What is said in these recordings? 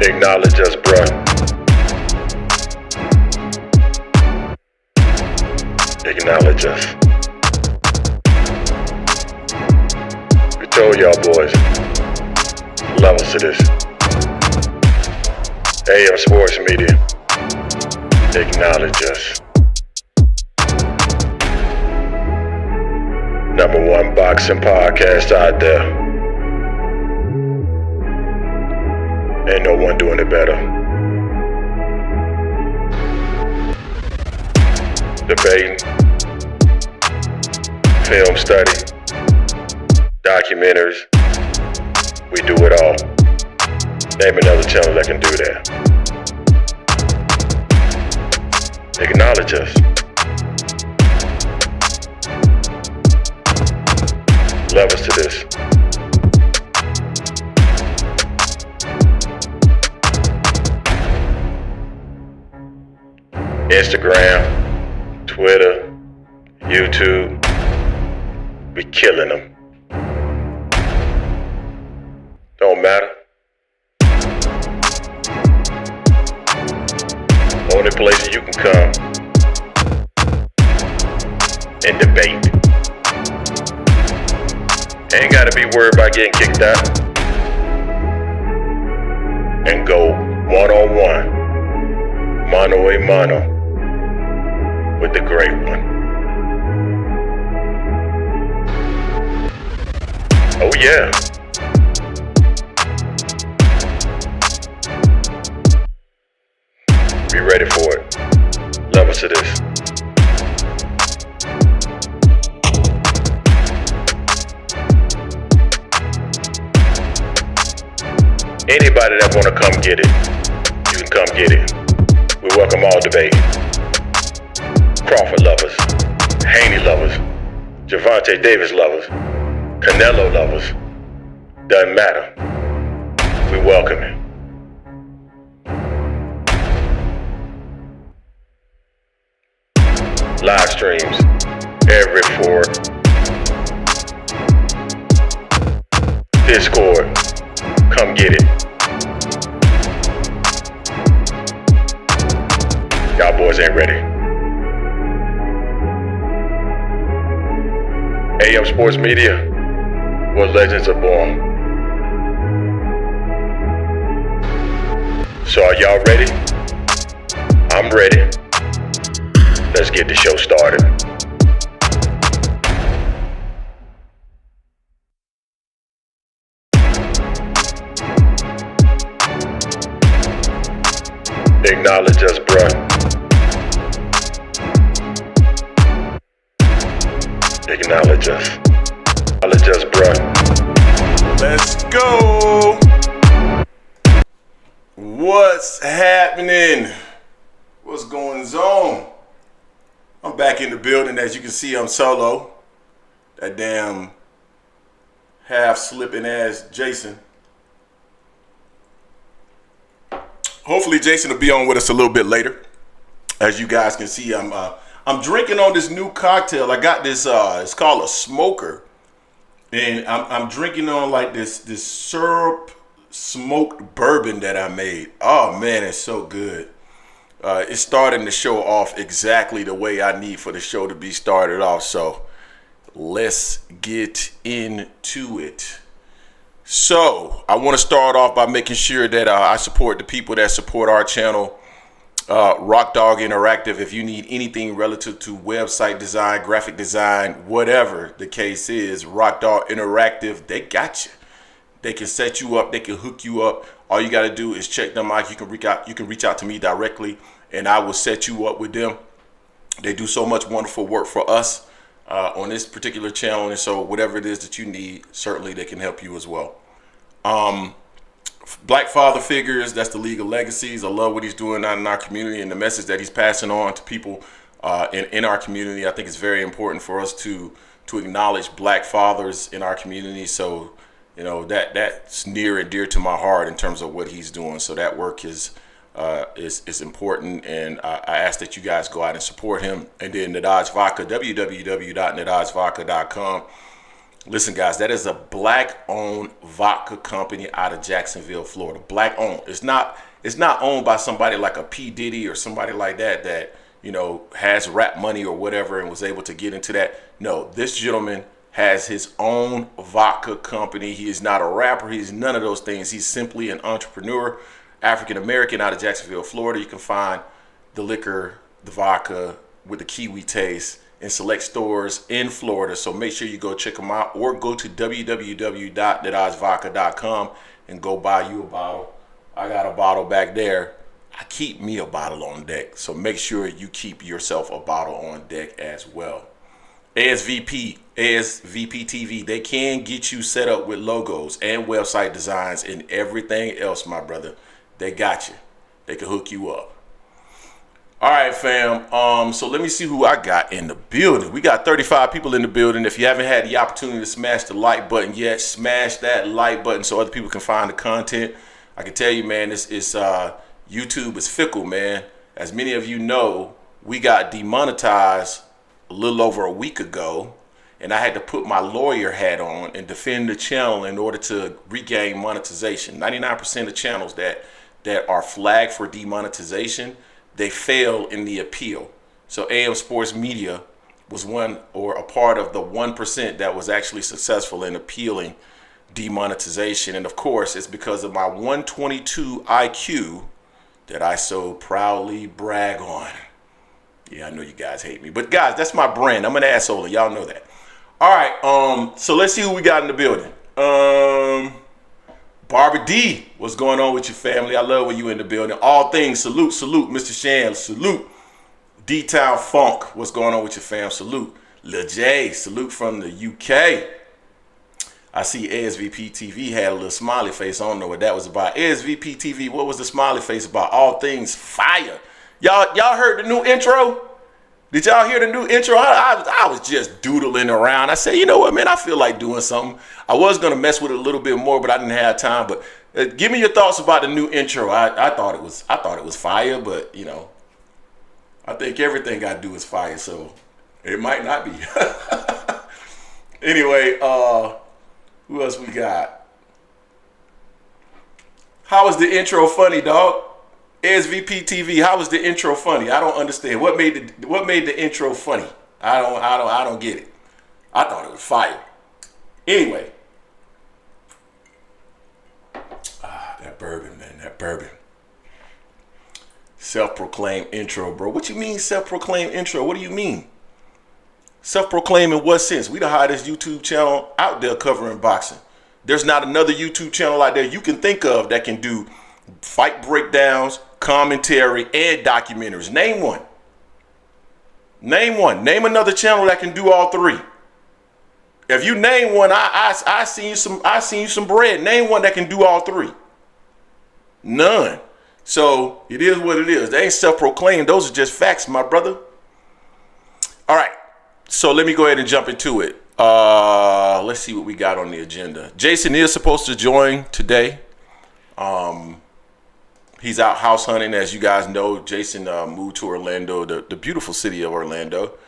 Acknowledge us, bruh. Acknowledge us. We told y'all boys, levels to this. AM Sports Media, acknowledge us. #1 boxing podcast out there. Ain't no one doing it better. Debating, film study, documentaries, we do it all. Name another channel that can do that. Acknowledge us. Levels to this. Instagram, Twitter, YouTube, we killing them. Don't matter. Only places you can come and debate. Ain't gotta be worried about getting kicked out. And go one-on-one, mano-a-mano, with the great one. Oh yeah. Be ready for it. Levels to this. Anybody that wanna come get it, you can come get it. We welcome all debate. Crawford lovers, Haney lovers, Gervonta Davis lovers, Canelo lovers. Doesn't matter. We welcome it. Live streams every fork. Discord, come get it. Y'all boys ain't ready. AM Sports Media, where legends are born. So are y'all ready? I'm ready. Let's get the show started. Acknowledge us, bruh. Acknowledge us. Acknowledge us, bruh. Let's go. What's happening? What's going on? I'm back in the building. As you can see, I'm solo. That damn half slipping ass Jason. Hopefully Jason will be on with us a little bit later. As you guys can see, I'm drinking on this new cocktail. I got this. It's called a smoker, and I'm drinking on like this syrup smoked bourbon that I made. Oh man, it's so good. It's starting the show off exactly the way I need for the show to be started off. So let's get into it. So I want to start off by making sure that I support the people that support our channel, Rock Dog Interactive. If you need anything relative to website design, graphic design, whatever the case is, Rock Dog Interactive, they got you. They can set you up. They can hook you up. All you got to do is check them out. You can reach out to me directly, and I will set you up with them. They do so much wonderful work for us on this particular channel, and so whatever it is that you need, certainly they can help you as well. Black father figures, that's the League of Legacies. I love what he's doing out in our community and the message that he's passing on to people in our community. I think it's very important for us to acknowledge black fathers in our community. So, you know, that's near and dear to my heart in terms of what he's doing. So that work is important, and I ask that you guys go out and support him. And then Nadaj Vodka, www.nadajvodka.com. Listen, guys, that is a black-owned vodka company out of Jacksonville, Florida. Black-owned. It's not owned by somebody like a P. Diddy or somebody like that, you know, has rap money or whatever and was able to get into that. No, this gentleman has his own vodka company. He is not a rapper. He's none of those things. He's simply an entrepreneur, African-American out of Jacksonville, Florida. You can find the liquor, the vodka with the kiwi taste in select stores in Florida. So make sure you go check them out or go to www.thatoddsvodka.com and go buy you a bottle. I got a bottle back there. I keep me a bottle on deck. So make sure you keep yourself a bottle on deck as well. ASVP TV, they can get you set up with logos and website designs and everything else, my brother. They got you. They can hook you up. All right, fam. So let me see who I got in the building. We got 35 people in the building. If you haven't had the opportunity to smash the like button yet, smash that like button so other people can find the content. I can tell you, man, YouTube is fickle, man. As many of you know, we got demonetized a little over a week ago, and I had to put my lawyer hat on and defend the channel in order to regain monetization. 99% of channels that are flagged for demonetization, they fail in the appeal. So AM Sports Media was one or a part of the 1% that was actually successful in appealing demonetization. And of course, it's because of my 122 IQ that I so proudly brag on. Yeah, I know you guys hate me, but guys, that's my brand. I'm an asshole, and y'all know that. All right, so let's see who we got in the building. Barbara D, what's going on with your family? I love when you in the building. All things, salute, Mr. Shan, salute. D-Town Funk, what's going on with your fam? Salute. Lil J, salute from the UK. I see ASVP TV had a little smiley face. I don't know what that was about. ASVP TV, what was the smiley face about? All things fire. Y'all heard the new intro? Did y'all hear the new intro? I was just doodling around. I said, you know what, man? I feel like doing something. I was going to mess with it a little bit more, but I didn't have time. But give me your thoughts about the new intro. I thought it was fire, but, you know, I think everything I do is fire, so it might not be. Anyway, who else we got? How was the intro funny, dog? SVP TV, how was the intro funny? I don't understand. What made the intro funny? I don't get it. I thought it was fire. Anyway. That bourbon, man, that bourbon. Self-proclaimed intro, bro. What you mean self-proclaimed intro? What do you mean? Self-proclaimed in what sense? We the hottest YouTube channel out there covering boxing. There's not another YouTube channel out there you can think of that can do fight breakdowns, commentary, and documentaries. Name one. Name one. Name another channel that can do all three. If you name one, I seen you some bread. Name one that can do all three. None. So it is what it is. They ain't self-proclaimed. Those are just facts, my brother. All right. So let me go ahead and jump into it. Let's see what we got on the agenda. Jason is supposed to join today. He's out house hunting, as you guys know. Jason moved to Orlando, the beautiful city of Orlando,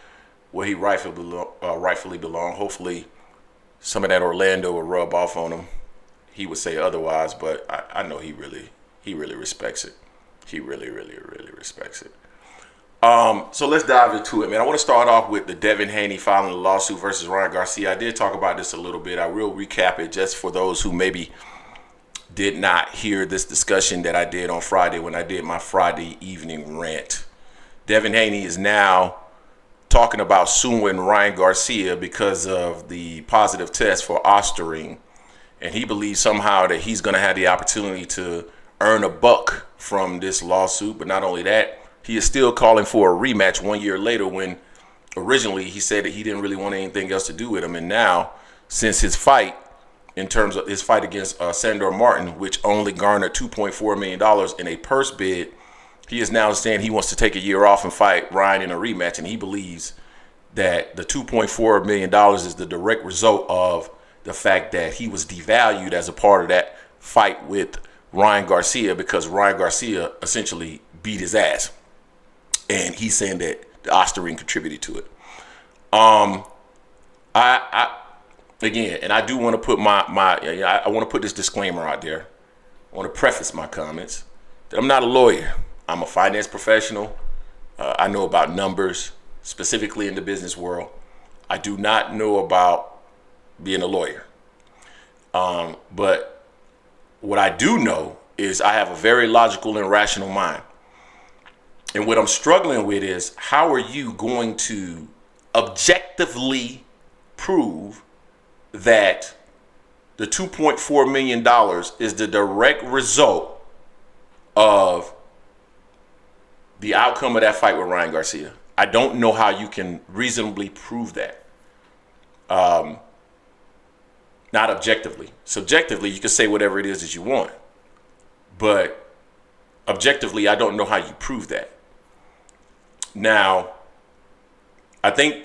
where he rightfully belong. Hopefully, some of that Orlando will rub off on him. He would say otherwise, but I know he really respects it. He really respects it. So let's dive into it, man. I want to start off with the Devin Haney filing a lawsuit versus Ryan Garcia. I did talk about this a little bit. I will recap it just for those who maybe did not hear this discussion that I did on Friday when I did my Friday evening rant. Devin Haney is now talking about suing Ryan Garcia because of the positive test for Ostarine. And he believes somehow that he's going to have the opportunity to earn a buck from this lawsuit. But not only that, he is still calling for a rematch 1 year later when originally he said that he didn't really want anything else to do with him. And now, since his fight, in terms of his fight against Sandor Martin, which only garnered $2.4 million in a purse bid, he is now saying he wants to take a year off and fight Ryan in a rematch. And he believes that the $2.4 million is the direct result of the fact that he was devalued as a part of that fight with Ryan Garcia because Ryan Garcia essentially beat his ass. And he's saying that the Ostarine contributed to it. again, and I do want to put I want to put this disclaimer out there. I want to preface my comments that I'm not a lawyer. I'm a finance professional. I know about numbers, specifically in the business world. I do not know about being a lawyer. But what I do know is I have a very logical and rational mind. And what I'm struggling with is, how are you going to objectively prove that the $2.4 million is the direct result of the outcome of that fight with Ryan Garcia? I don't know how you can reasonably prove that. Not objectively. Subjectively, you can say whatever it is that you want. But objectively, I don't know how you prove that. Now, I think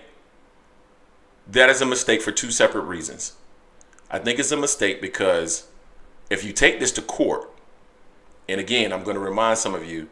that is a mistake for two separate reasons. I think it's a mistake because if you take this to court, and again, I'm going to remind some of you,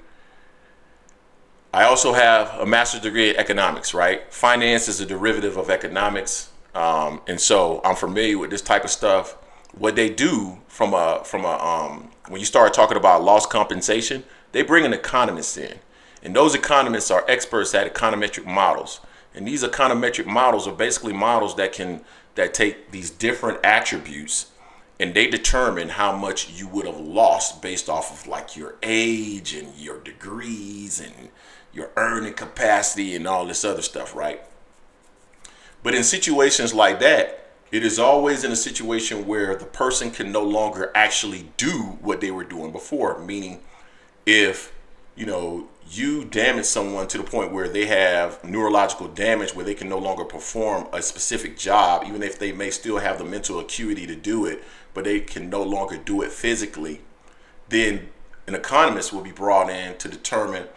I also have a master's degree in economics, right? Finance is a derivative of economics. And so I'm familiar with this type of stuff. What they do when you start talking about loss compensation, they bring an economist in. And those economists are experts at econometric models. And these econometric models are basically models that take these different attributes and they determine how much you would have lost based off of like your age and your degrees and your earning capacity and all this other stuff, right? But in situations like that, it is always in a situation where the person can no longer actually do what they were doing before. Meaning, if you damage someone to the point where they have neurological damage where they can no longer perform a specific job, even if they may still have the mental acuity to do it, but they can no longer do it physically, then an economist will be brought in to determine,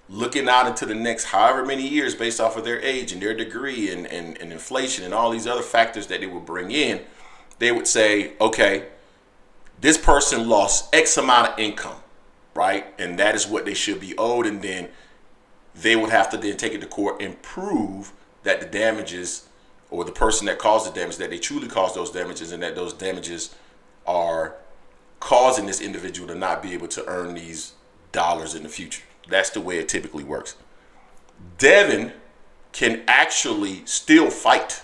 looking out into the next however many years based off of their age and their degree and inflation and all these other factors that they would bring in. They would say, okay, this person lost X amount of income, right? And that is what they should be owed. And then they would have to then take it to court and prove that the damages, or the person that caused the damage, that they truly caused those damages, and that those damages are causing this individual to not be able to earn these dollars in the future. That's the way it typically works. Devin can actually still fight.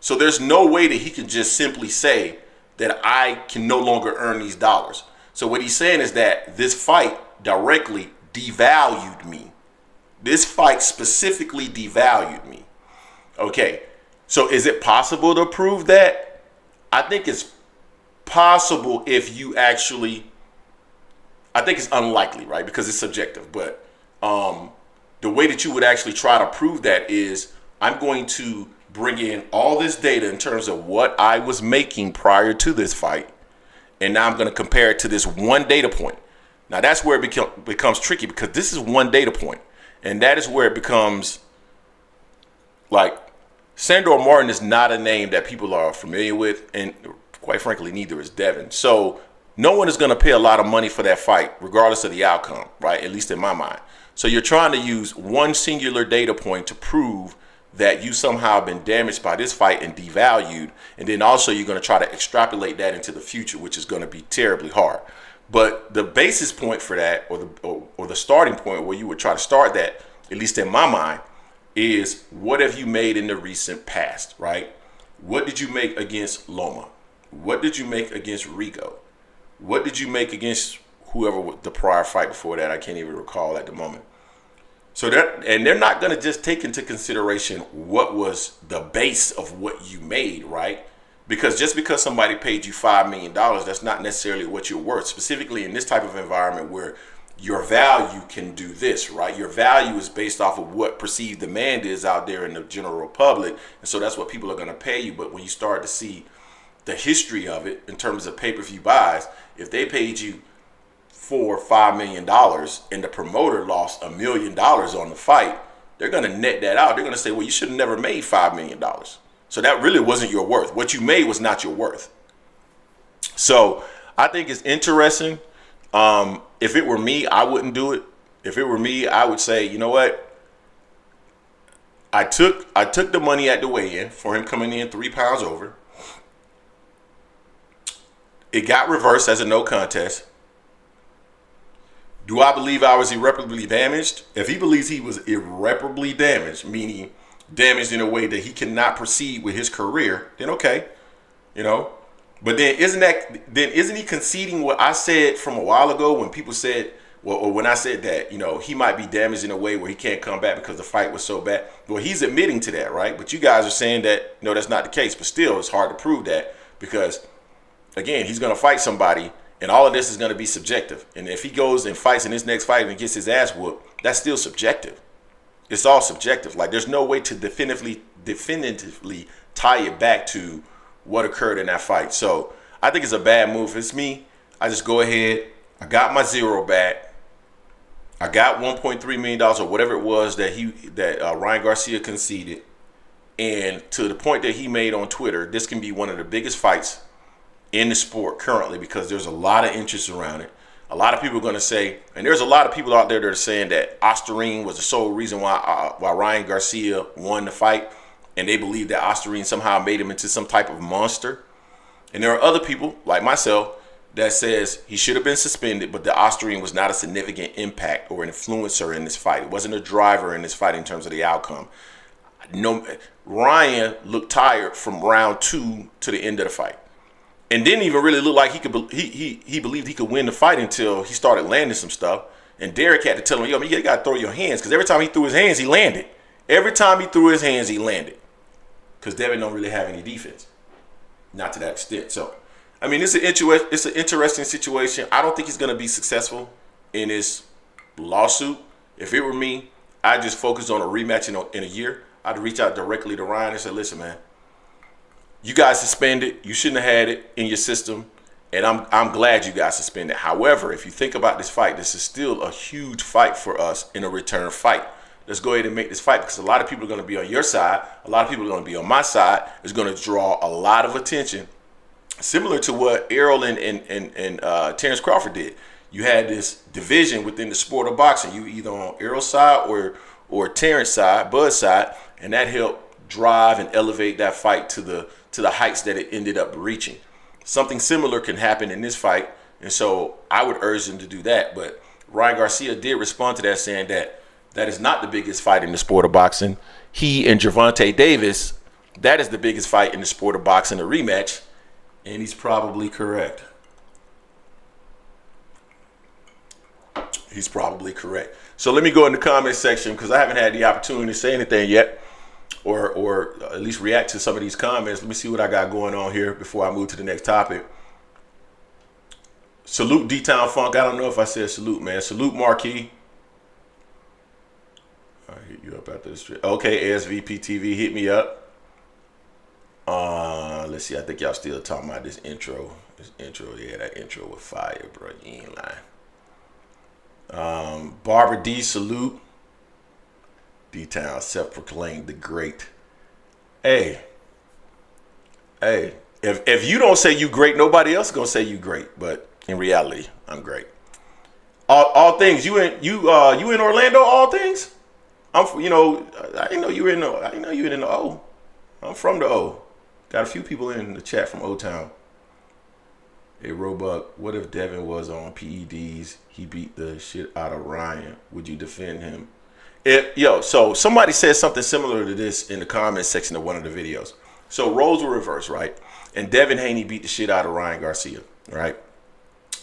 So there's no way that he can just simply say that I can no longer earn these dollars. So what he's saying is that this fight directly devalued me. This fight specifically devalued me. Okay, so is it possible to prove that? I think it's possible if you actually, I think it's unlikely, right? Because it's subjective. But the way that you would actually try to prove that is, I'm going to bring in all this data in terms of what I was making prior to this fight. And now I'm going to compare it to this one data point. Now that's where it becomes tricky, because this is one data point. And that is where it becomes like, Sandor Martin is not a name that people are familiar with. And quite frankly, neither is Devin. So no one is going to pay a lot of money for that fight, regardless of the outcome, right? At least in my mind. So you're trying to use one singular data point to prove that you somehow have been damaged by this fight and devalued. And then also you're going to try to extrapolate that into the future, which is going to be terribly hard. But the basis point for that, or the starting point where you would try to start that, at least in my mind, is what have you made in the recent past, right? What did you make against Loma? What did you make against Rigo? What did you make against whoever the prior fight before that? I can't even recall at the moment. So and they're not going to just take into consideration what was the base of what you made, right? Because just because somebody paid you $5 million, that's not necessarily what you're worth, specifically in this type of environment where your value can do this, right? Your value is based off of what perceived demand is out there in the general public. And so that's what people are going to pay you. But when you start to see the history of it in terms of pay-per-view buys, if they paid you $4 or $5 million and the promoter lost $1 million on the fight, they're going to net that out. They're going to say, well, you should have never made $5 million. So that really wasn't your worth. What you made was not your worth. So I think it's interesting. If it were me, I wouldn't do it. If it were me, I would say, you know what? I took the money at the weigh-in for him coming in 3 pounds over. It got reversed as a no contest. Do I believe I was irreparably damaged? If he believes he was irreparably damaged, meaning damaged in a way that he cannot proceed with his career, then okay, you know. But then isn't he conceding what I said from a while ago when people said, well, or when I said that, you know, he might be damaged in a way where he can't come back because the fight was so bad. Well, he's admitting to that, right? But you guys are saying that, no, that's not the case. But still, it's hard to prove that because, again, he's going to fight somebody, and all of this is going to be subjective. And if he goes and fights in his next fight and gets his ass whooped, that's still subjective. It's all subjective. Like, there's no way to definitively tie it back to what occurred in that fight. So I think it's a bad move. If it's me, I just go ahead. I got my zero back. I got $1.3 million or whatever it was that Ryan Garcia conceded. And to the point that he made on Twitter, this can be one of the biggest fights in the sport currently because there's a lot of interest around it. A lot of people are going to say, and there's a lot of people out there that are saying that Osterine was the sole reason why Ryan Garcia won the fight. And they believe that Osterine somehow made him into some type of monster. And there are other people, like myself, that says he should have been suspended, but the Osterine was not a significant impact or an influencer in this fight. It wasn't a driver in this fight in terms of the outcome. No, Ryan looked tired from round 2 to the end of the fight, and didn't even really look like he could. He believed he could win the fight until he started landing some stuff. And Derek had to tell him, "Yo, you got to throw your hands," because every time he threw his hands, he landed. Every time he threw his hands, he landed. Because Devin don't really have any defense, not to that extent. So, I mean, it's an interesting situation. I don't think he's going to be successful in his lawsuit. If it were me, I'd just focus on a rematch in a year. I'd reach out directly to Ryan and say, listen, man, you guys suspended. You shouldn't have had it in your system. And I'm glad you guys suspended. However, if you think about this fight, this is still a huge fight for us in a return fight. Let's go ahead and make this fight because a lot of people are going to be on your side. A lot of people are going to be on my side. It's going to draw a lot of attention. Similar to what Errol and Terrence Crawford did. You had this division within the sport of boxing. You either on Errol's side or Terrence side, Bud's side, and that helped drive and elevate that fight to the heights that it ended up reaching. Something similar can happen in this fight, and so I would urge them to do that. But Ryan Garcia did respond to that, saying that is not the biggest fight in the sport of boxing. He and Gervonta Davis, that is the biggest fight in the sport of boxing, a rematch. And he's probably correct. He's probably correct. So let me go in the comment section because I haven't had the opportunity to say anything yet or at least react to some of these comments. Let me see what I got going on here before I move to the next topic. Salute D-Town Funk. I don't know if I said salute, man. Salute Marquis. I'll hit you up after this trip. Okay, ASVP TV, hit me up. Let's see. I think y'all still talking about this intro. Yeah, that intro was fire, bro. You ain't lying. Barbara D, salute. D-Town, self-proclaimed the great. Hey. If you don't say you great, nobody else is gonna say you great. But in reality, I'm great. All things. You in Orlando? All things. I didn't know you were in the O. I'm from the O. Got a few people in the chat from O-Town. Hey, Roebuck, what if Devin was on PEDs? He beat the shit out of Ryan. Would you defend him? So somebody said something similar to this in the comment section of one of the videos. So roles were reversed, right? And Devin Haney beat the shit out of Ryan Garcia, right?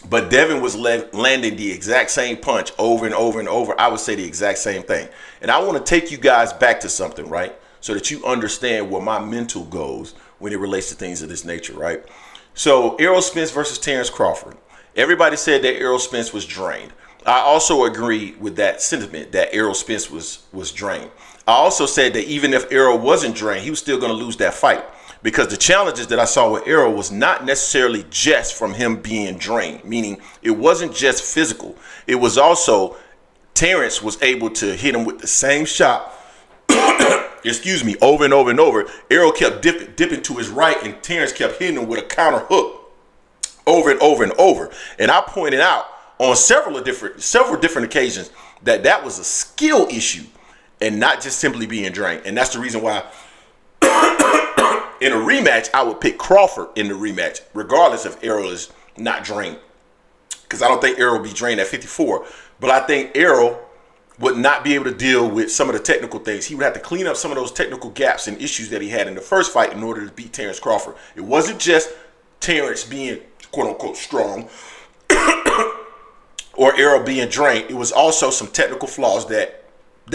But Devin was landing the exact same punch over and over and over. I would say the exact same thing. And I want to take you guys back to something, right? So that you understand where my mental goes when it relates to things of this nature, right? So Errol Spence versus Terrence Crawford. Everybody said that Errol Spence was drained. I also agree with that sentiment that Errol Spence was drained. I also said that even if Errol wasn't drained, he was still going to lose that fight because the challenges that I saw with Errol was not necessarily just from him being drained, meaning it wasn't just physical. It was also Terrence was able to hit him with the same shot over and over and over. Errol kept dipping to his right, and Terrence kept hitting him with a counter hook over and over and over. And I pointed out on several different occasions that was a skill issue and not just simply being drained. And that's the reason why in a rematch, I would pick Crawford in the rematch, regardless if Errol is not drained. Because I don't think Errol will be drained at 54. But I think Errol would not be able to deal with some of the technical things. He would have to clean up some of those technical gaps and issues that he had in the first fight in order to beat Terrence Crawford. It wasn't just Terrence being quote-unquote strong or Errol being drained. It was also some technical flaws that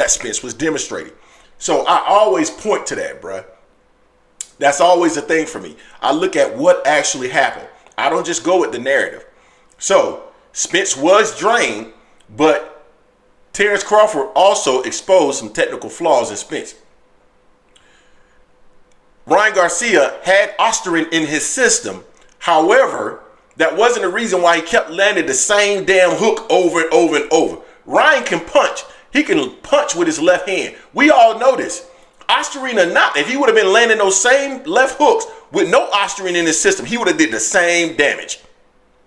Spence was demonstrating. So I always point to that, bruh. That's always a thing for me. I look at what actually happened. I don't just go with the narrative. So Spence was drained, but Terrence Crawford also exposed some technical flaws in Spence. Ryan Garcia had Osterman in his system. However, that wasn't the reason why he kept landing the same damn hook over and over and over. Ryan can punch. He can punch with his left hand. We all know this. Osterman or not, if he would have been landing those same left hooks with no Osterman in his system, he would have did the same damage.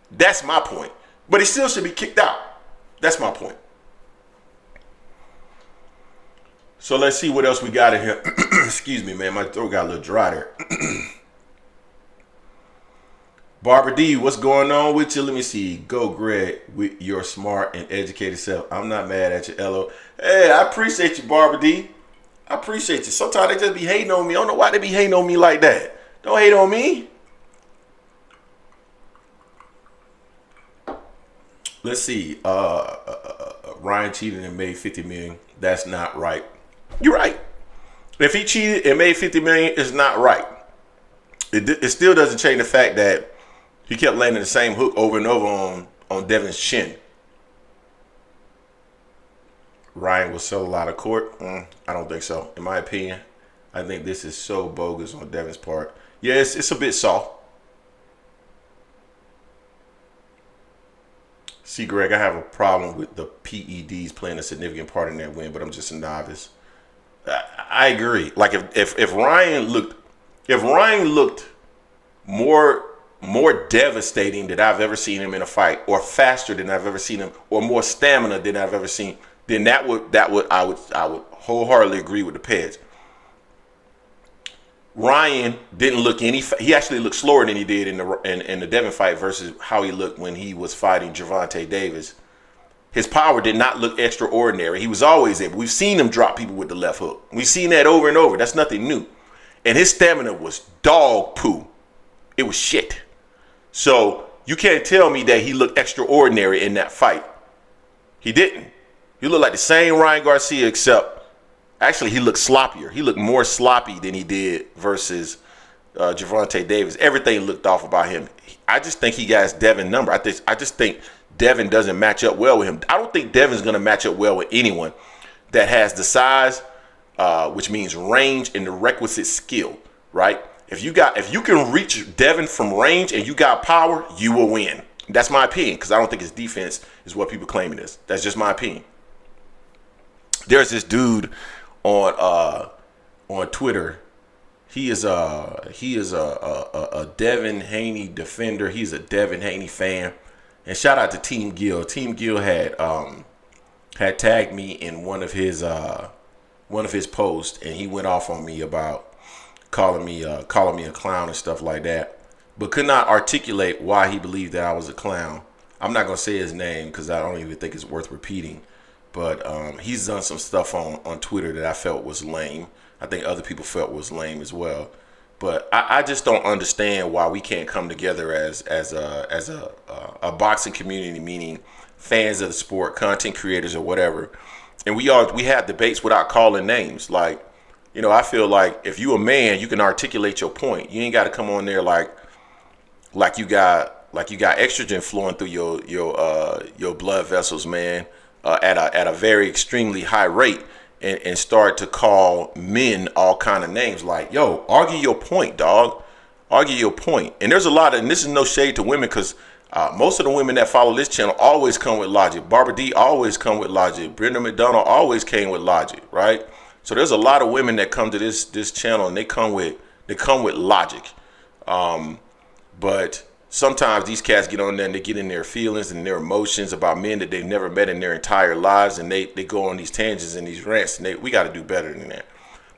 That's my point. But he still should be kicked out. That's my point. So let's see what else we got in here. Excuse me, man. My throat got a little dry there. Barbara D, what's going on with you? Let me see. Go, Greg, with your smart and educated self. I'm not mad at you, LO. Hey, I appreciate you, Barbara D. I appreciate you. Sometimes they just be hating on me. I don't know why they be hating on me like that. Don't hate on me. Let's see. Ryan cheated and made $50 million. That's not right. You're right. If he cheated and made $50 million, it's not right. It still doesn't change the fact that he kept landing the same hook over and over on Devin's chin. Ryan will settle out of court. I don't think so. In my opinion, I think this is so bogus on Devin's part. Yes, it's a bit soft. See, Greg, I have a problem with the PEDs playing a significant part in that win, but I'm just a novice. I agree. Like if Ryan looked more devastating than I've ever seen him in a fight, or faster than I've ever seen him, or more stamina than I've ever seen, then I would wholeheartedly agree with the Peds. Ryan didn't look he actually looked slower than he did in the Devin fight versus how he looked when he was fighting Gervonta Davis. His power did not look extraordinary. He was always able. We've seen him drop people with the left hook. We've seen that over and over. That's nothing new. And his stamina was dog poo. It was shit. So you can't tell me that he looked extraordinary in that fight. He didn't. He looked like the same Ryan Garcia, except actually he looked sloppier. He looked more sloppy than he did versus Gervonta Davis. Everything looked off about him. I just think he got his Devin number. I just think Devin doesn't match up well with him. I don't think Devin's going to match up well with anyone that has the size, which means range and the requisite skill, right? If you can reach Devin from range and you got power, you will win. That's my opinion, because I don't think his defense is what people claim it is. That's just my opinion. There's this dude on Twitter. He is a Devin Haney defender. He's a Devin Haney fan. And shout out to Team Gill. Team Gill had tagged me in one of his posts, and he went off on me about calling me a clown and stuff like that, but could not articulate why he believed that I was a clown. I'm not gonna say his name because I don't even think it's worth repeating. But he's done some stuff on Twitter that I felt was lame. I think other people felt was lame as well. But I just don't understand why we can't come together as a boxing community, meaning fans of the sport, content creators or whatever. And we have debates without calling names. Like, you know, I feel like if you a man, you can articulate your point. You ain't got to come on there like you got estrogen flowing through your blood vessels, man, at a very extremely high rate. And start to call men all kind of names like, yo, argue your point, dog. Argue your point. And there's a lot of, and this is no shade to women, because most of the women that follow this channel always come with logic. Barbara D always come with logic. Brenda McDonald always came with logic, right? So there's a lot of women that come to this channel and they come with logic. But sometimes these cats get on there and they get in their feelings and their emotions about men that they've never met in their entire lives, and they go on these tangents and these rants, and we got to do better than that.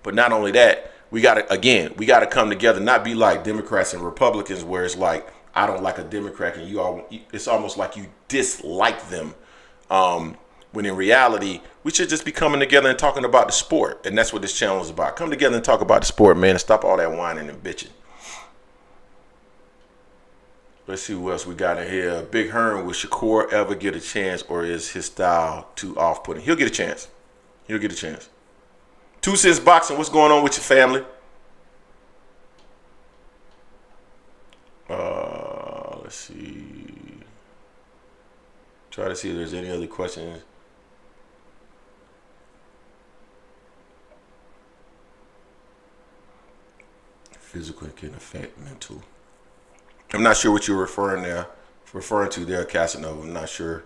But not only that, we got to come together, not be like Democrats and Republicans where it's like I don't like a Democrat, and it's almost like you dislike them. When in reality, we should just be coming together and talking about the sport. And that's what this channel is about. Come together and talk about the sport, man, and stop all that whining and bitching. Let's see who else we got in here. Big Hearn, will Shakur ever get a chance, or is his style too off-putting? He'll get a chance. He'll get a chance. 2 Cents Boxing, what's going on with your family? Let's see. Try to see if there's any other questions. Physical can affect mental. I'm not sure what you're referring to there, Casanova. I'm not sure.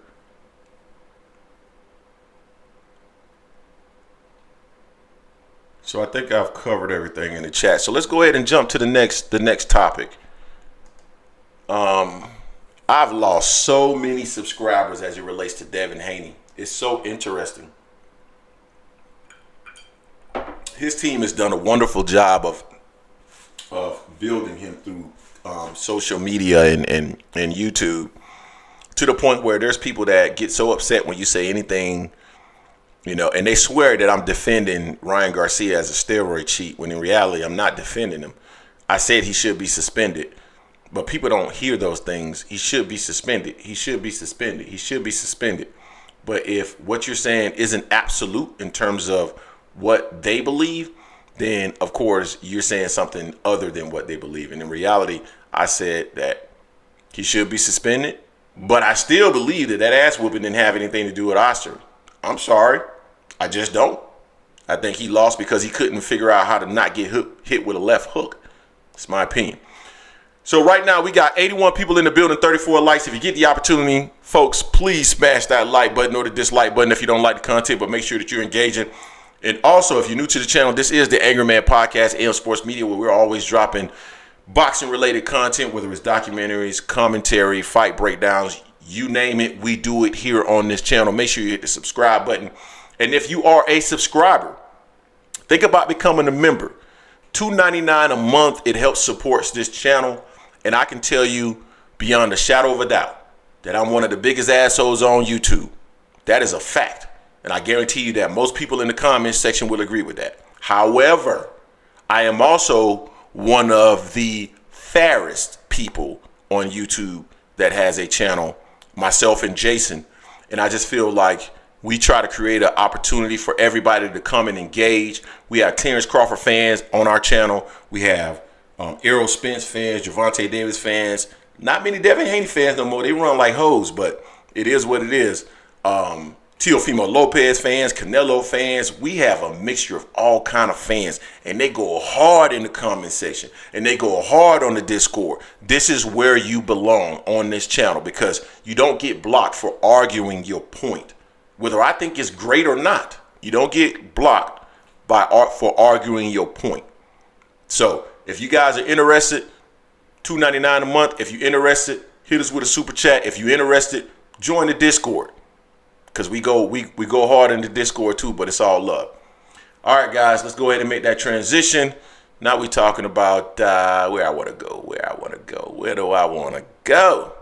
So I think I've covered everything in the chat. So let's go ahead and jump to the next topic. I've lost so many subscribers as it relates to Devin Haney. It's so interesting. His team has done a wonderful job of building him through social media and YouTube, to the point where there's people that get so upset when you say anything, and they swear that I'm defending Ryan Garcia as a steroid cheat, when in reality I'm not defending him. I said he should be suspended, but people don't hear those things. He should be suspended. He should be suspended. He should be suspended. But if what you're saying isn't absolute in terms of what they believe, then of course you're saying something other than what they believe. And in reality, I said that he should be suspended, but I still believe that ass whooping didn't have anything to do with Oster. I'm sorry. I just don't. I think he lost because he couldn't figure out how to not get hit with a left hook. It's my opinion. So right now we got 81 people in the building, 34 likes. If you get the opportunity, folks, please smash that like button or the dislike button if you don't like the content, but make sure that you're engaging. And also, if you're new to the channel, this is the Angry Man Podcast, AM Sports Media, where we're always dropping boxing-related content, whether it's documentaries, commentary, fight breakdowns, you name it, we do it here on this channel. Make sure you hit the subscribe button. And if you are a subscriber, think about becoming a member. $2.99 a month. It helps support this channel. And I can tell you beyond a shadow of a doubt that I'm one of the biggest assholes on YouTube. That is a fact. And I guarantee you that most people in the comments section will agree with that. However, I am also one of the fairest people on YouTube that has a channel, myself and Jason. And I just feel like we try to create an opportunity for everybody to come and engage. We have Terrence Crawford fans on our channel. We have Errol Spence fans, Gervonta Davis fans. Not many Devin Haney fans no more. They run like hoes, but it is what it is. Teofimo Lopez fans, Canelo fans. We have a mixture of all kind of fans, and they go hard in the comment section, and they go hard on the Discord. This is where you belong on this channel, because you don't get blocked for arguing your point, whether I think it's great or not. You don't get blocked for arguing your point. So if you guys are interested, $2.99 a month. If you're interested, hit us with a super chat. If you're interested, join the Discord. Because we go hard in the Discord too, but it's all love. All right, guys, let's go ahead and make that transition. Now we're talking about where I want to go. Where do I want to go?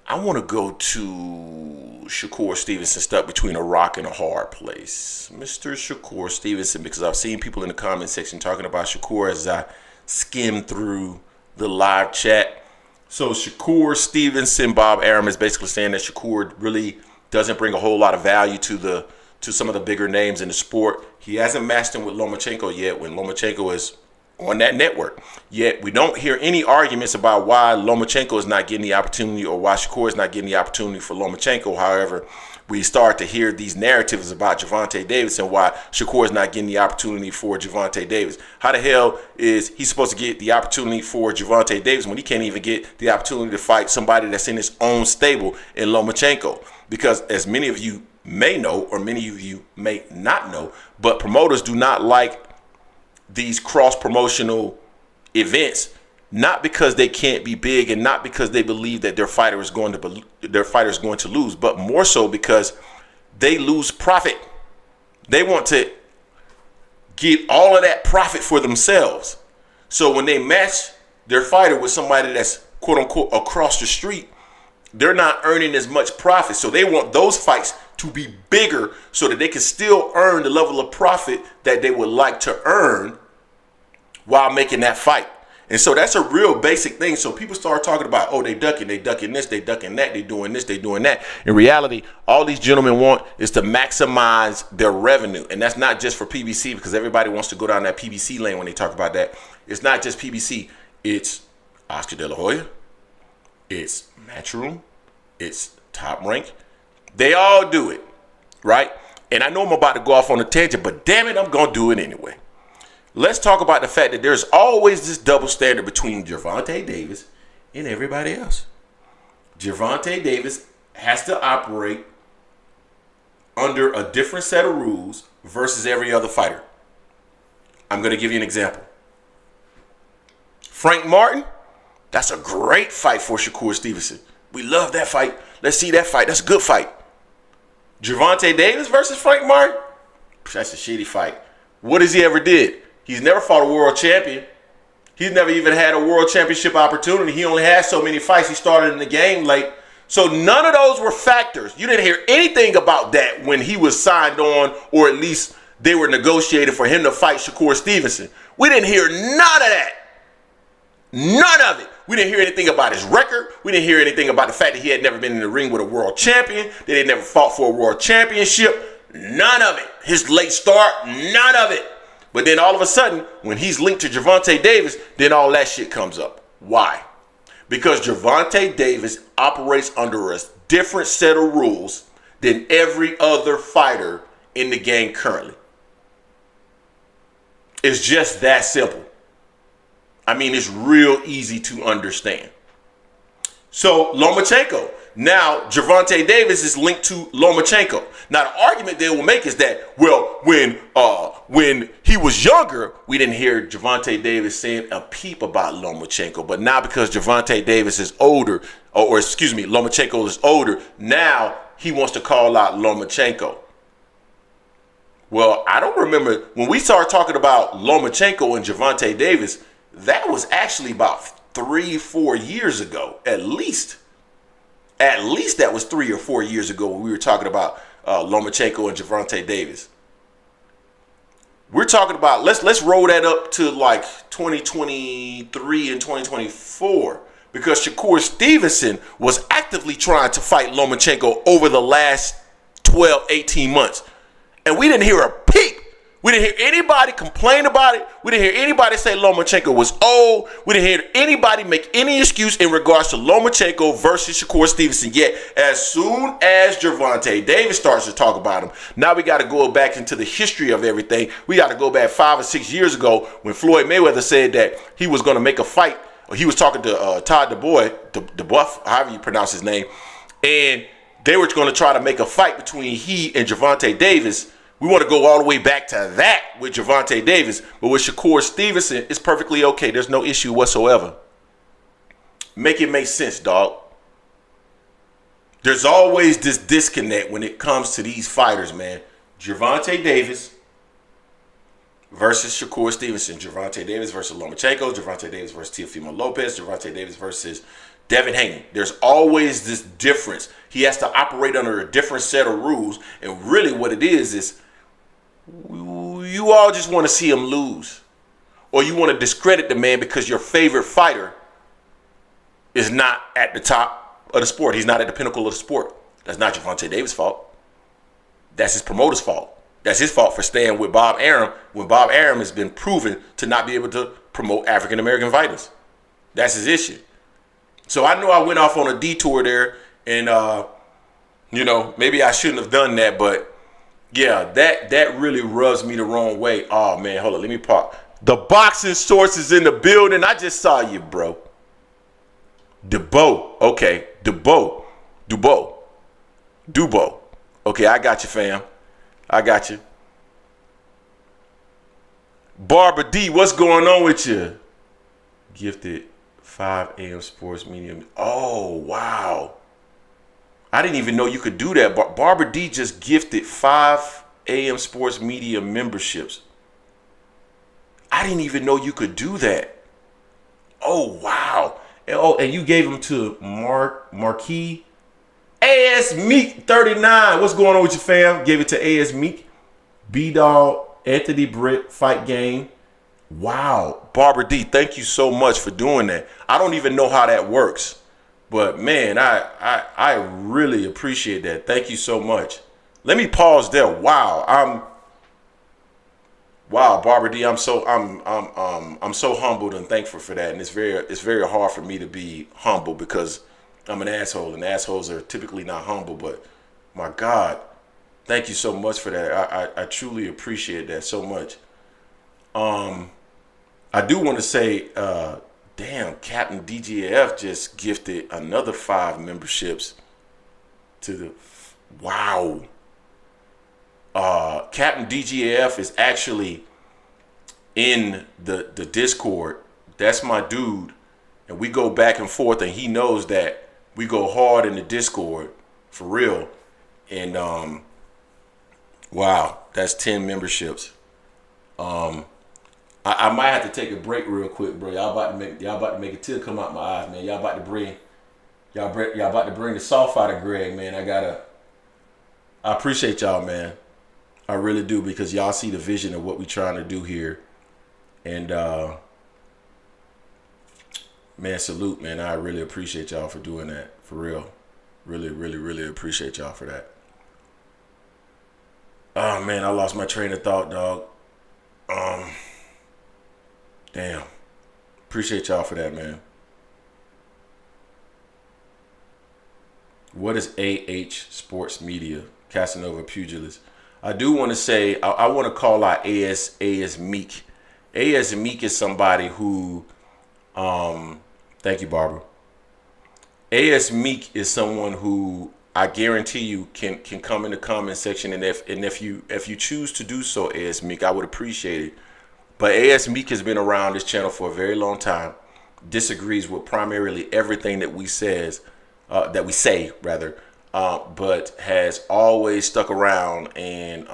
I want to go to Shakur Stevenson, stuck between a rock and a hard place. Mr. Shakur Stevenson, because I've seen people in the comment section talking about Shakur as I skim through the live chat. So Shakur Stevenson, Bob Arum is basically saying that Shakur really doesn't bring a whole lot of value to some of the bigger names in the sport. He hasn't matched him with Lomachenko yet, when Lomachenko is on that network. Yet we don't hear any arguments about why Lomachenko is not getting the opportunity, or why Shakur is not getting the opportunity for Lomachenko. However, we start to hear these narratives about Gervonta Davis and why Shakur is not getting the opportunity for Gervonta Davis. How the hell is he supposed to get the opportunity for Gervonta Davis when he can't even get the opportunity to fight somebody that's in his own stable in Lomachenko? Because as many of you may know, or many of you may not know, but promoters do not like these cross-promotional events, not because they can't be big and not because they believe that their fighter is going to lose, but more so because they lose profit. They want to get all of that profit for themselves. So when they match their fighter with somebody that's quote unquote across the street, they're not earning as much profit. So they want those fights to be bigger so that they can still earn the level of profit that they would like to earn while making that fight. And so that's a real basic thing. So people start talking about, oh, they ducking this, they ducking that, they doing this, they doing that. In reality, all these gentlemen want is to maximize their revenue. And that's not just for PBC, because everybody wants to go down that PBC lane when they talk about that. It's not just PBC. It's Oscar De La Hoya. It's Matchroom. It's Top Rank. They all do it, right? And I know I'm about to go off on a tangent, but damn it, I'm going to do it anyway. Let's talk about the fact that there's always this double standard between Gervonta Davis and everybody else. Gervonta Davis has to operate under a different set of rules versus every other fighter. I'm going to give you an example. Frank Martin, that's a great fight for Shakur Stevenson. We love that fight. Let's see that fight. That's a good fight. Gervonta Davis versus Frank Martin, that's a shitty fight. What has he ever did? He's never fought a world champion. He's never even had a world championship opportunity. He only had so many fights. He started in the game late. So none of those were factors. You didn't hear anything about that when he was signed on, or at least they were negotiated for him to fight Shakur Stevenson. We didn't hear none of that. None of it. We didn't hear anything about his record. We didn't hear anything about the fact that he had never been in the ring with a world champion, that he had never fought for a world championship. None of it. His late start, none of it. But then all of a sudden, when he's linked to Gervonta Davis, then all that shit comes up. Why? Because Gervonta Davis operates under a different set of rules than every other fighter in the game currently. It's just that simple. I mean, it's real easy to understand. So Lomachenko. Now, Gervonta Davis is linked to Lomachenko. Now, the argument they will make is that, well, when he was younger, we didn't hear Gervonta Davis saying a peep about Lomachenko. But now, because Gervonta Davis is older, Lomachenko is older, now he wants to call out Lomachenko. Well, I don't remember when we started talking about Lomachenko and Gervonta Davis. That was actually about 3-4 years ago, at least. At least that was 3 or 4 years ago when we were talking about Lomachenko and Gervonta Davis. We're talking about, let's roll that up to like 2023 and 2024, because Shakur Stevenson was actively trying to fight Lomachenko over the last 12, 18 months. And we didn't hear a peep. We didn't hear anybody complain about it. We didn't hear anybody say Lomachenko was old. We didn't hear anybody make any excuse in regards to Lomachenko versus Shakur Stevenson. Yet, as soon as Gervonta Davis starts to talk about him, now we got to go back into the history of everything. We got to go back 5 or 6 years ago when Floyd Mayweather said that he was going to make a fight. He was talking to Todd DeBuff, however you pronounce his name, and they were going to try to make a fight between he and Gervonta Davis. We want to go all the way back to that with Gervonta Davis. But with Shakur Stevenson, it's perfectly okay. There's no issue whatsoever. Make it make sense, dog. There's always this disconnect when it comes to these fighters, man. Gervonta Davis versus Shakur Stevenson. Gervonta Davis versus Lomachenko. Gervonta Davis versus Teofimo Lopez. Gervonta Davis versus Devin Haney. There's always this difference. He has to operate under a different set of rules. And really what it is you all just want to see him lose. Or you want to discredit the man because your favorite fighter is not at the top of the sport. He's not at the pinnacle of the sport. That's not Gervonta Davis' fault. That's his promoter's fault. That's his fault for staying with Bob Arum when Bob Arum has been proven to not be able to promote African-American fighters. That's his issue. So I know I went off on a detour there, and maybe I shouldn't have done that, but yeah, that really rubs me the wrong way. Oh man, hold on, let me pop. The boxing source is in the building. I just saw you, bro. Dubo. Okay, Dubo. Okay, I got you, fam. I got you. Barbara D, what's going on with you? Gifted 5 a.m. Sports Media. Oh, wow. I didn't even know you could do that. Barbara D just gifted 5 a.m. Sports Media memberships. I didn't even know you could do that. Oh wow. And you gave them to Marquis AS Meek 39. What's going on with your fam? Gave it to AS Meek. B-Dog, Anthony Britt, Fight Game. Wow. Barbara D, thank you so much for doing that. I don't even know how that works. But man, I really appreciate that. Thank you so much. Let me pause there. Wow. Wow, Barbara D, I'm so humbled and thankful for that. And it's very hard for me to be humble because I'm an asshole, and assholes are typically not humble. But my God, thank you so much for that. I truly appreciate that so much. I do want to say, damn, Captain DGF just gifted another 5 memberships to the wow. Captain DGF is actually in the Discord. That's my dude, and we go back and forth, and he knows that we go hard in the Discord for real. And wow, that's 10 memberships. I might have to take a break real quick, bro. Y'all about to make a tear come out my eyes, man. Y'all about to bring the soft out of Greg, man. I appreciate y'all, man. I really do, because y'all see the vision of what we trying to do here. And man, salute, man. I really appreciate y'all for doing that. For real. Really, really, really appreciate y'all for that. Oh man, I lost my train of thought, dog. Damn. Appreciate y'all for that, man. What is AH Sports Media? Casanova Pugilist. I do want to say, I want to call out AS Meek. AS Meek is somebody who, thank you, Barbara. AS Meek is someone who I guarantee you can come in the comment section, and if you choose to do so, AS Meek, I would appreciate it. But AS Meek has been around this channel for a very long time. Disagrees with primarily everything that we say, but has always stuck around and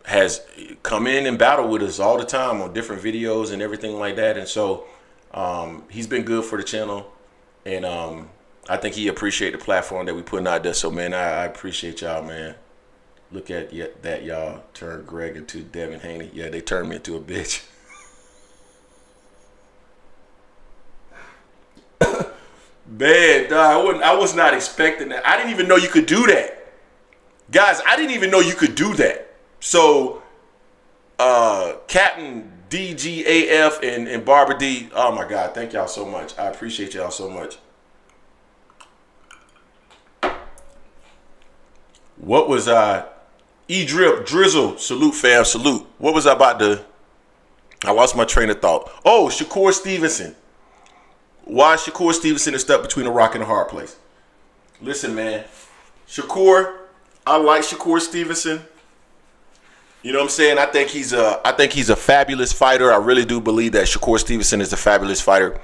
has come in and battled with us all the time on different videos and everything like that. And so he's been good for the channel, and I think he appreciate the platform that we putting out there. So man, I appreciate y'all, man. Look at that, y'all turned Greg into Devin Haney. Yeah, they turned me into a bitch. Man, dog, I was not expecting that. I didn't even know you could do that. Guys, I didn't even know you could do that. So, Captain DGAF and Barbara D, oh my God, thank y'all so much. I appreciate y'all so much. What was E-Drip, Drizzle, salute fam, salute. What was I about to, I lost my train of thought. Oh, Shakur Stevenson. Why Shakur Stevenson is stuck between a rock and a hard place. Listen, man, Shakur, I like Shakur Stevenson. You know what I'm saying? I think he's a fabulous fighter. I really do believe that Shakur Stevenson is a fabulous fighter.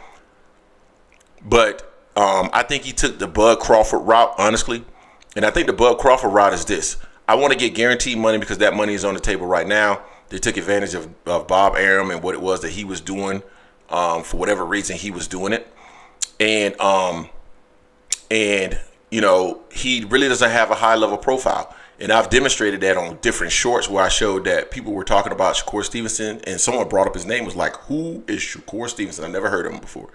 But I think he took the Bud Crawford route, honestly. And I think the Bud Crawford route is this. I want to get guaranteed money because that money is on the table right now. They took advantage of Bob Arum and what it was that he was doing. For whatever reason, he was doing it. And you know, he really doesn't have a high level profile. And I've demonstrated that on different shorts where I showed that people were talking about Shakur Stevenson, and someone brought up his name, was like, who is Shakur Stevenson? I never heard of him before.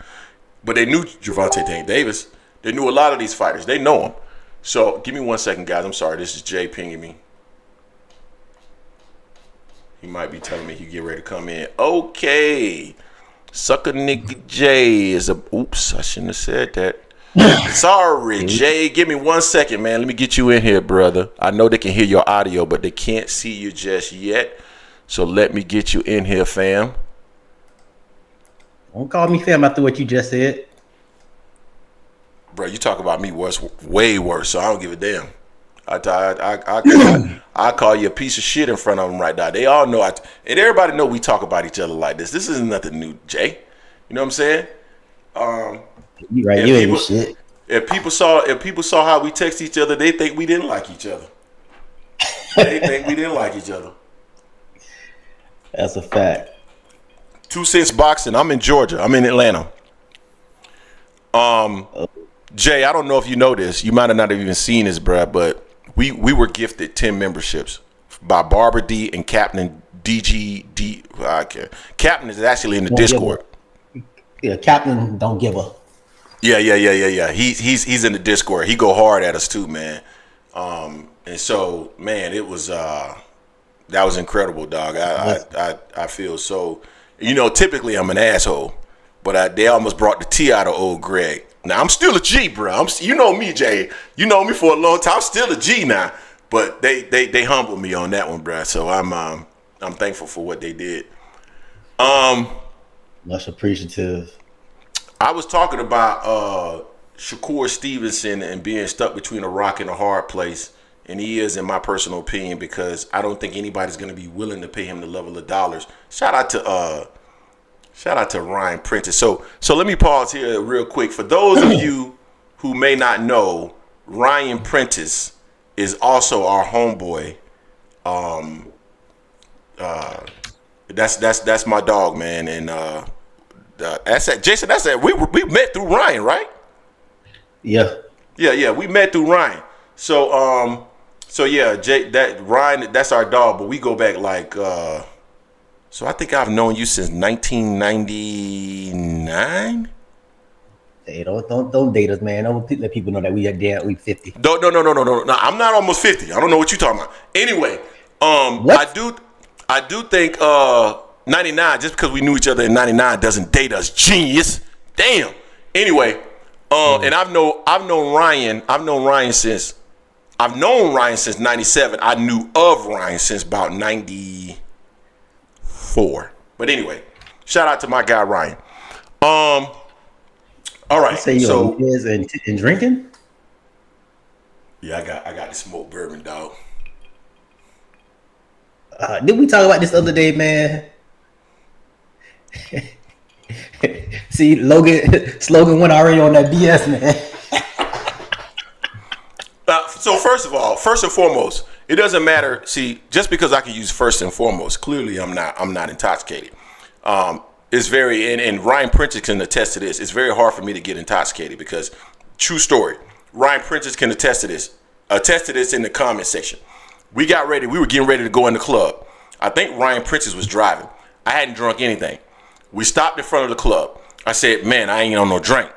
But they knew Gervonta Davis. They knew a lot of these fighters. They know him. So give me 1 second, guys. I'm sorry. This is Jay pinging me. He might be telling me he get ready to come in. Okay. Sucker nigga Jay is a... Oops, I shouldn't have said that. Sorry, Jay. Give me 1 second, man. Let me get you in here, brother. I know they can hear your audio, but they can't see you just yet. So let me get you in here, fam. Don't call me fam after what you just said. Bro, you talk about me worse, way worse, so I don't give a damn. I call you a piece of shit in front of them right now. They all know, and everybody know we talk about each other like this. This isn't nothing new, Jay. You know what I'm saying? You right, you ain't shit. If people saw how we text each other, they think we didn't like each other. They think we didn't like each other. That's a fact. 2 Cents Boxing. I'm in Georgia. I'm in Atlanta. Jay, I don't know if you know this. You might have not even seen this, bruh, but we were gifted 10 memberships by Barbara D and Captain DGD. Captain is actually in the Discord. Yeah, Captain don't give a. Yeah. He's in the Discord. He go hard at us too, man. And so, man, it was that was incredible, dog. I feel so. Typically I'm an asshole, but they almost brought the tea out of old Greg. Now I'm still a G, bro. You know me, Jay. You know me for a long time. I'm still a G now, but they humbled me on that one, bro. So I'm thankful for what they did. Much appreciative. I was talking about Shakur Stevenson and being stuck between a rock and a hard place, and he is, in my personal opinion, because I don't think anybody's going to be willing to pay him the level of dollars. Shout out to Ryan Prentice. So let me pause here real quick. For those of you who may not know, Ryan Prentice is also our homeboy. That's my dog, man, and that's it. Jason, that's it. We met through Ryan, right? Yeah. We met through Ryan. So yeah, that Ryan, that's our dog, but we go back like so I think I've known you since 1999. Hey, don't date us, man. Don't let people know that we 50. No. I'm not almost 50. I don't know what you're talking about. Anyway, what? I do think 99, just because we knew each other in 99 doesn't date us. Genius. Damn. Anyway, and I've known Ryan since 97. I knew of Ryan since about 94. But anyway, shout out to my guy Ryan. All right. You say so and drinking? Yeah, I got the smoked bourbon, dog. Did we talk about this the other day, man? See, Slogan went already on that BS, man. So first and foremost, it doesn't matter. See, just because I can use first and foremost, clearly I'm not intoxicated. It's very and Ryan Prentice can attest to this. It's very hard for me to get intoxicated because, true story, Ryan Prentice can attest to this. Attest to this in the comment section. We got ready. We were getting ready to go in the club. I think Ryan Prentice was driving. I hadn't drunk anything. We stopped in front of the club. I said, man, I ain't on no drink.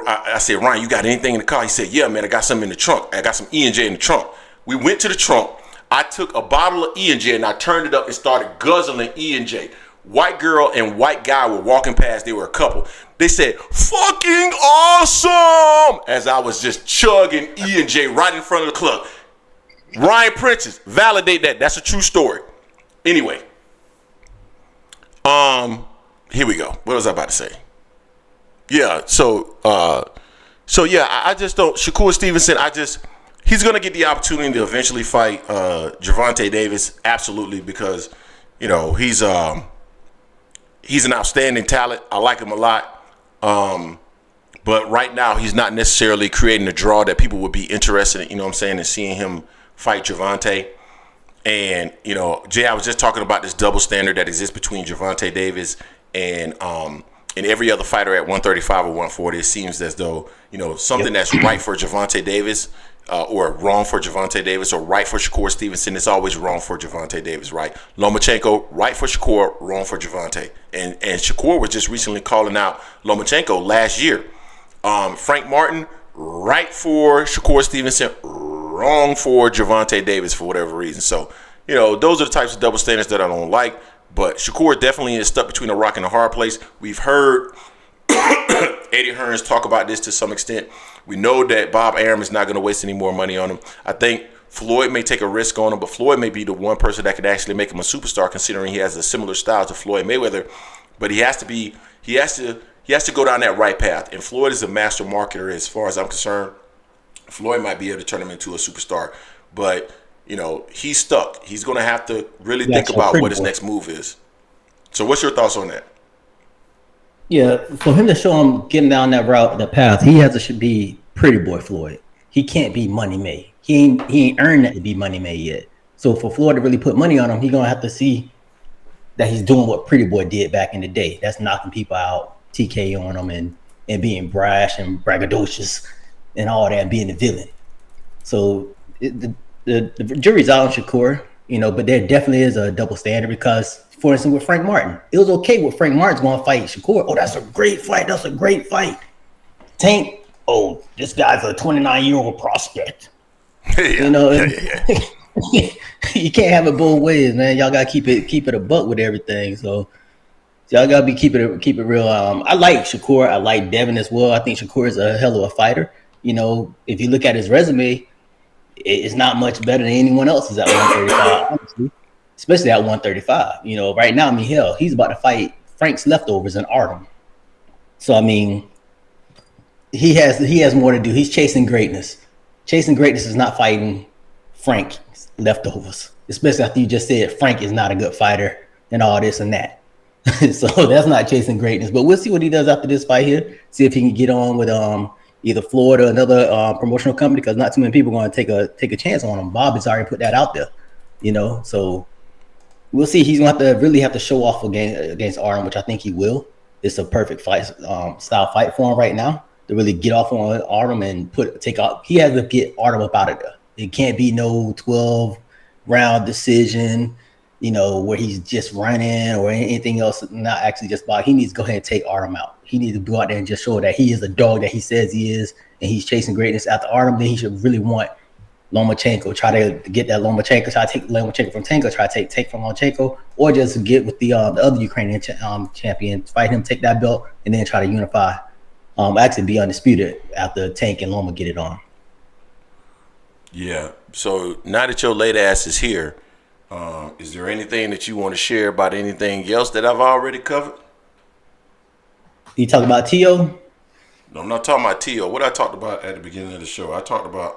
I said, Ryan, you got anything in the car? He said, yeah, man, I got something in the trunk. I got some E&J in the trunk. We went to the trunk. I took a bottle of E&J and I turned it up and started guzzling E&J. White girl and white guy were walking past. They were a couple. They said, fucking awesome, as I was just chugging E&J right in front of the club. Ryan Prentice, validate that. That's a true story. Anyway, here we go. What was I about to say? Yeah, so yeah, I just don't. Shakur Stevenson, he's gonna get the opportunity to eventually fight Gervonta Davis, absolutely, because he's an outstanding talent. I like him a lot, but right now he's not necessarily creating a draw that people would be interested in. In seeing him fight Gervonta. And Jay, I was just talking about this double standard that exists between Gervonta Davis and every other fighter at 135 or 140. It seems as though something that's right for Gervonta Davis or wrong for Gervonta Davis or right for Shakur Stevenson is always wrong for Gervonta Davis, right? Lomachenko, right for Shakur, wrong for Gervonta. And Shakur was just recently calling out Lomachenko last year. Frank Martin, right for Shakur Stevenson, wrong for Gervonta Davis for whatever reason. So, those are the types of double standards that I don't like. But Shakur definitely is stuck between a rock and a hard place. We've heard Eddie Hearns talk about this to some extent. We know that Bob Arum is not going to waste any more money on him. I think Floyd may take a risk on him, but Floyd may be the one person that could actually make him a superstar, considering he has a similar style to Floyd Mayweather. But he has to go down that right path. And Floyd is a master marketer, as far as I'm concerned. Floyd might be able to turn him into a superstar, but he's stuck. He's going to have to really think about what his next move is. So what's your thoughts on that? Yeah, for him to show him getting down that route, that path, he should be Pretty Boy Floyd. He can't be Money May. He ain't earned that to be Money May yet. So for Floyd to really put money on him, he's gonna have to see that he's doing what Pretty Boy did back in the day. That's knocking people out, TK on them, and being brash and braggadocious and all that, and being the villain. So the jury's out on Shakur, but there definitely is a double standard because, for instance, with Frank Martin, it was okay with Frank Martin's going to fight Shakur. Oh, that's a great fight. That's a great fight. Tank, oh, this guy's a 29-year-old prospect. Yeah. You can't have it both ways, man. Y'all gotta keep it a buck with everything. So y'all gotta keep it real. I like Shakur. I like Devin as well. I think Shakur is a hell of a fighter. If you look at his resume, it's not much better than anyone else's at 135, honestly. Especially at 135. Right now, hell, he's about to fight Frank's leftovers in Artem. So I mean, he has more to do. He's chasing greatness. Chasing greatness is not fighting Frank's leftovers, especially after you just said Frank is not a good fighter and all this and that. So that's not chasing greatness. But we'll see what he does after this fight here. See if he can get on with either Florida or another promotional company, because not too many people are going to take a chance on him. Bob has already put that out there, So we'll see. He's going to really have to show off against Artem, which I think he will. It's a perfect fight style fight for him right now to really get off on Artem and take off. He has to get Artem up out of there. It can't be no 12-round decision, where he's just running or anything else, not actually just about. He needs to go ahead and take Artem out. He needs to go out there and just show that he is the dog that he says he is, and he's chasing greatness. After Artem, then he should really want Lomachenko, try to get that Lomachenko, try to take Lomachenko from Tanko, try to take from Lomachenko, or just get with the other Ukrainian champion, fight him, take that belt, and then try to unify, actually be undisputed after Tank and Loma get it on. Yeah. So now that your late ass is here, is there anything that you want to share about anything else that I've already covered? You talking about Teo? No, I'm not talking about Teo. What I talked about at the beginning of the show, I talked about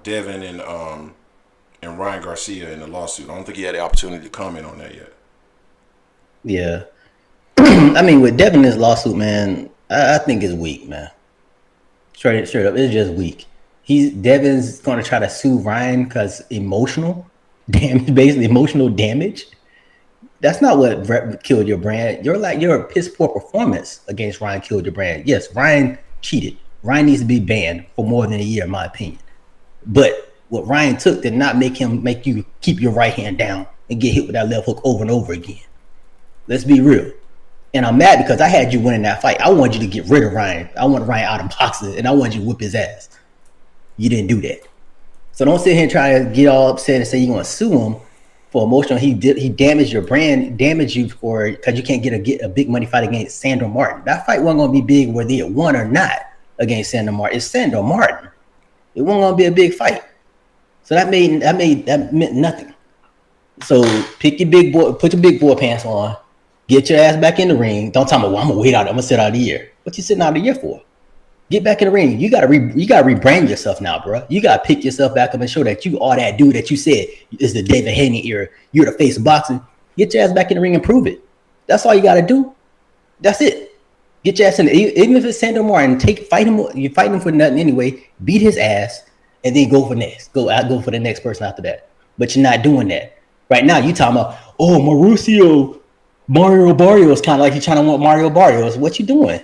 Devin and Ryan Garcia in the lawsuit. I don't think he had the opportunity to comment on that yet. Yeah. I mean, with Devin in his lawsuit, man, I think it's weak, man. Straight up, it's just weak. Devin's going to try to sue Ryan because emotional damage, basically emotional damage. That's not what killed your brand. Your piss poor performance against Ryan killed your brand. Yes, Ryan cheated. Ryan needs to be banned for more than a year, in my opinion. But what Ryan took did not make you keep your right hand down and get hit with that left hook over and over again. Let's be real. And I'm mad because I had you winning that fight. I wanted you to get rid of Ryan. I wanted Ryan out of boxing, and I wanted you to whip his ass. You didn't do that. So don't sit here and try to get all upset and say you're going to sue him for emotional. He damaged your brand, damaged you because you can't get a big money fight against Sandor Martin. That fight wasn't going to be big whether it won or not against Sandor Martin. It's Sandor Martin. It wasn't going to be a big fight. So that meant nothing. So pick your big boy, put your big boy pants on, get your ass back in the ring. Don't tell me, well, I'm gonna wait out. I'm gonna sit out a year. What you sitting out a year for? Get back in the ring. You gotta rebrand yourself now, bro. You gotta pick yourself back up and show that you are that dude that you said is the Devin Haney era. You're the face of boxing. Get your ass back in the ring and prove it. That's all you gotta do. That's it. Get your ass in. Even if it's Sandor Martin, fight him. You fight him for nothing anyway. Beat his ass and then go for next. Go for the next person after that. But you're not doing that right now. You talking about Mario Barrios, kind of like you're trying to want Mario Barrios. What you doing?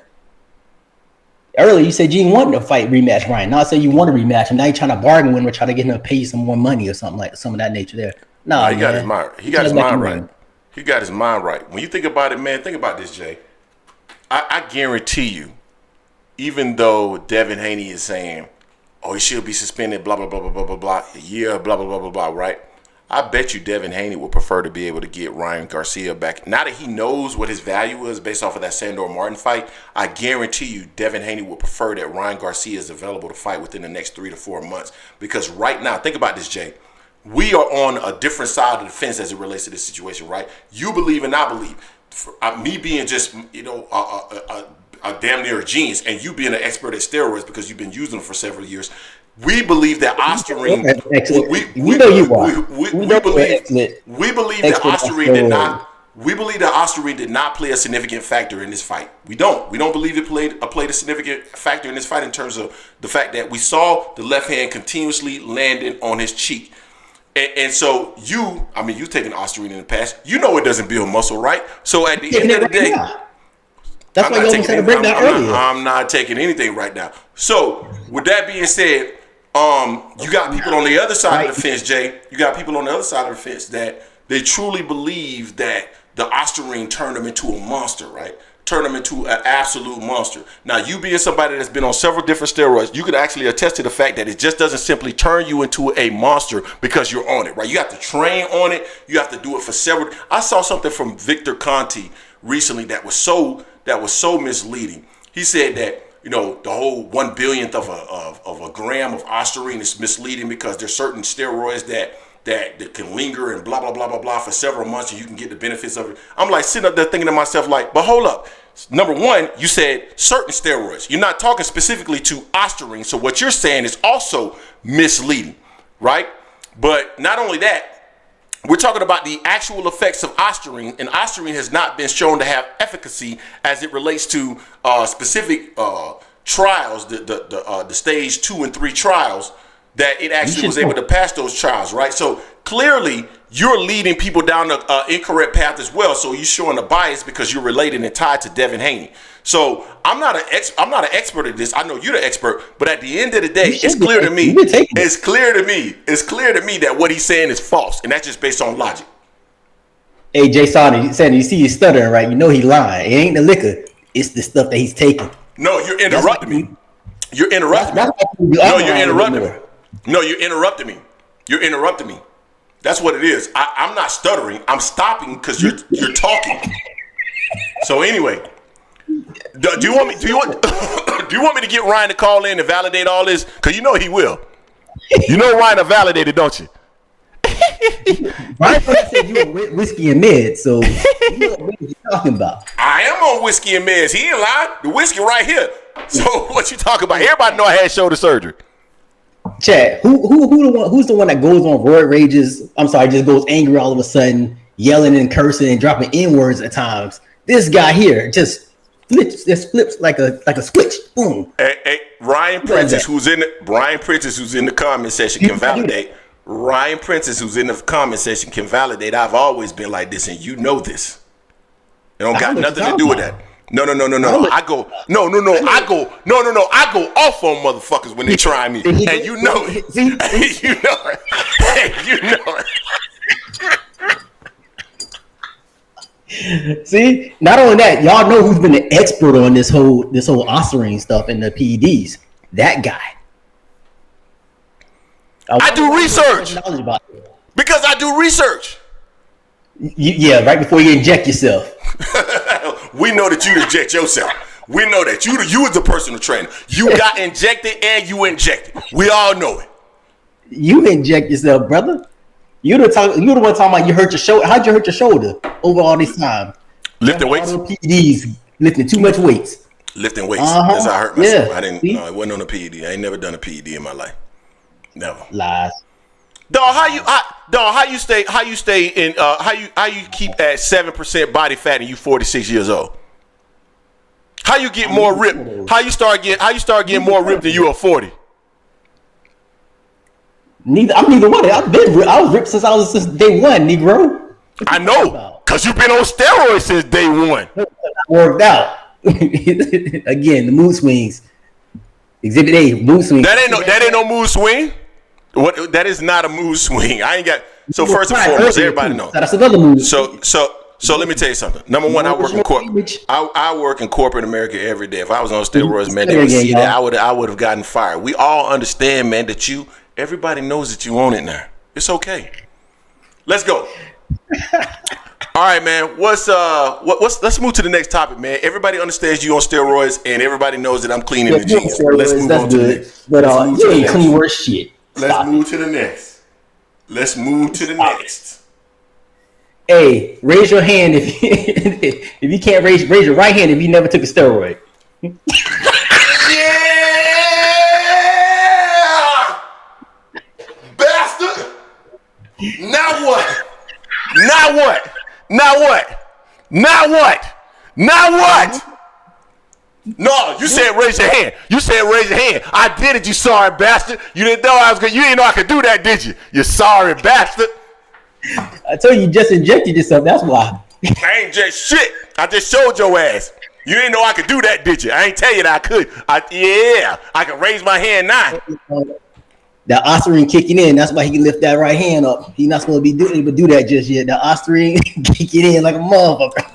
Earlier, you said you didn't want to fight rematch Ryan. Now I say you want to rematch him. Now you're trying to bargain with him or try to get him to pay you some more money or something like some of that nature there. No, he got his mind. He got his mind right. He got his mind right. When you think about it, man, think about this, Jay. I guarantee you, even though Devin Haney is saying, "Oh, he should be suspended," blah blah blah blah blah blah blah, yeah, blah blah blah blah blah, right? I bet you Devin Haney would prefer to be able to get Ryan Garcia back. Now that he knows what his value is based off of that Sandor Martin fight, I guarantee you Devin Haney would prefer that Ryan Garcia is available to fight within the next 3 to 4 months. Because right now, think about this, Jay. We are on a different side of the fence as it relates to this situation, right? You believe and I believe. Me being just, a damn near a genius, and you being an expert at steroids because you've been using them for several years. We believe that Ostarine. We believe that Ostarine did not play a significant factor in this fight. We don't believe it played a significant factor in this fight in terms of the fact that we saw the left hand continuously landing on his cheek. And so you've taken Ostarine in the past. You know it doesn't build muscle, right? So at the end of the day, that's why you almost had a breakdown earlier. I'm not taking anything right now. So with that being said, you got people on the other side of the fence, Jay. You got people on the other side of the fence that they truly believe that the Ostarine turned them into a monster, right? Turn them into an absolute monster. Now, you being somebody that's been on several different steroids, you could actually attest to the fact that it just doesn't simply turn you into a monster because you're on it, right? You have to train on it. You have to do it for several. I saw something from Victor Conti recently that was so misleading. He said that, you know, the whole 1 billionth of a gram of Ostarine is misleading because there's certain steroids that can linger and blah, blah, blah, blah, blah for several months and you can get the benefits of it. I'm like sitting up there thinking to myself like, but hold up. Number one, you said certain steroids. You're not talking specifically to Ostarine. So what you're saying is also misleading, right? But not only that, we're talking about the actual effects of Ostarine, and Ostarine has not been shown to have efficacy as it relates to specific trials, the stage 2 and 3 trials, that it actually was able to pass those trials, right? So clearly, you're leading people down the incorrect path as well. So you're showing a bias because you're related and tied to Devin Haney. So I'm not an expert at this. I know you're the expert, but at the end of the day, it's clear to me. It's clear to me that what he's saying is false, and that's just based on logic. Hey, Jay Sonny, you see he's stuttering, right? You know he's lying. It ain't the liquor; it's the stuff that he's taking. No, you're interrupting me. You're interrupting me. No, you're interrupting me. No, you're interrupting me. You're interrupting me. That's what it is. I'm not stuttering. I'm stopping because you're talking. So anyway, do you want me to get Ryan to call in and validate all this? Because you know he will. You know Ryan will validate it, don't you? Ryan said you were whiskey and meds, so you know what you're talking about. I am on whiskey and meds. He ain't lying. The whiskey right here. So what you talking about? Everybody know I had shoulder surgery. Chad, who's the one that goes on roid rages? I'm sorry, just goes angry all of a sudden, yelling and cursing and dropping N-words at times. This guy here just flips like a switch. Boom. Hey, Ryan Prentice, who's in the comment section can validate. Ryan Prentice, who's in the comment section, can validate. I've always been like this, and you know this. It don't got nothing to do with that. No. I go off on motherfuckers when they try me. And you know it. You know it. See, not only that, y'all know who's been the expert on this whole Ostarine stuff and the PEDs. That guy. I do research. Because I do research. Yeah, right before you inject yourself. We know that you inject yourself. We know that you was the personal trainer. You got injected and you injected. We all know it. You inject yourself, brother. You the one talking about you hurt your shoulder. How'd you hurt your shoulder over all this time? Lifting weights. PEDs, lifting too much weights. Lifting weights. That's how I hurt myself. Yeah. I didn't. No, it wasn't on a PED. I ain't never done a PED in my life. Never. Lies. Dog, how you stay in how you keep at 7% body fat and you 46 years old? How you get more ripped? How you start getting more ripped than you are 40? I'm neither one. I was ripped since day one, Negro. I know, cause you've been on steroids since day one. Worked out. Again, the mood swings. Exhibit A, mood swings. That ain't no mood swing. What? That is not a mood swing. I ain't got. So first and foremost, everybody knows. That's another mood. So let me tell you something. Number one, I work in corporate. I work in corporate America every day. If I was on steroids, man, they would see that I would have gotten fired. We all understand, man, that everybody knows that you own it now. It's okay. Let's go. All right, man. Let's move to the next topic, man. Everybody understands you on steroids, and everybody knows that I'm clean in the jeans. Let's move on to the next. But you ain't clean worse shit. Let's move to the next. Hey, raise your hand if you can't raise your right hand if you never took a steroid. Yeah. Bastard. Now what? Now what? Now what? Now what? Now what? No, you said raise your hand. You said raise your hand. I did it, you sorry bastard. You didn't know I was good. You didn't know I could do that, did you? You sorry bastard. I told you just injected yourself. That's why. I ain't just shit. I just showed your ass. You didn't know I could do that, did you? I ain't tell you that I could. I can raise my hand now. The ostarine kicking in. That's why he can lift that right hand up. He's not supposed to be able to do that just yet. The ostarine kicking in like a motherfucker.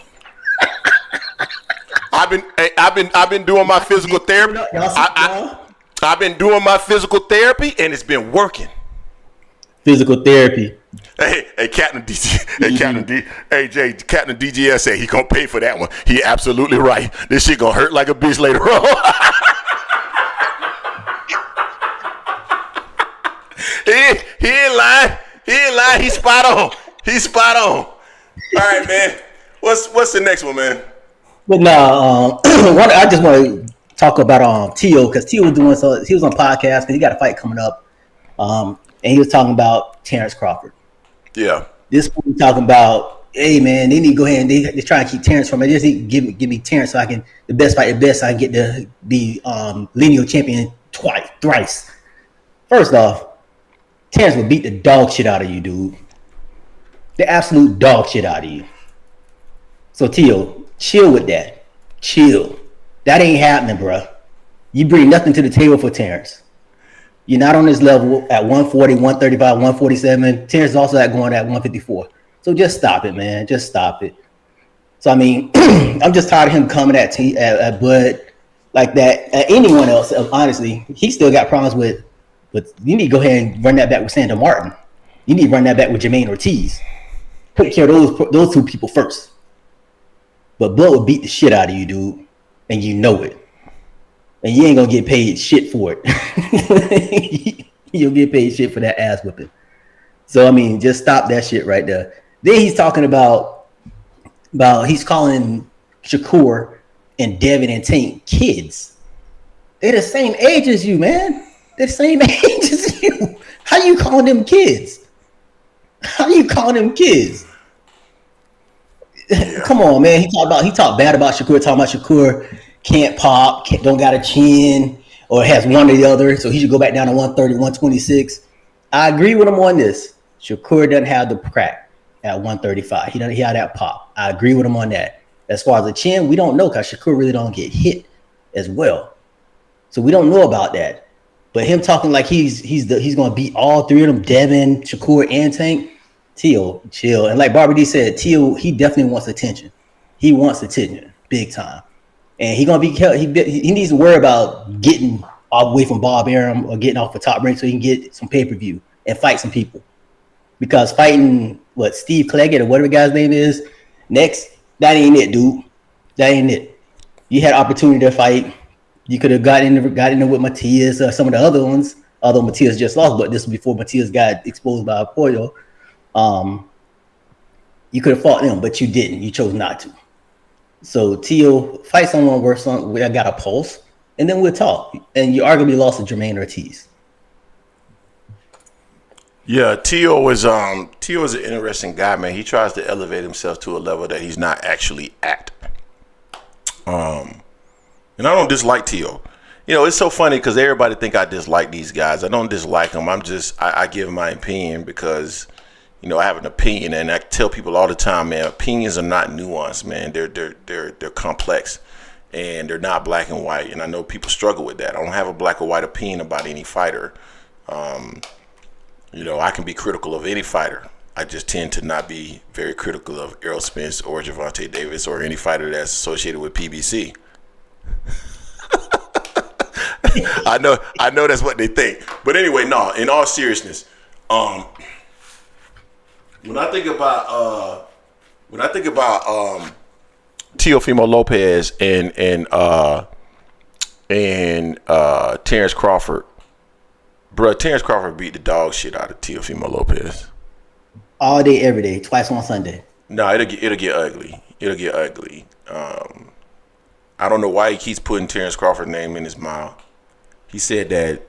I've been doing my physical therapy. I've been doing my physical therapy, and it's been working. Physical therapy. Hey, Captain DG, Captain DGS said he gonna pay for that one. He absolutely right. This shit gonna hurt like a bitch later on. he ain't lying. He ain't lying. He's spot on. He's spot on. All right, man. What's the next one, man? But no, I just want to talk about Teo, because Teo was doing so. He was on podcast because he got a fight coming up, and he was talking about Terrence Crawford. Yeah. This one talking about, hey man, they need to go ahead and they try to keep Terrence from it. They just need to give me Terrence so I can fight the best. So I can get to be lineal champion thrice. First off, Terrence will beat the dog shit out of you, dude. The absolute dog shit out of you. So Teo, chill with that. Chill. That ain't happening, bro. You bring nothing to the table for Terrence. You're not on this level at 140, 135, 147. Terrence is also going at 154. So just stop it, man. Just stop it. So, I mean, I'm just tired of him coming at Bud like that. At anyone else, honestly, he still got problems with you need to go ahead and run that back with Sandor Martin. You need to run that back with Jermaine Ortiz. Take care of those two people first. But Bud will beat the shit out of you, dude. And you know it. And you ain't gonna get paid shit for it. You'll get paid shit for that ass whipping. So I mean, just stop that shit right there. Then he's talking about he's calling Shakur and Devin and Tank kids. They're the same age as you, man. They're the same age as you. How you calling them kids? How you calling them kids? Yeah. Come on, man. He talked bad about Shakur, talking about Shakur can't pop, don't got a chin, or has one or the other, so he should go back down to 130, 126. I agree with him on this. Shakur doesn't have the crack at 135. He doesn't have that pop. I agree with him on that. As far as the chin, we don't know because Shakur really don't get hit as well. So we don't know about that. But him talking like he's going to beat all three of them, Devin, Shakur, and Tank, Teo, chill. And like Barbara D said, Teo, he definitely wants attention. He wants attention, big time. And he needs to worry about getting away from Bob Arum or getting off the top rank so he can get some pay-per-view and fight some people. Because fighting Steve Claggett or whatever the guy's name is next, that ain't it, dude. That ain't it. You had opportunity to fight. You could have got in there with Matias or some of the other ones, although Matias just lost, but this was before Matias got exposed by Pollo. You could have fought them, but you didn't. You chose not to. So Teo, fight someone where I got a pulse, and then we'll talk. And you arguably lost to Jermaine Ortiz. Yeah, Teo is an interesting guy, man. He tries to elevate himself to a level that he's not actually at. And I don't dislike Teo. You know, it's so funny because everybody think I dislike these guys. I don't dislike them. I give my opinion because, you know, I have an opinion, and I tell people all the time, man, opinions are not nuanced, man. They're complex, and they're not black and white. And I know people struggle with that. I don't have a black or white opinion about any fighter. You know, I can be critical of any fighter. I just tend to not be very critical of Errol Spence or Gervonta Davis or any fighter that's associated with PBC. I know that's what they think. But anyway, no, in all seriousness, when I think about Teofimo Lopez and Terrence Crawford, bro, Terrence Crawford beat the dog shit out of Teofimo Lopez. All day, every day, twice on Sunday. No, it'll get ugly. It'll get ugly. I don't know why he keeps putting Terrence Crawford's name in his mouth. He said that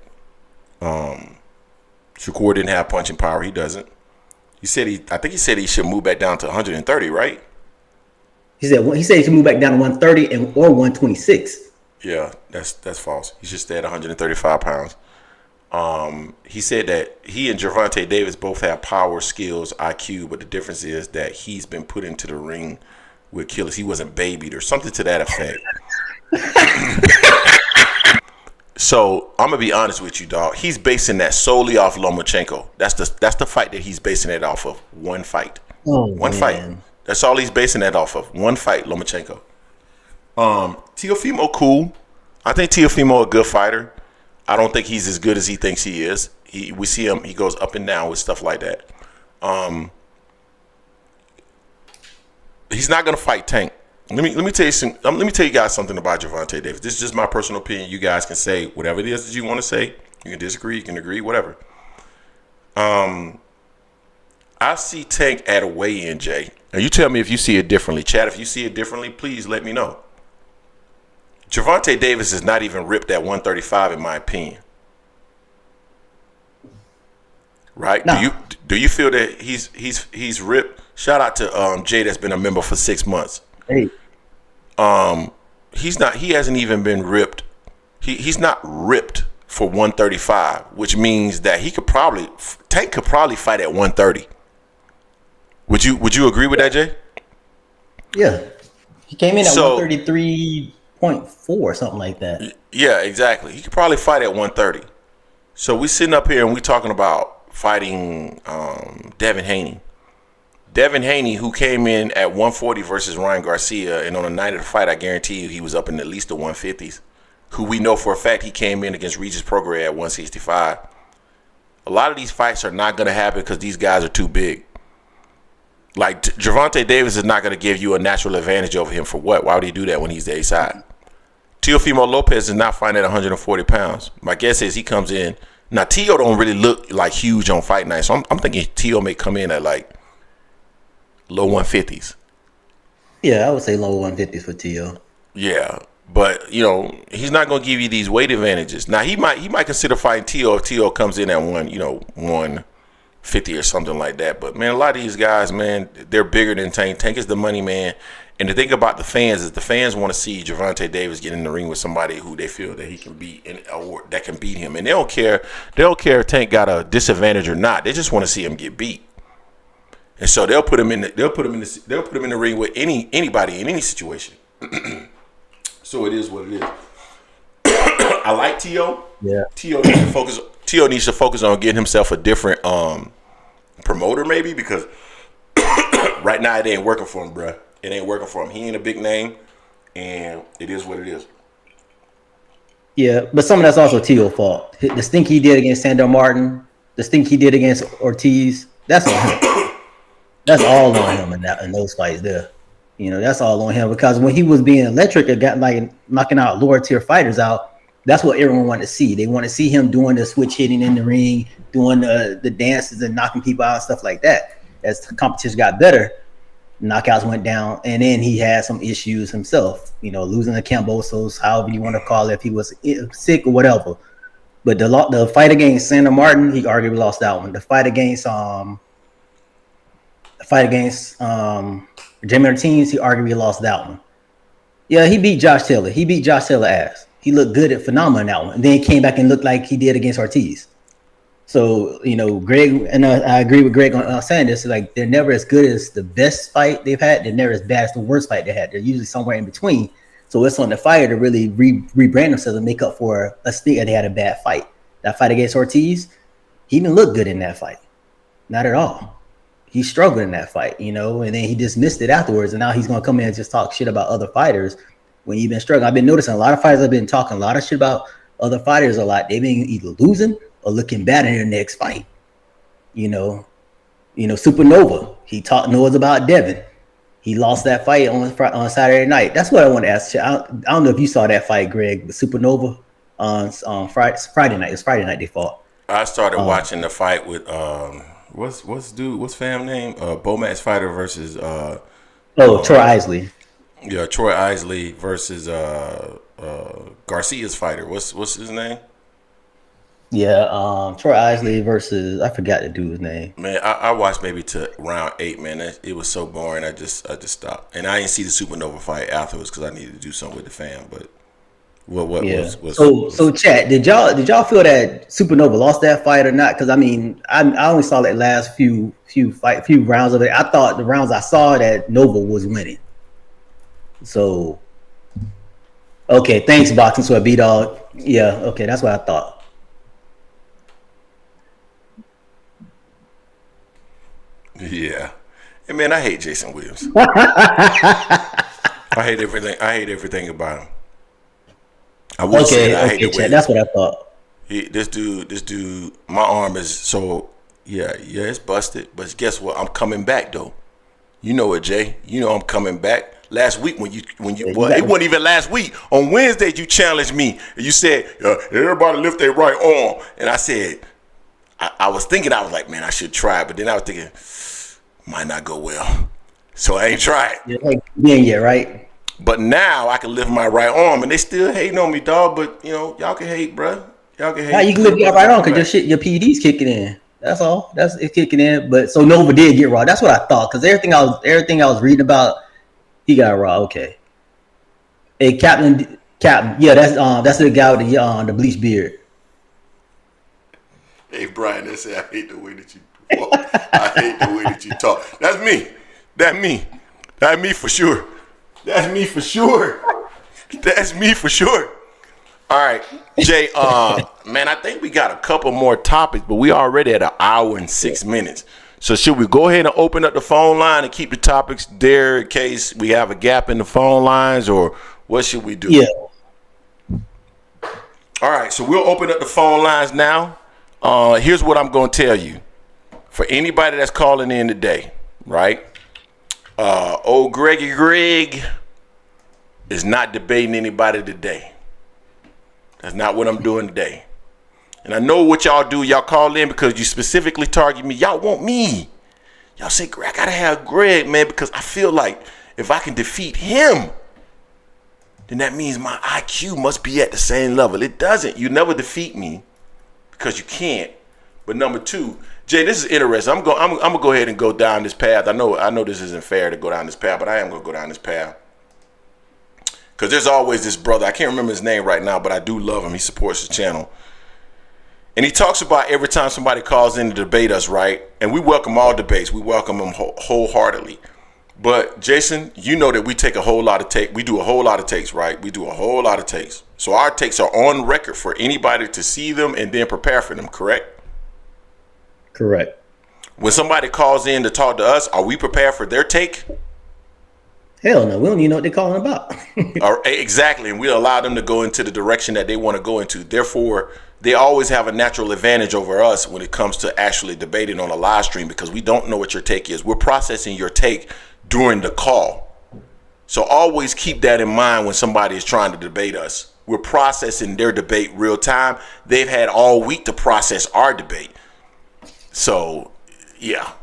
Shakur didn't have punching power. He doesn't. I think he said he should move back down to 130, right? He said he should move back down to 130 or 126. Yeah, that's false. He should stay at 135 pounds. He said that he and Gervonta Davis both have power, skills, IQ, but the difference is that he's been put into the ring with killers. He wasn't babied or something to that effect. So I'm gonna be honest with you, dog. He's basing that solely off Lomachenko. That's the fight that he's basing it off of. One fight. One fight. That's all he's basing that off of. One fight, Lomachenko. Teofimo, cool. I think Teofimo a good fighter. I don't think he's as good as he thinks he is. We see him. He goes up and down with stuff like that. He's not gonna fight Tank. Let me tell you some. Let me tell you guys something about Gervonta Davis. This is just my personal opinion. You guys can say whatever it is that you want to say. You can disagree. You can agree. Whatever. I see Tank at a weigh-in, Jay. And you tell me if you see it differently. Chad, if you see it differently, please let me know. Gervonta Davis is not even ripped at 135, in my opinion. Right? No. Do you feel that he's ripped? Shout out to Jay that's been a member for 6 months. Hey. He hasn't even been ripped. He's not ripped for 135, which means that Tank could probably fight at 130. Would you agree with that, Jay? Yeah. He came in at 133.4 or something like that. Yeah, exactly. He could probably fight at 130. So we sitting up here and we talking about fighting Devin Haney. Devin Haney, who came in at 140 versus Ryan Garcia, and on the night of the fight, I guarantee you he was up in at least the 150s, who we know for a fact he came in against Regis Prograis at 165. A lot of these fights are not going to happen because these guys are too big. Like, Gervonta Davis is not going to give you a natural advantage over him for what? Why would he do that when he's the A-side? Teofimo Lopez is not fighting at 140 pounds. My guess is he comes in. Now, Teo don't really look like huge on fight night, so I'm thinking Teo may come in at like low 150s. Yeah, I would say low 150s for Teo. Yeah, but he's not going to give you these weight advantages. Now he might consider fighting Teo if Teo comes in at 150 or something like that. But man, a lot of these guys, man, they're bigger than Tank. Tank is the money man. And the thing about the fans is the fans want to see Gervonta Davis get in the ring with somebody who they feel that he can beat or that can beat him. And they don't care. They don't care if Tank got a disadvantage or not. They just want to see him get beat. And so they'll put him in the ring with anybody in any situation. So it is what it is. I like Teo. Yeah. Teo needs to focus on getting himself a different promoter, maybe, because right now it ain't working for him, bruh. It ain't working for him. He ain't a big name, and it is what it is. Yeah, but some of that's also Teo's fault. The stink he did against Sandor Martin, the stink he did against Ortiz, that's on him. That's all on him in those fights there. That's all on him because when he was being electric and got like knocking out lower tier fighters out, that's what everyone wanted to see. They want to see him doing the switch hitting in the ring, doing the dances and knocking people out and stuff like that. As the competition got better, knockouts went down, and then he had some issues himself. Losing the Cambosos, however you want to call it, if he was sick or whatever. But the fight against Sandor Martin, he arguably lost that one. The fight against Jamie Ortiz, he arguably lost that one. Yeah, he beat Josh Taylor. He beat Josh Taylor ass. He looked good at Phenomenal in that one. And then he came back and looked like he did against Ortiz. So, Greg, and I agree with Greg on saying this, like they're never as good as the best fight they've had. They're never as bad as the worst fight they had. They're usually somewhere in between. So it's on the fighter to really rebrand themselves and make up for a stink that they had a bad fight. That fight against Ortiz, he didn't look good in that fight. Not at all. He struggled in that fight, and then he dismissed it afterwards. And now he's going to come in and just talk shit about other fighters when you've been struggling. I've been noticing a lot of fighters have been talking a lot of shit about other fighters a lot. They've been either losing or looking bad in their next fight. Supernova, he talked noise about Devin. He lost that fight on Saturday night. That's what I want to ask you. I don't know if you saw that fight, Greg, but Supernova on Friday night. It was Friday night they fought. I started watching the fight with what's fam name? Bomax fighter versus Troy Isley. Yeah, Troy Isley versus Garcia's fighter. What's his name? Yeah, Troy Isley versus I forgot the dude's name. Man, I watched maybe to round 8. Man, it was so boring. I just stopped, and I didn't see the Supernova fight afterwards because I needed to do something with the fam. But What Yeah. was So chat. Did y'all feel that Supernova lost that fight or not? Because I mean, I only saw that last few rounds of it. I thought the rounds I saw that Nova was winning. So okay, thanks boxing sweat B dog. Yeah, okay, that's what I thought. Yeah. Hey man, I hate Jason Williams. I hate everything. I hate everything about him. I will say that I hate the way. That's what I thought. This dude, my arm is so yeah, it's busted. But guess what? I'm coming back though. You know it, Jay. You know I'm coming back. Last week when you well, it wasn't even last week. On Wednesday you challenged me and you said everybody lift their right arm, and I said I was thinking, I was like, man, I should try it, but then I was thinking might not go well, so I ain't tried. Yeah, right. But now I can lift my right arm, and they still hating on me, dog. But you know, y'all can hate, bro. Y'all can hate. Now you can lift your right arm because your PED's kicking in. That's all. That's it kicking in. But so Nova did get raw. That's what I thought because everything I was reading about, he got raw. Okay. Hey, Captain. Yeah, that's the guy with the bleached beard. Hey, Brian, they say I hate the way that you talk. I hate the way that you talk. That's me. That's me for sure. That's me for sure. That's me for sure. All right, Jay. Man, I think we got a couple more topics, but we already at 1 hour and 6 minutes. So should we go ahead and open up the phone line and keep the topics there in case we have a gap in the phone lines, or what should we do? Yeah. All right, so we'll open up the phone lines now. Here's what I'm going to tell you. For anybody that's calling in today, right? Old Greg is not debating anybody today. That's not what I'm doing today. And I know what y'all do. Y'all call in because you specifically target me. Y'all want me. Y'all say, Greg, I gotta have Greg, man, because I feel like if I can defeat him, then that means my IQ must be at the same level. It doesn't. You never defeat me because you can't. But number two, Jay, this is interesting. I'm gonna go ahead and go down this path. I know this isn't fair to go down this path, but I am gonna go down this path. Because there's always this brother, I can't remember his name right now, but I do love him. He supports the channel. And he talks about every time somebody calls in to debate us, right? And we welcome all debates. We welcome them wholeheartedly. But Jason, you know that we take a whole lot of takes. We do a whole lot of takes, right? We do a whole lot of takes. So our takes are on record for anybody to see them and then prepare for them, correct? Correct. When somebody calls in to talk to us, are we prepared for their take? Hell no, we don't even know what they're calling about. Exactly, and we allow them to go into the direction that they want to go into. Therefore, they always have a natural advantage over us when it comes to actually debating on a live stream because we don't know what your take is. We're processing your take during the call. So always keep that in mind when somebody is trying to debate us. We're processing their debate real time. They've had all week to process our debate. So, yeah,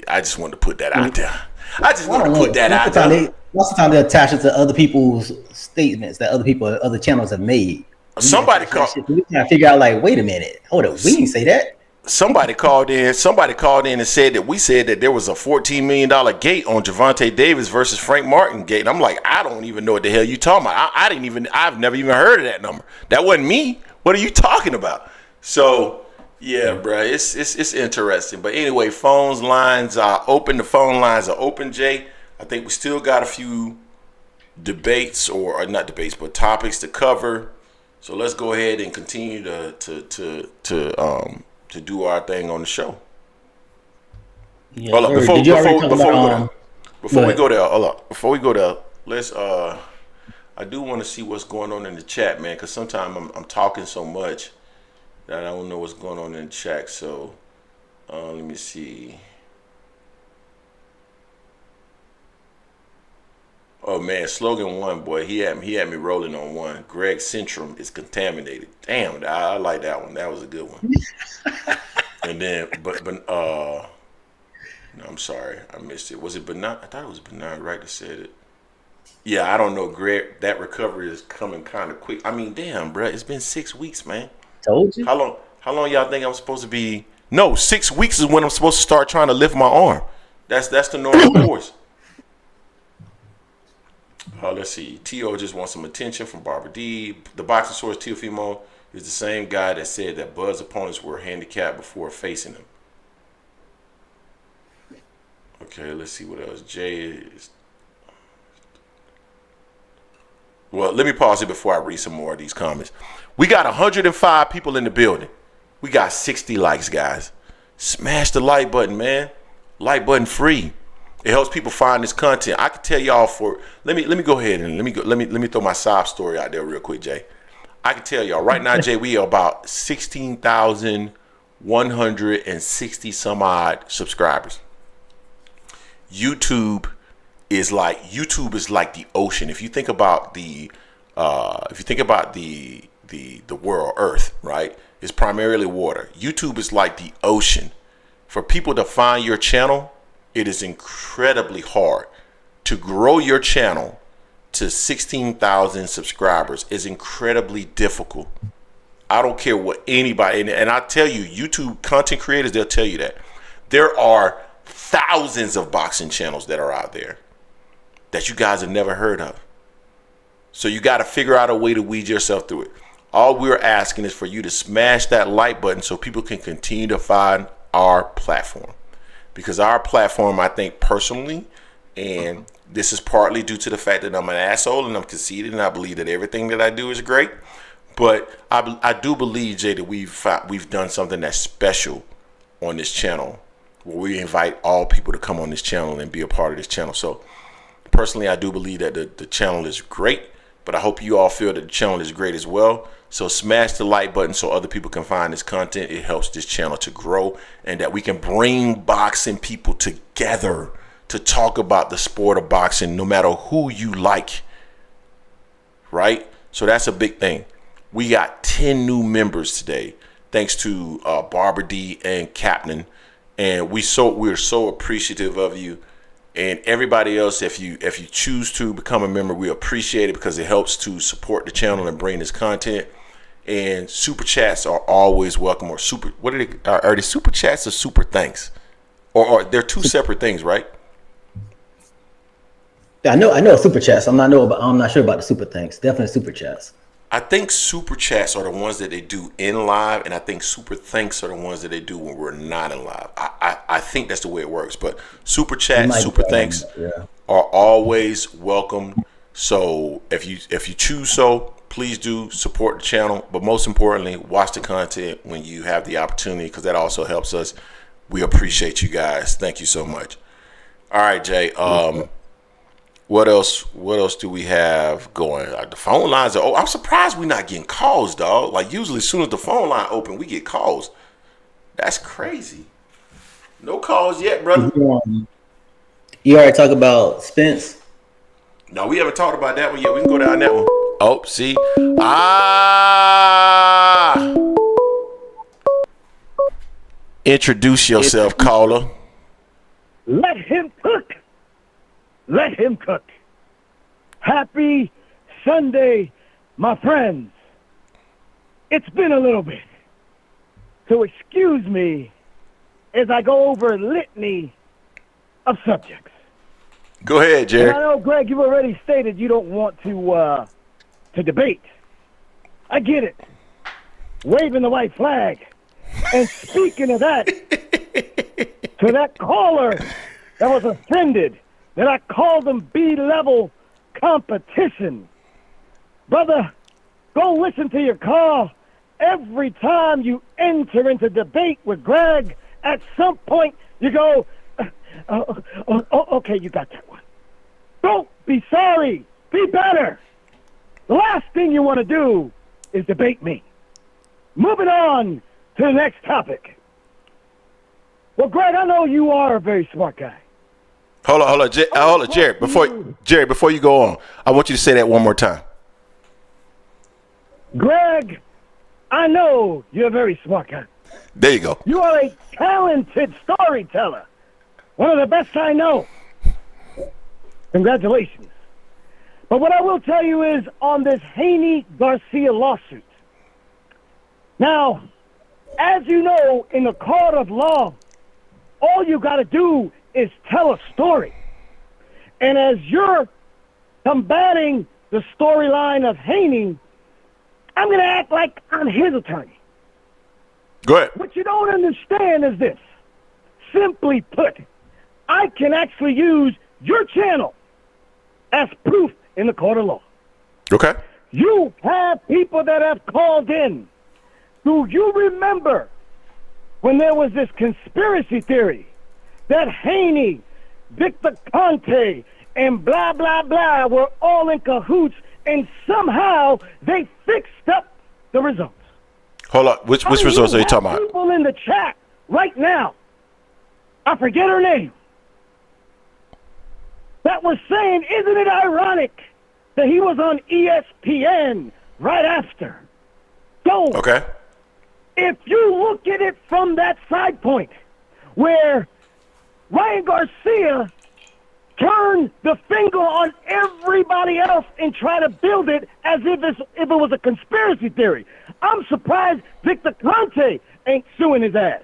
I just wanted to put that out there. I just want to put that out there. Most of the time they attach it to other people's statements that other channels have made. Somebody called. We trying to figure out, like, wait a minute, hold up, we didn't say that. Somebody called in and said that we said that there was a $14 million gate on Gervonta Davis versus Frank Martin gate. And I'm like, I don't even know what the hell you talking about. I've never even heard of that number. That wasn't me. What are you talking about? So. Yeah, bro, it's interesting. But anyway, lines are open. The phone lines are open, Jay. I think we still got a few debates or not debates, but topics to cover. So let's go ahead and continue to do our thing on the show. Yeah, hold up, before we go there, let's I do want to see what's going on in the chat, man, because sometimes I'm talking so much that I don't know what's going on in the chat. So let me see. Oh man, slogan 1, boy, he had me rolling on 1. Greg Centrum is contaminated. Damn, I like that one. That was a good one. And then, but no, I'm sorry, I missed it. Was it Bernard? I thought it was Bernard, right, that said it. Yeah, I don't know, Greg. That recovery is coming kind of quick. I mean, damn, bro, it's been 6 weeks, man. Told you. How long y'all think I'm supposed to be? No, 6 weeks is when I'm supposed to start trying to lift my arm. That's the normal course. Let's see. T.O. just wants some attention from Barbara D. The boxing source Teofimo is the same guy that said that Bud's opponents were handicapped before facing him. Okay, let's see what else. Jay is. Well, let me pause it before I read some more of these comments. We got 105 people in the building. We got 60 likes, guys. Smash the like button, man. Like button free. It helps people find this content. I can tell y'all for let me go ahead and let me throw my sob story out there real quick, Jay. I can tell y'all right now, Jay, we are about 16,160 some odd subscribers. YouTube is like the ocean. If you think about the world, Earth, right? It's primarily water. YouTube is like the ocean. For people to find your channel, it is incredibly hard. To grow your channel to 16,000 subscribers is incredibly difficult. I don't care what anybody, and I tell you, YouTube content creators, they'll tell you that. There are thousands of boxing channels that are out there that you guys have never heard of. So you got to figure out a way to weed yourself through it. All we're asking is for you to smash that like button so people can continue to find our platform. Because our platform, I think personally, and this is partly due to the fact that I'm an asshole and I'm conceited and I believe that everything that I do is great. But I do believe, Jay, that we've done something that's special on this channel, where we invite all people to come on this channel and be a part of this channel. So personally, I do believe that the channel is great, but I hope you all feel that the channel is great as well. So smash the like button so other people can find this content. It helps this channel to grow, and that we can bring boxing people together to talk about the sport of boxing, no matter who you like, right? So that's a big thing. We got 10 new members today, thanks to Barbara D and Captain, and we're so appreciative of you. And everybody else, if you choose to become a member, we appreciate it because it helps to support the channel and bring this content. And super chats are always welcome. Or are they super chats or super thanks? Or they're two separate things, right? I know super chats. I'm not sure about the super thanks. Definitely super chats. I think super chats are the ones that they do in live, and I think super thanks are the ones that they do when we're not in live. I think that's the way it works. But super chats, super thanks are always welcome. So if you choose so, please do support the channel. But most importantly, watch the content when you have the opportunity, because that also helps us. We appreciate you guys. Thank you so much. All right, Jay. What else do we have going? Like the phone lines are. Oh, I'm surprised we're not getting calls, dog. Like usually, as soon as the phone line open, we get calls. That's crazy. No calls yet, brother. You already talked about Spence? No, we haven't talked about that one yet. We can go down that one. Oh, see. Introduce yourself, caller. Let him cook. Let him cook. Happy Sunday, my friends. It's been a little bit, so excuse me as I go over a litany of subjects. Go ahead, Jerry. And I know, Greg, you've already stated you don't want to debate. I get it. Waving the white flag. And speaking of that, to that caller that was offended that I called them B-level competition. Brother, go listen to your call. Every time you enter into debate with Greg, at some point you go, okay, you got that one. Don't be sorry. Be better. The last thing you want to do is debate me. Moving on to the next topic. Well, Greg, I know you are a very smart guy. Hold on, Jerry. Before you go on, I want you to say that one more time. Greg, I know you're a very smart guy. There you go. You are a talented storyteller. One of the best I know. Congratulations. But what I will tell you is on this Haney Garcia lawsuit. Now, as you know, in the court of law, all you got to do is tell a story. And as your combating the storyline of Haney, I'm going to act like I'm his attorney. Go ahead. What you don't understand is this. Simply put, I can actually use your channel as proof in the court of law. Okay. You have people that have called in. Do you remember when there was this conspiracy theory that Haney, Victor Conte, and blah, blah, blah were all in cahoots, and somehow they fixed up the results? Hold on. Which results are you talking about? People in the chat right now, I forget her name, that was saying, isn't it ironic that he was on ESPN right after? So, Okay. if you look at it from that side point, where Ryan Garcia turned the finger on everybody else and try to build it as if it was a conspiracy theory, I'm surprised Victor Conte ain't suing his ass.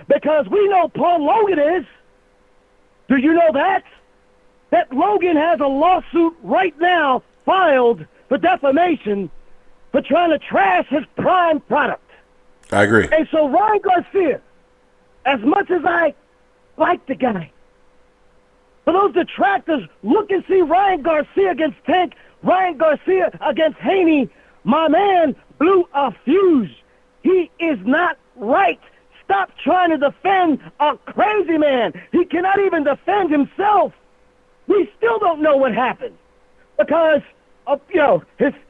Because we know Paul Logan is. Do you know that? That Logan has a lawsuit right now filed for defamation for trying to trash his prime product. I agree. And so Ryan Garcia, as much as I like the guy, for those detractors, look and see Ryan Garcia against Tank, Ryan Garcia against Haney. My man blew a fuse. He is not right. Stop trying to defend a crazy man. He cannot even defend himself. We still don't know what happened because,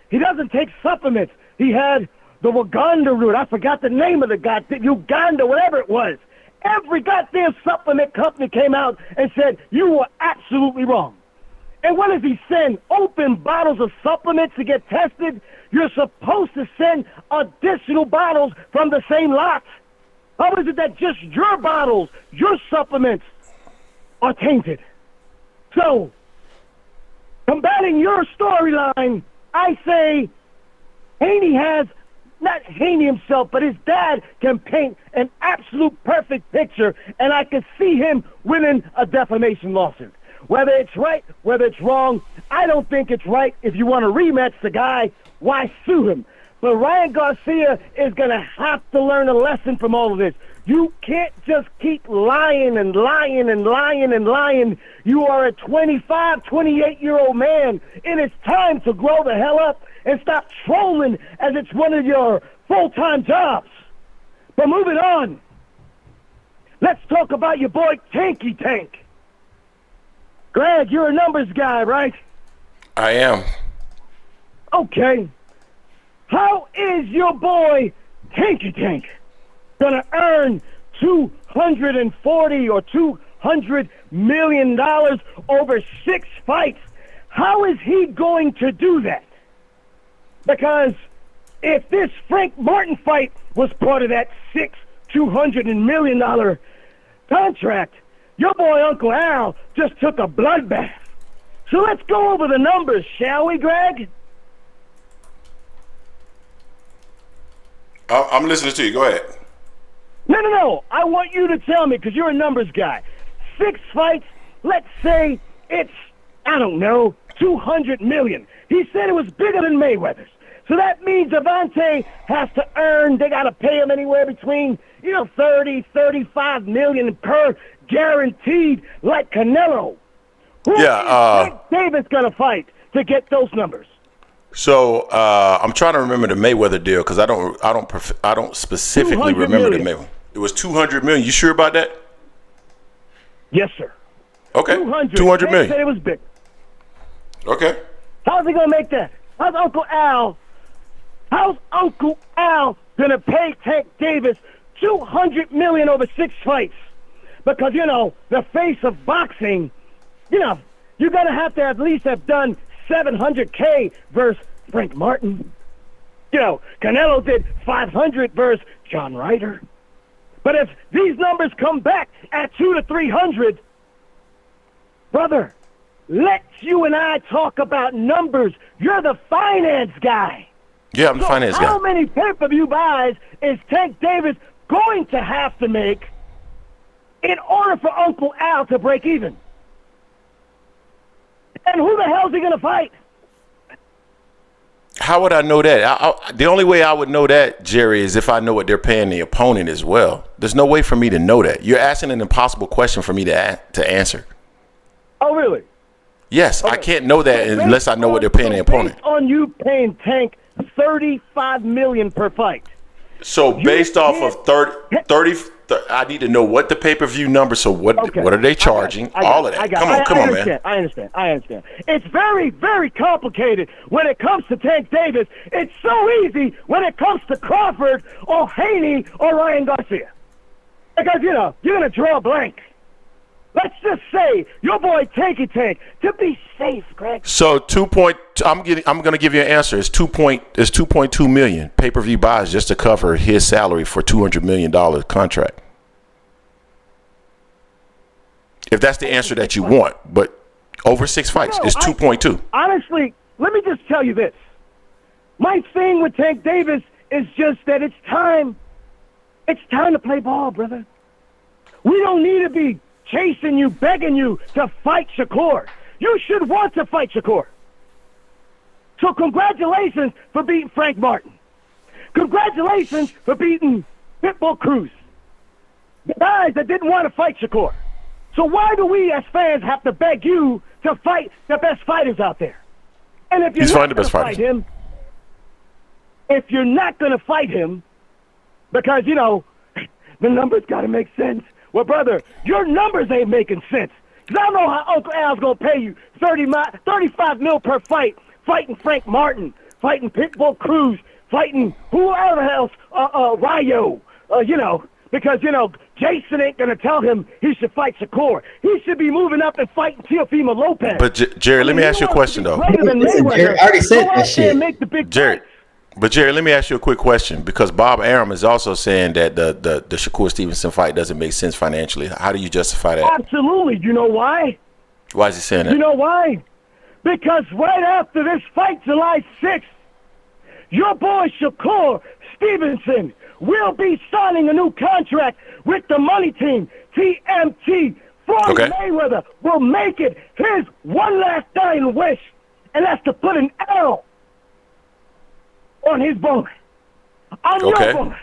he doesn't take supplements. He had the Waganda root. I forgot the name of the goddamn Uganda, whatever it was. Every goddamn supplement company came out and said, you were absolutely wrong. And what does he send? Open bottles of supplements to get tested? You're supposed to send additional bottles from the same lot. How is it that just your bottles, your supplements are tainted? So, combating your storyline, I say Haney has, not Haney himself, but his dad can paint an absolute perfect picture, and I can see him winning a defamation lawsuit. Whether it's right, whether it's wrong, I don't think it's right. If you want to rematch the guy, why sue him? But Ryan Garcia is going to have to learn a lesson from all of this. You can't just keep lying and lying and lying and lying. You are a 25, 28-year-old man. It is time to grow the hell up and stop trolling as it's one of your full-time jobs. But moving on, let's talk about your boy Tanky Tank. Greg, you're a numbers guy, right? I am. Okay. How is your boy Tanky Tank gonna earn $240 or $200 million over 6 fights? How is he going to do that? Because if this Frank Martin fight was part of that $200 million contract, your boy Uncle Al just took a bloodbath. So let's go over the numbers, shall we, Greg? I'm listening to you. Go ahead. No. I want you to tell me, because you're a numbers guy. 6 fights, let's say it's, I don't know, $200 million. He said it was bigger than Mayweather's. So that means Gervonta has to earn, they got to pay him anywhere between, 30, 35 million per guaranteed, like Canelo. Who is Tank Davis going to fight to get those numbers? So I'm trying to remember the Mayweather deal because I don't specifically remember the Mayweather. It was $200 million. You sure about that? Yes, sir. Okay. 200 million. Said it was big. Okay. How's he gonna make that? How's Uncle Al gonna pay Tank Davis $200 million over 6 fights? Because the face of boxing, you're gonna have to at least have done $700K versus Frank Martin. Canelo did 500 versus John Ryder. But if these numbers come back at 200 to 300, brother, let's you and I talk about numbers. You're the finance guy. Yeah, I'm the finance guy. How many pay-per-view buys is Tank Davis going to have to make in order for Uncle Al to break even? And who the hell is he going to fight? How would I know that? The only way I would know that, Jerry, is if I know what they're paying the opponent as well. There's no way for me to know that. You're asking an impossible question for me to answer. Oh, really? Yes, okay. I can't know that unless I know what they're paying the opponent. Based on you paying Tank $35 million per fight. So based off of 30, I need to know what the pay-per-view number. So what are they charging? All of that. Come on, man. I understand. It's very, very complicated when it comes to Tank Davis. It's so easy when it comes to Crawford or Haney or Ryan Garcia. Because, you're going to draw a blank. Let's just say your boy Tanky Tank, to be safe, Greg. So I'm going to give you an answer. It's 2.2 million pay-per-view buys just to cover his salary for $200 million contract. If that's the answer that you want, but over 6 fights, it's 2.2. Honestly, let me just tell you this. My thing with Tank Davis is just that it's time. It's time to play ball, brother. We don't need to be chasing you, begging you to fight Shakur. You should want to fight Shakur. So congratulations for beating Frank Martin. Congratulations for beating Pitbull Cruz. The guys that didn't want to fight Shakur. So why do we as fans have to beg you to fight the best fighters out there? And if you're not going to fight him, if you're not going to fight him, because, the numbers got to make sense. Well, brother, your numbers ain't making sense. Because I don't know how Uncle Al's going to pay you $35 million per fight, fighting Frank Martin, fighting Pitbull Cruz, fighting whoever else, Rayo, because, Jason ain't going to tell him he should fight Shakur. He should be moving up and fighting Teofimo Lopez. But, Jerry, let me ask you a question, though. Jerry already said that shit. Jerry. But, Jerry, let me ask you a quick question, because Bob Arum is also saying that the Shakur Stevenson fight doesn't make sense financially. How do you justify that? Absolutely. You know why? Why is he saying that? You know why? Because right after this fight, July 6th, your boy Shakur Stevenson will be signing a new contract with the money team, TMT. Floyd Mayweather will make it his one last dying wish, and that's to put an L on his boy, on your boy,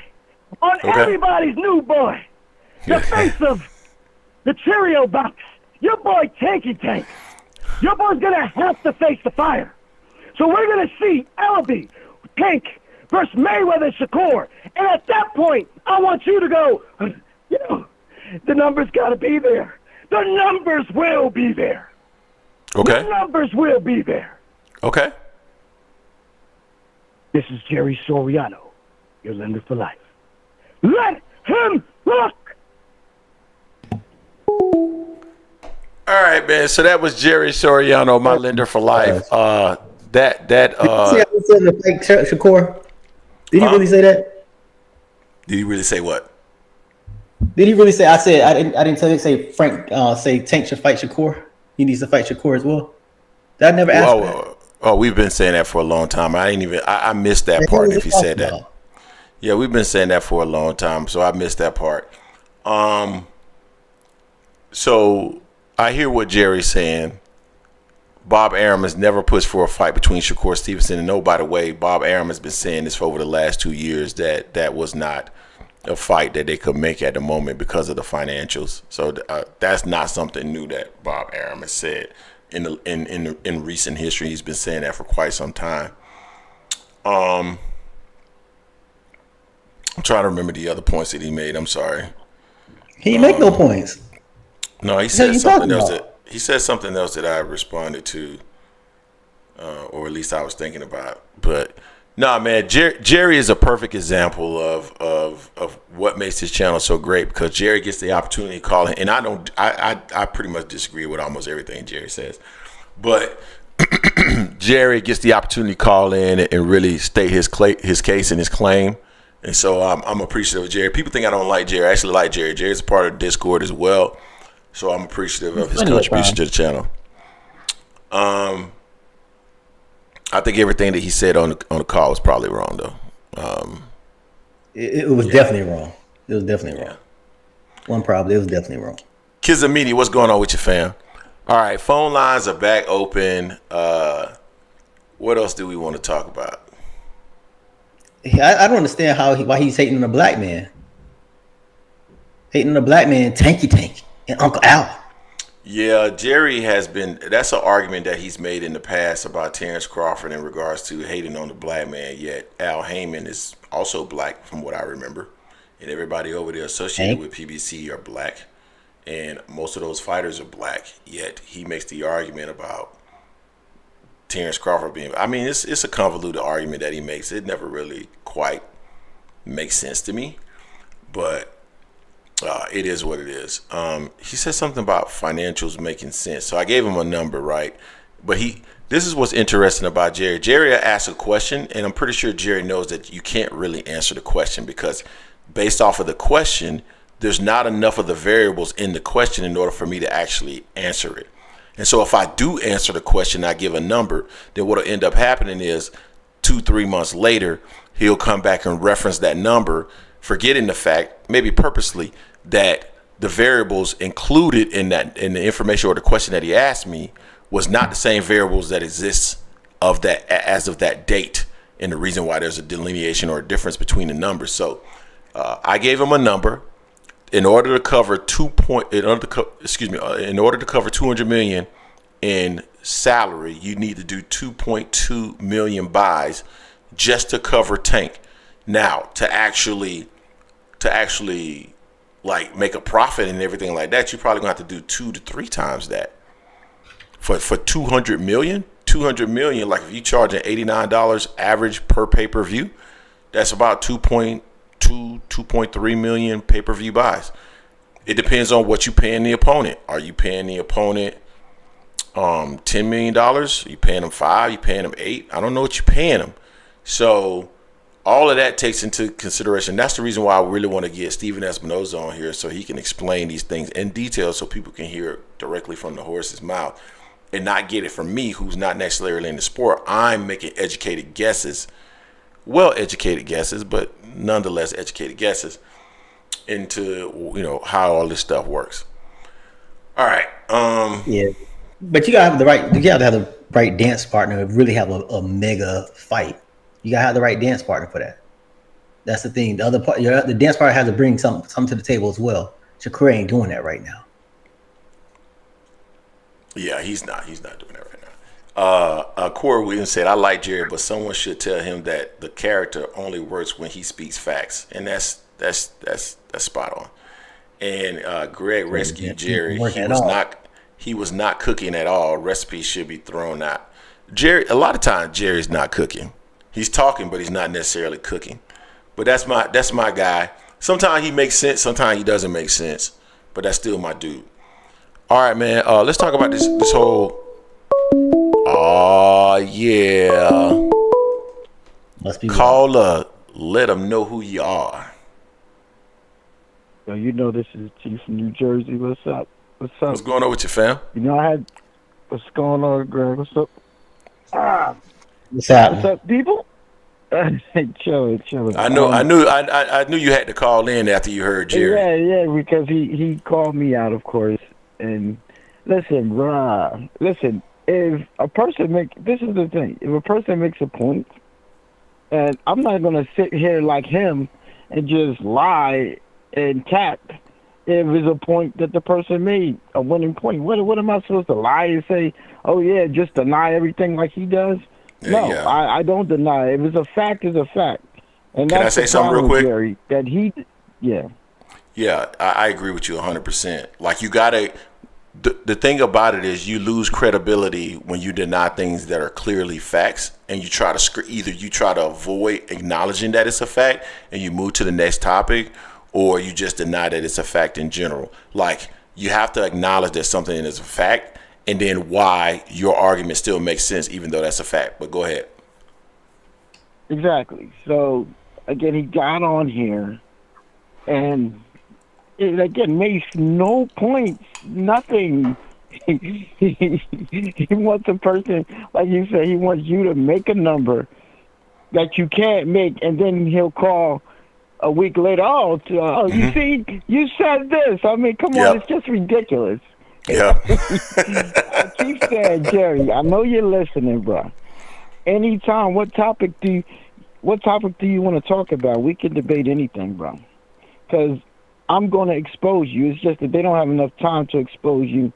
on everybody's new boy, the face of the Cheerio box, your boy Tanky Tank. Your boy's going to have to face the fire. So we're going to see LB, Tank versus Mayweather Shakur. And at that point, I want you to go, the numbers got to be there. The numbers will be there. Okay. The numbers will be there. Okay. This is Jerry Soriano, your lender for life. Let him look! All right, man. So that was Jerry Soriano, my lender for life. See how he said the fake Shakur? Did he really say that? Did he really say what? Did he really say? I didn't tell you. Say Frank. Say Tank should fight Shakur. He needs to fight Shakur as well. That never asked. Oh, we've been saying that for a long time. I missed that part if he said that. Yeah, we've been saying that for a long time, so I missed that part. So I hear what Jerry's saying. Bob Arum has never pushed for a fight between Shakur Stevenson. And by the way, Bob Arum has been saying this for over the last 2 years that was not a fight that they could make at the moment because of the financials. So that's not something new that Bob Arum has said. In recent history, he's been saying that for quite some time. I'm trying to remember the other points that he made. I'm sorry. He make no points. No, he said something else he said something else that I responded to, or at least I was thinking about. But nah, man, Jerry is a perfect example of what makes his channel so great, because Jerry gets the opportunity to call in, and I pretty much disagree with almost everything Jerry says, but Jerry gets the opportunity to call in and really state his case and his claim. And so I'm appreciative of Jerry. People think I don't like Jerry. I actually like Jerry. Jerry's a part of Discord as well. So I'm appreciative of his contribution to the channel. I think everything that he said on the call was probably wrong, though. It was definitely wrong. It was definitely wrong. One problem, it was definitely wrong. Kizamini, what's going on with you, fam? All right, phone lines are back open. What else do we want to talk about? I don't understand why he's hating on a black man. Hating on a black man, Tanky Tank and Uncle Al. Yeah, Jerry has been. That's an argument that he's made in the past about Terrence Crawford in regards to hating on the black man. Yet Al Heyman is also black, from what I remember, and everybody over there associated with PBC are black, and most of those fighters are black. Yet he makes the argument about Terrence Crawford being. I mean, it's a convoluted argument that he makes. It never really quite makes sense to me, but. It is what it is. He said something about financials making sense. So I gave him a number, right? But this is what's interesting about Jerry. Jerry asked a question, and I'm pretty sure Jerry knows that you can't really answer the question because based off of the question, there's not enough of the variables in the question in order for me to actually answer it. And so if I do answer the question, I give a number, then what'll end up happening is 2-3 months later, he'll come back and reference that number, forgetting the fact, maybe purposely, that the variables included in the information or the question that he asked me was not the same variables that exists as of that date, and the reason why there's a delineation or a difference between the numbers. So I gave him a number in order to cover in order to cover 200 million in salary. You need to do 2.2 million buys just to cover Tank. Now to actually like make a profit and everything like that, you're probably gonna have to do 2 to 3 times that for 200 million. 200 million, like if you charge an $89 average per pay-per-view, that's about 2.3 million pay-per-view buys. It depends on what you paying the opponent. Are you paying the opponent $10 million? Are you paying them 5? You paying them 8? I don't know what you're paying them. So all of that takes into consideration. That's the reason why I really want to get Steven Espinoza on here so he can explain these things in detail so people can hear it directly from the horse's mouth and not get it from me, who's not necessarily in the sport. I'm making educated guesses, well-educated guesses, but nonetheless educated guesses into, how all this stuff works. All right. Yeah. But you gotta have the right dance partner to really have a mega fight. You gotta have the right dance partner for that. That's the thing. The other part, the dance partner has to bring something to the table as well. Shakur ain't doing that right now. Yeah, he's not doing that right now. Corey Williams said, "I like Jerry, but someone should tell him that the character only works when he speaks facts," and that's spot on. And Greg rescued Jerry. He was not cooking at all. Recipes should be thrown out. Jerry, a lot of times Jerry's not cooking. He's talking, but he's not necessarily cooking. But that's my guy. Sometimes he makes sense, sometimes he doesn't make sense. But that's still my dude. All right, man. Let's talk about this whole. Oh yeah. Must be caller. Let them know who you are. Yo, this is Chief from New Jersey. What's up? What's going on with you, fam? What's going on, Greg? What's up? What's happening? What's up, people? Chilling. I knew you had to call in after you heard Jerry. Yeah, because he called me out, of course. And listen, if a person this is the thing, if a person makes a point, and I'm not gonna sit here like him and just lie and tap if it's a point that the person made, a winning point. What am I supposed to lie and say, oh yeah, just deny everything like he does? No, yeah. I don't deny it. If it's a fact, it's a fact. And Can I say something real quick? Jerry, Yeah, I agree with you 100%. Like you gotta, the thing about it is you lose credibility when you deny things that are clearly facts, and you try to either you try to avoid acknowledging that it's a fact and you move to the next topic, or you just deny that it's a fact in general. Like you have to acknowledge that something is a fact, and then why your argument still makes sense even though that's a fact. But go ahead. Exactly. So again, he got on here and it again makes no points, nothing. He wants a person, like you said, he wants you to make a number that you can't make, and then he'll call a week later, you see, you said this. I mean, come on, it's just ridiculous. Yeah. I keep saying, Jerry, I know you're listening, bro. Anytime, what topic do you want to talk about? We can debate anything, bro. Because I'm going to expose you. It's just that they don't have enough time to expose you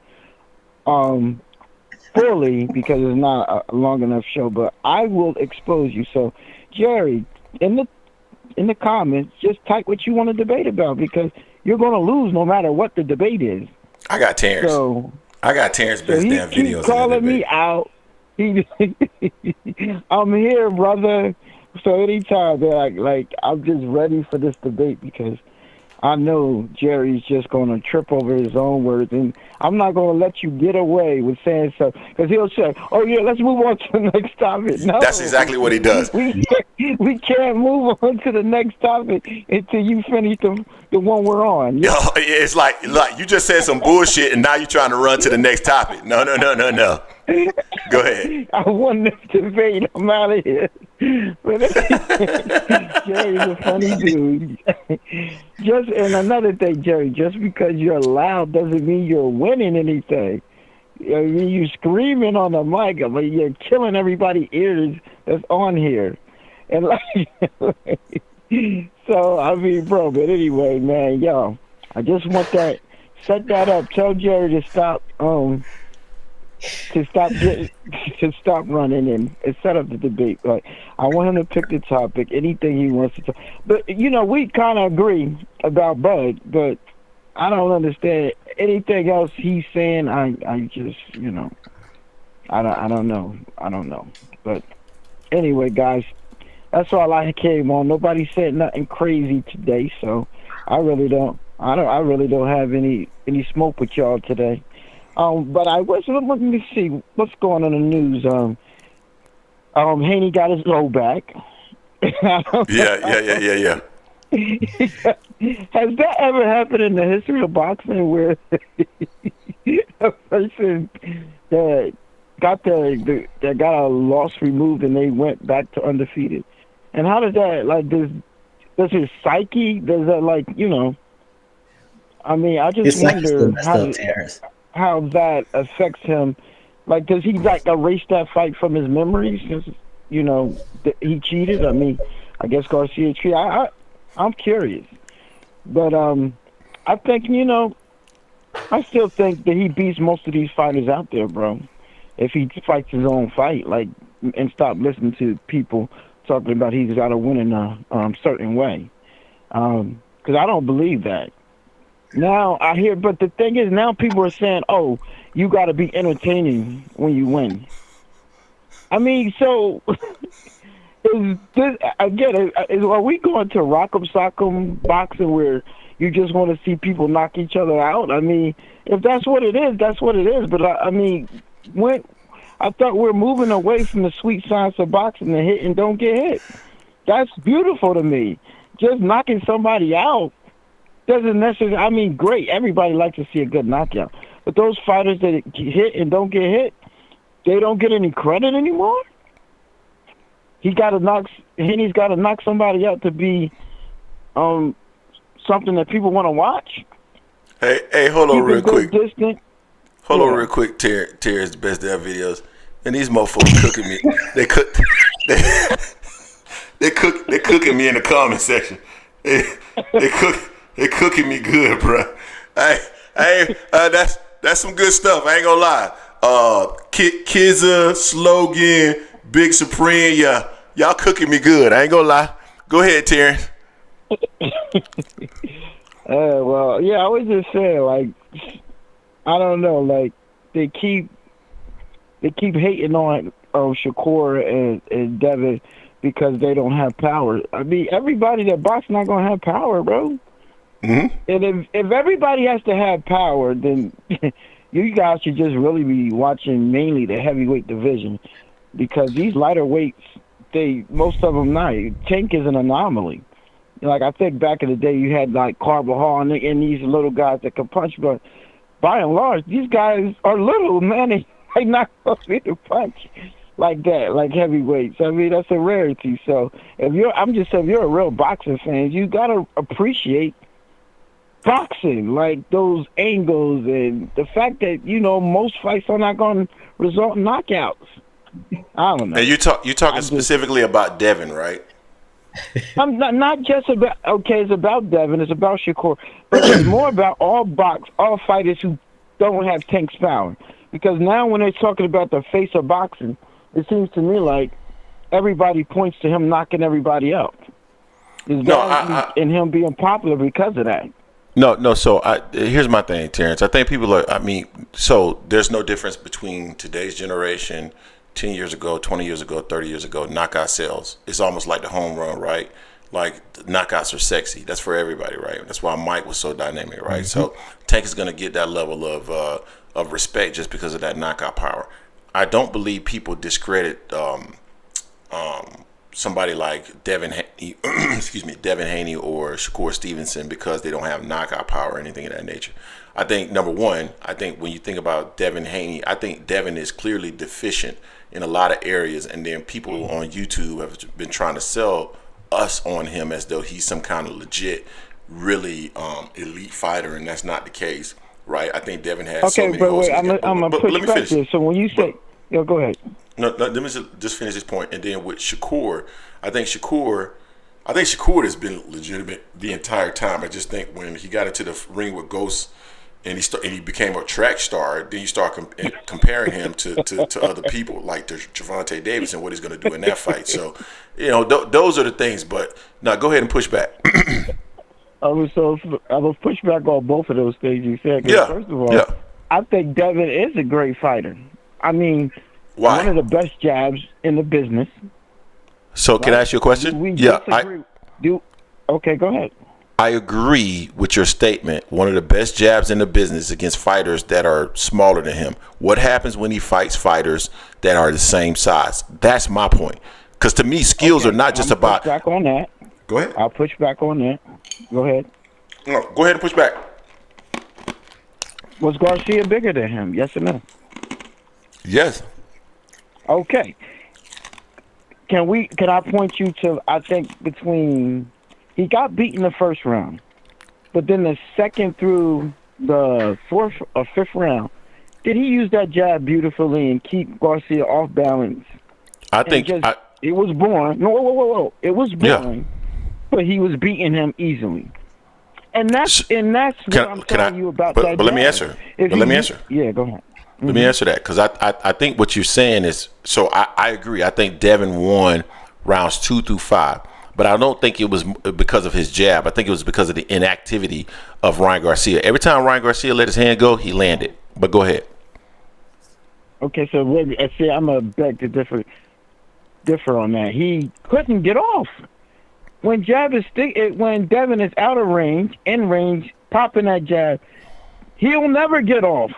fully because it's not a long enough show. But I will expose you. So, Jerry, in the comments, just type what you want to debate about because you're going to lose no matter what the debate is. I got Terrence. I got Terrence best damn videos. He keeps calling me out. I'm here, brother. So anytime that I'm just ready for this debate because I know Jerry's just going to trip over his own words, and I'm not going to let you get away with saying so because he'll say, "Oh yeah, let's move on to the next topic." No, that's exactly what he does. We can't move on to the next topic until you finish the one we're on. Yo, it's like you just said some bullshit, and now you're trying to run to the next topic. No. Go ahead. I won this debate. I'm out of here. But Jerry's a funny dude. And another thing, Jerry, just because you're loud doesn't mean you're winning anything. I mean, you're screaming on the mic, but you're killing everybody's ears that's on here. And so, I mean, bro, but anyway, man, yo, I just want that, set that up. Tell Jerry to stop running and set up the debate. Like, I want him to pick the topic, anything he wants to talk. But we kind of agree about Bud, but I don't understand anything else he's saying. I just I don't know. But anyway, guys, that's all I came on. Nobody said nothing crazy today, so I really don't have any smoke with y'all today. But I was looking to see what's going on in the news. Haney got his low back. Yeah. Has that ever happened in the history of boxing where a person that got a loss removed and they went back to undefeated? And how does that does his psyche, does that I mean, I just wonder how that affects him. Like, does he erase that fight from his memories since he cheated? I mean, I guess Garcia cheated. I'm curious, but I think I still think that he beats most of these fighters out there, bro. If he fights his own fight, and stop listening to people talking about he's got to win in a certain way, because I don't believe that. Now I hear, but the thing is, now people are saying, "Oh, you got to be entertaining when you win." I mean, so is this again? Are we going to rock'em sock'em boxing where you just want to see people knock each other out? I mean, if that's what it is, that's what it is. But I mean, I thought we're moving away from the sweet science of boxing to hit and don't get hit. That's beautiful to me. Just knocking somebody out doesn't necessarily, I mean, great. Everybody likes to see a good knockout. But those fighters that hit and don't get hit, they don't get any credit anymore? Henny's got to knock somebody out to be something that people want to watch? Hey, hold on real quick. Hold on Yeah. real quick, Terry's best damn videos. And these motherfuckers cooking me. They cooking me in the comment section. They cooking me good, bro. That's some good stuff. I ain't gonna lie. Kizza, Slogan, Big Supreme, y'all cooking me good. I ain't gonna lie. Go ahead, Terrence. Well, yeah, I was just saying, I don't know, they keep hating on Shakur and Devin because they don't have power. I mean, everybody that boxes not gonna have power, bro. Mm-hmm. And if everybody has to have power, then you guys should just really be watching mainly the heavyweight division, because these lighter weights, most of them not. Tank is an anomaly. I think back in the day you had Carvajal and these little guys that can punch, but by and large, these guys are little, man. They not supposed to be to punch like that, like heavyweights. I mean, that's a rarity. So if you're a real boxing fan, you gotta appreciate boxing, like those angles and the fact that, most fights are not going to result in knockouts. I don't know. And you're talking specifically about Devin, right? I'm not just about, it's about Devin, it's about Shakur, but it's more about all fighters who don't have Tank's power. Because now when they're talking about the face of boxing, it seems to me like everybody points to him knocking everybody out. And him being popular because of that. No. So here's my thing, Terrence. I think people so there's no difference between today's generation, 10 years ago, 20 years ago, 30 years ago, knockout sales. It's almost like the home run, right? Like knockouts are sexy. That's for everybody, right? That's why Mike was so dynamic, right? Mm-hmm. So Tank is going to get that level of respect just because of that knockout power. I don't believe people discredit somebody like Devin Haney, Devin Haney or Shakur Stevenson because they don't have knockout power or anything of that nature. I think number one, when you think about Devin Haney, I think Devin is clearly deficient in a lot of areas, and then people on YouTube have been trying to sell us on him as though he's some kind of legit, really elite fighter, and that's not the case, right? I think Devin has so many holes. I'm gonna push back there. So when you say, go ahead. No, let me just finish this point, and then with Shakur, I think Shakur has been legitimate the entire time. I just think when he got into the ring with Ghost and he became a track star, then you start comparing him to other people like Gervonta Davis and what he's going to do in that fight. So, those are the things. But now, go ahead and push back. I was push back on both of those things you said. Yeah. First of all, I think Devin is a great fighter. I mean, why? One of the best jabs in the business. So, can I ask you a question? Okay, go ahead. I agree with your statement. One of the best jabs in the business against fighters that are smaller than him. What happens when he fights fighters that are the same size? That's my point. Because to me, skills are not just about. Push back on that. Go ahead. I'll push back on that. Go ahead. No, go ahead and push back. Was Garcia bigger than him? Yes or no? Yes. Okay. Can I point you to? I think he got beat in the first round, but then the second through the fourth or fifth round, did he use that jab beautifully and keep Garcia off balance? I think it was boring. No, whoa. It was boring, but he was beating him easily. And that's what I'm telling you about that. But let me answer. Yeah, go ahead. Let me answer that, because I think what you're saying is, so I agree. I think Devin won rounds 2 through 5. But I don't think it was because of his jab. I think it was because of the inactivity of Ryan Garcia. Every time Ryan Garcia let his hand go, he landed. But go ahead. Okay, so I'm going to beg to differ on that. He couldn't get off. When when Devin is out of range, in range, popping that jab, he'll never get off.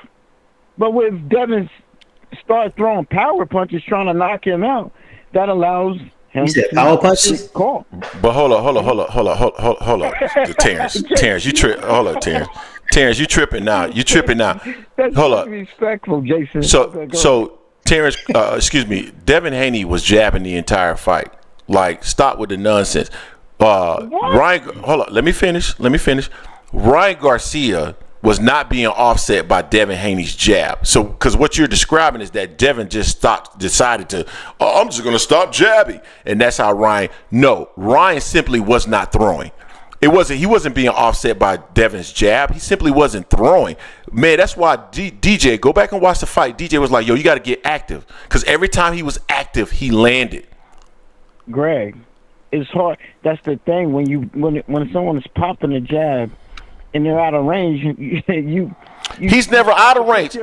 But with Devin start throwing power punches trying to knock him out, that allows him to power punches. Call. But hold up, Terrence, you trip. Hold up, Terrence, you tripping now. That's hold up. Respectful, Jason. So Terrence, Devin Haney was jabbing the entire fight. Like, stop with the nonsense. Ryan, hold up. Let me finish. Ryan Garcia was not being offset by Devin Haney's jab. So, because what you're describing is that Devin just decided to, I'm just going to stop jabbing. And that's how Ryan simply was not throwing. He wasn't being offset by Devin's jab. He simply wasn't throwing. Man, that's why DJ, go back and watch the fight. DJ was like, yo, you got to get active. Because every time he was active, he landed. Greg, it's hard. That's the thing. When someone is popping a jab, and they're out of range, he's never out of range.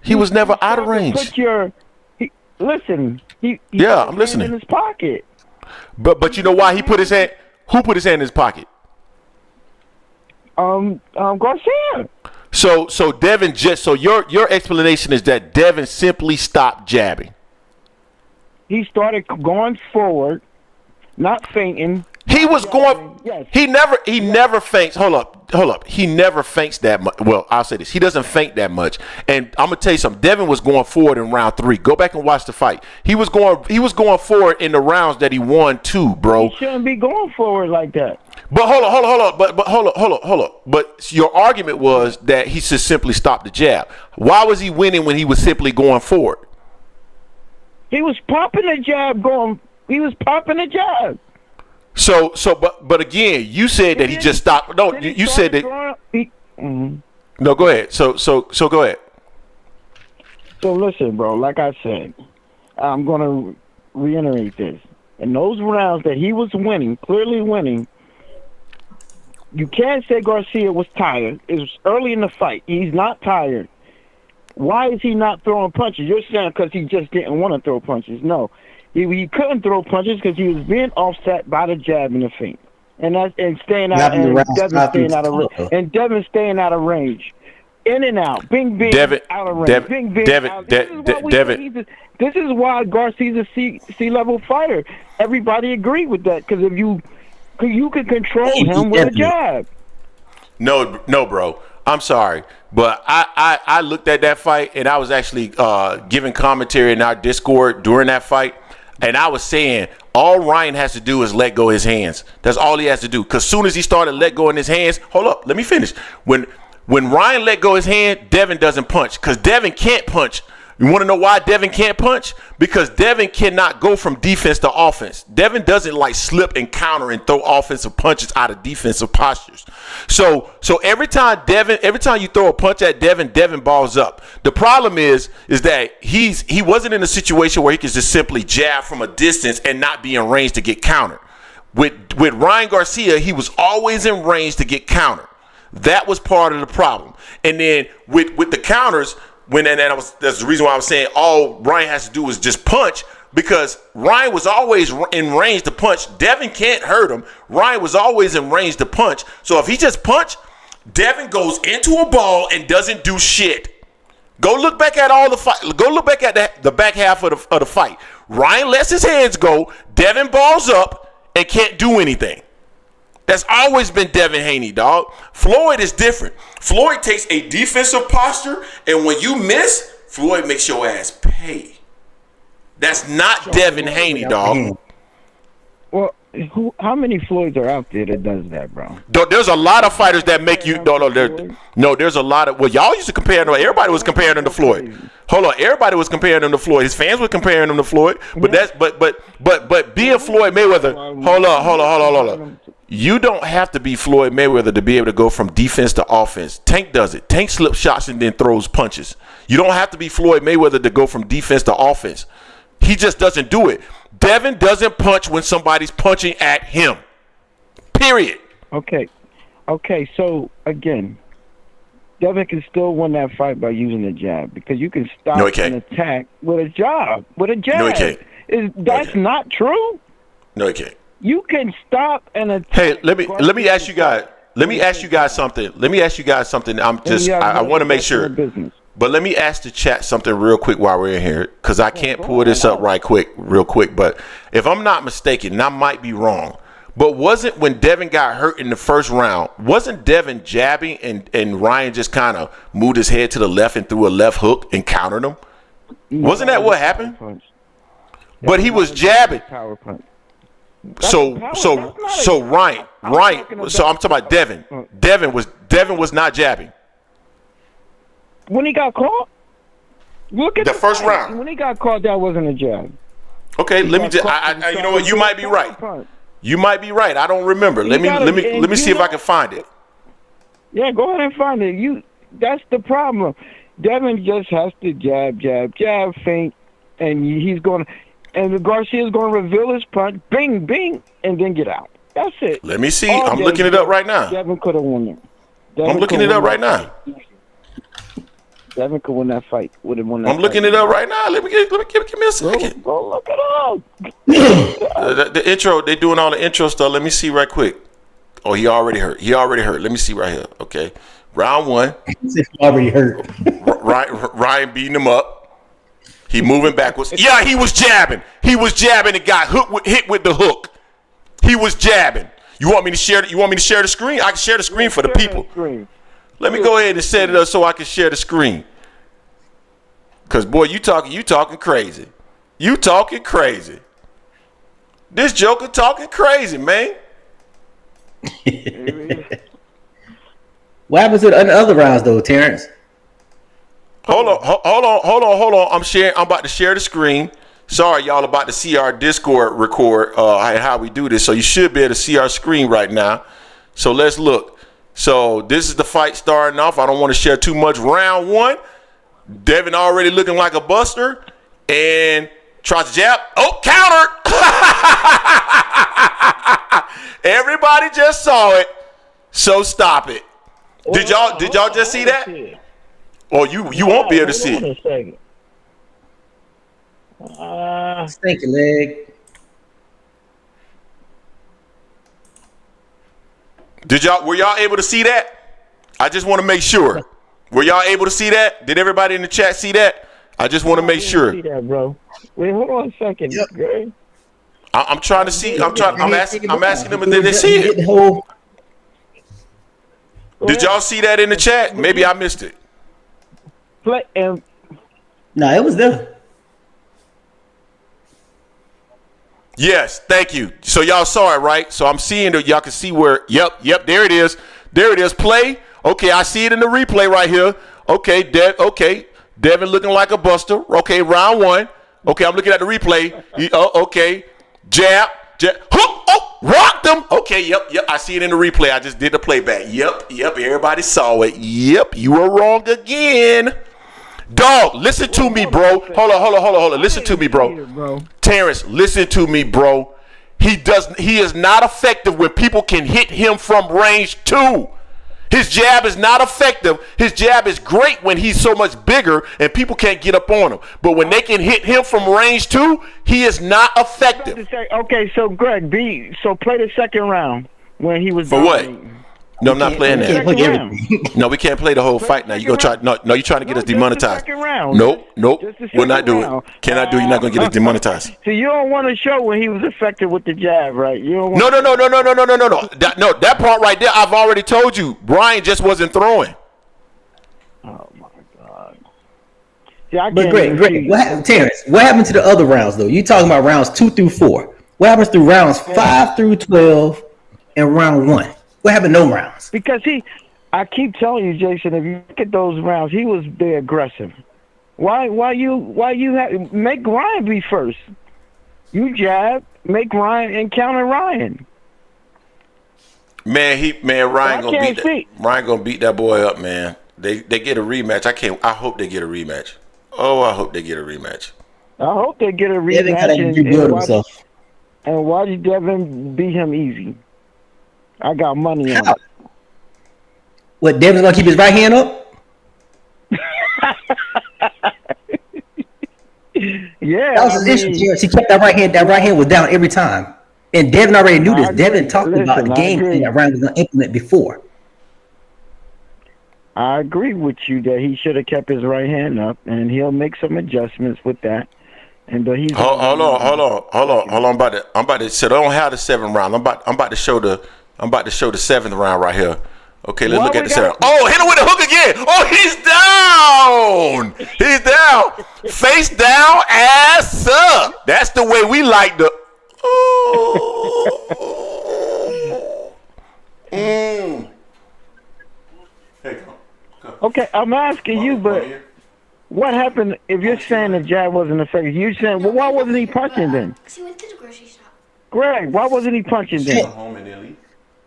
He was never out of range. Listen. I'm listening. In his pocket. But you know why he put his hand? Who put his hand in his pocket? Garcia. So Devin your explanation is that Devin simply stopped jabbing. He started going forward, not feinting. He was going. Yes. He never feints. Hold up. He never feints that much. Well, I'll say this. He doesn't feint that much. And I'm gonna tell you something. Devin was going forward in round 3. Go back and watch the fight. He was going forward in the rounds that he won too, bro. He shouldn't be going forward like that. But hold on. But hold on. But your argument was that he should simply stop the jab. Why was he winning when he was simply going forward? He was popping the jab going. He was popping the jab. But again, you said that he just stopped. No, you said that. No, go ahead. So go ahead. So listen, bro. Like I said, I'm gonna reiterate this. In those rounds that he was winning, clearly winning, you can't say Garcia was tired. It was early in the fight. He's not tired. Why is he not throwing punches? You're saying because he just didn't want to throw punches. No. He couldn't throw punches because he was being offset by the jab and the feint. And staying out and Devin staying out of range. In and out. Bing, bing, out of range. Bing, bing, out. This is why Garcia's a C-level fighter. Everybody agreed with that because if you can control him with a jab. No, bro. I'm sorry, but I looked at that fight and I was actually giving commentary in our Discord during that fight, and I was saying all Ryan has to do is let go of his hands. That's all he has to do. Because soon as he started let go in his hands, hold up, let me finish. When Ryan let go of his hand, Devin doesn't punch because Devin can't punch. You want to know why Devin can't punch? Because Devin cannot go from defense to offense. Devin doesn't like slip and counter and throw offensive punches out of defensive postures. So every time you throw a punch at Devin balls up. The problem is that he wasn't in a situation where he could just simply jab from a distance and not be in range to get countered. With Ryan Garcia, he was always in range to get countered. That was part of the problem. And then with the counters, that's the reason why I was saying all Ryan has to do is just punch, because Ryan was always in range to punch. Devin can't hurt him. Ryan was always in range to punch. So if he just punch, Devin goes into a ball and doesn't do shit. Go look back at all the fight. Go look back at the back half of the fight. Ryan lets his hands go. Devin balls up and can't do anything. That's always been Devin Haney, dog. Floyd is different. Floyd takes a defensive posture, and when you miss, Floyd makes your ass pay. That's not Devin Haney, dog. Well, how many Floyds are out there that does that, bro? There's a lot of fighters that make you. There's a lot of. Well, y'all used to compare him. Everybody was comparing him to Floyd. Hold on, everybody was comparing him to Floyd. His fans were comparing him to Floyd. But but being Floyd Mayweather. Hold on. You don't have to be Floyd Mayweather to be able to go from defense to offense. Tank does it. Tank slips shots and then throws punches. You don't have to be Floyd Mayweather to go from defense to offense. He just doesn't do it. Devin doesn't punch when somebody's punching at him. Period. Okay. So again, Devin can still win that fight by using a jab, because you can stop an attack with a jab. No, he can't. That's not true. No, he can't. You can stop an attack. Hey, let me ask you guys. Let me ask you guys something. I want to make sure. But let me ask the chat something real quick while we're in here, because I can't pull this up real quick. But if I'm not mistaken, and I might be wrong, but wasn't when Devin got hurt in the first round, wasn't Devin jabbing and Ryan just kind of moved his head to the left and threw a left hook and countered him? Wasn't that what happened? But he was jabbing. Power punch. So Ryan. So I'm talking about Devin. Devin was not jabbing when he got caught. Look at the first round. When he got caught, that wasn't a jab. Okay, let me just. You know what? You might be right. You might be right. I don't remember. Let me see if I can find it. Yeah, go ahead and find it. That's the problem. Devin just has to jab, feint, and he's going to. And Garcia's going to reveal his punch, bing, bing, and then get out. That's it. Let me see. I'm looking it up right now. Devin could have won it. I'm looking it up right now. Devin could win that fight. Would have won that. I'm looking it up right now. Let me give me a second. Go look it up. The intro. They doing all the intro stuff. Let me see right quick. Oh, he already hurt. Let me see right here. Okay, round one. He already hurt. Ryan beating him up. He moving backwards. Yeah, he was jabbing. And got hit with the hook. He was jabbing. You want me to share the screen? I can share the screen for the people. Let me go ahead and set it up so I can share the screen. Cause boy, you talking crazy. You talking crazy. This joker talking crazy, man. What happens to the other rounds though, Terrence? Hold on. I'm about to share the screen. Sorry, y'all, about to see our Discord record and how we do this. So you should be able to see our screen right now. So let's look. So this is the fight starting off. I don't want to share too much. Round one. Devin already looking like a buster. And tries to jab. Oh, countered. Everybody just saw it. So stop it. Did y'all just see that? Or you won't be able to see it. Stinky leg. Were y'all able to see that? I just want to make sure. Were y'all able to see that? Did everybody in the chat see that? I just want to make sure. See that, bro. Wait, hold on a second. Yep. Greg. I'm trying to see. I'm asking them if they see it. Did y'all see that in the chat? Maybe I missed it. Play and No, it was there. Yes, thank you. So y'all saw it, right? So I'm seeing that y'all can see where. Yep, there it is. There it is. Play. Okay, I see it in the replay right here. Okay, Devin looking like a buster. Okay, round one. Okay, I'm looking at the replay. Okay, jab, hook. Oh, rocked him. Okay, yep. I see it in the replay. I just did the playback. Yep. Everybody saw it. Yep, you were wrong again. Dog, listen to me, bro. Hold on. Listen to me, bro. Terrence, listen to me, bro. He is not effective when people can hit him from range 2. His jab is not effective. His jab is great when he's so much bigger and people can't get up on him. But when they can hit him from range 2, he is not effective. Okay, so Greg, play the second round when he was for what? No, I'm not playing that. No, we can't play the whole fight now. You gonna try? No, you're trying to get us demonetized. Nope. We're not doing it. Cannot do. You're not gonna get us demonetized. So you don't want to show when he was effective with the jab, right? You don't No. That part right there, I've already told you. Brian just wasn't throwing. Oh my God. Yeah, but Greg, Terrence, what happened to the other rounds though? You talking about rounds 2 through 4? What happens through rounds 5 through 12 and round 1? What happened no rounds? Because I keep telling you, Jason, if you look at those rounds, he was very aggressive. Why you make Ryan be first? You jab, make Ryan and counter Ryan. Ryan gonna beat that boy up, man. They get a rematch. I hope they get a rematch. Oh, I hope they get a rematch. I hope they get a rematch and watch Devin beat him easy. I got money on it. What, Devin's gonna keep his right hand up? Yeah. That was his issue. He kept that right hand. That right hand was down every time. And Devin already knew this. Devin talked about the game plan that Ryan was gonna implement before. I agree with you that he should have kept his right hand up, and he'll make some adjustments with that. And but he's hold on. I'm about to. So they don't have the 7th round. I'm about to show the 7th round right here. Okay, let's look at the 7th. Oh, hit him with a hook again. Oh, he's down. Face down, ass up. That's the way we like the. Hey, come. Okay, I'm asking you, but what happened if you're saying the jab wasn't effective? You're saying, well, why wasn't he punching then? He went to the grocery shop. Greg, why wasn't he punching then?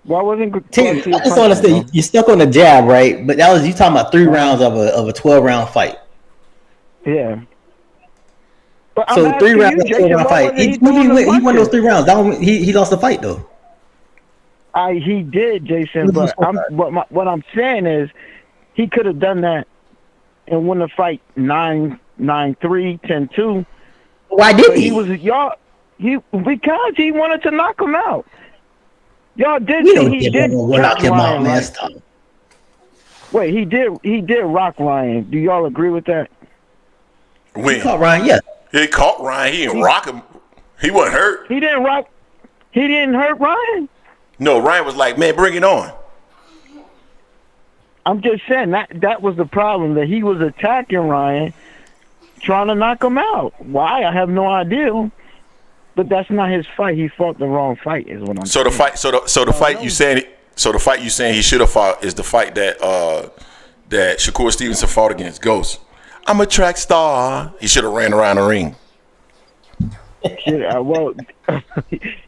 Why wasn't I just don't understand. You stuck on the jab, right? But that was you talking about 3 rounds of a 12-round fight. Yeah. But so 3 rounds of a 12-round fight. He won those 3 rounds. He lost the fight though. He did, Jason. But what I'm saying is, he could have done that and won the fight 9-3, 10-2. Why did he? Because he wanted to knock him out. Y'all did. He did knock him out, man. Wait, he did rock Ryan. Do y'all agree with that? When he caught Ryan, yeah. He caught Ryan. He didn't rock him. He wasn't hurt. He didn't rock. He didn't hurt Ryan. No, Ryan was like, man, bring it on. I'm just saying that was the problem, that he was attacking Ryan, trying to knock him out. Why? I have no idea. But that's not his fight. He fought the wrong fight, is what I'm So saying. the fight you saying he should have fought is the fight that that Shakur Stevenson fought against Ghost. I'm a track star. He should have ran around the ring. Shit, well,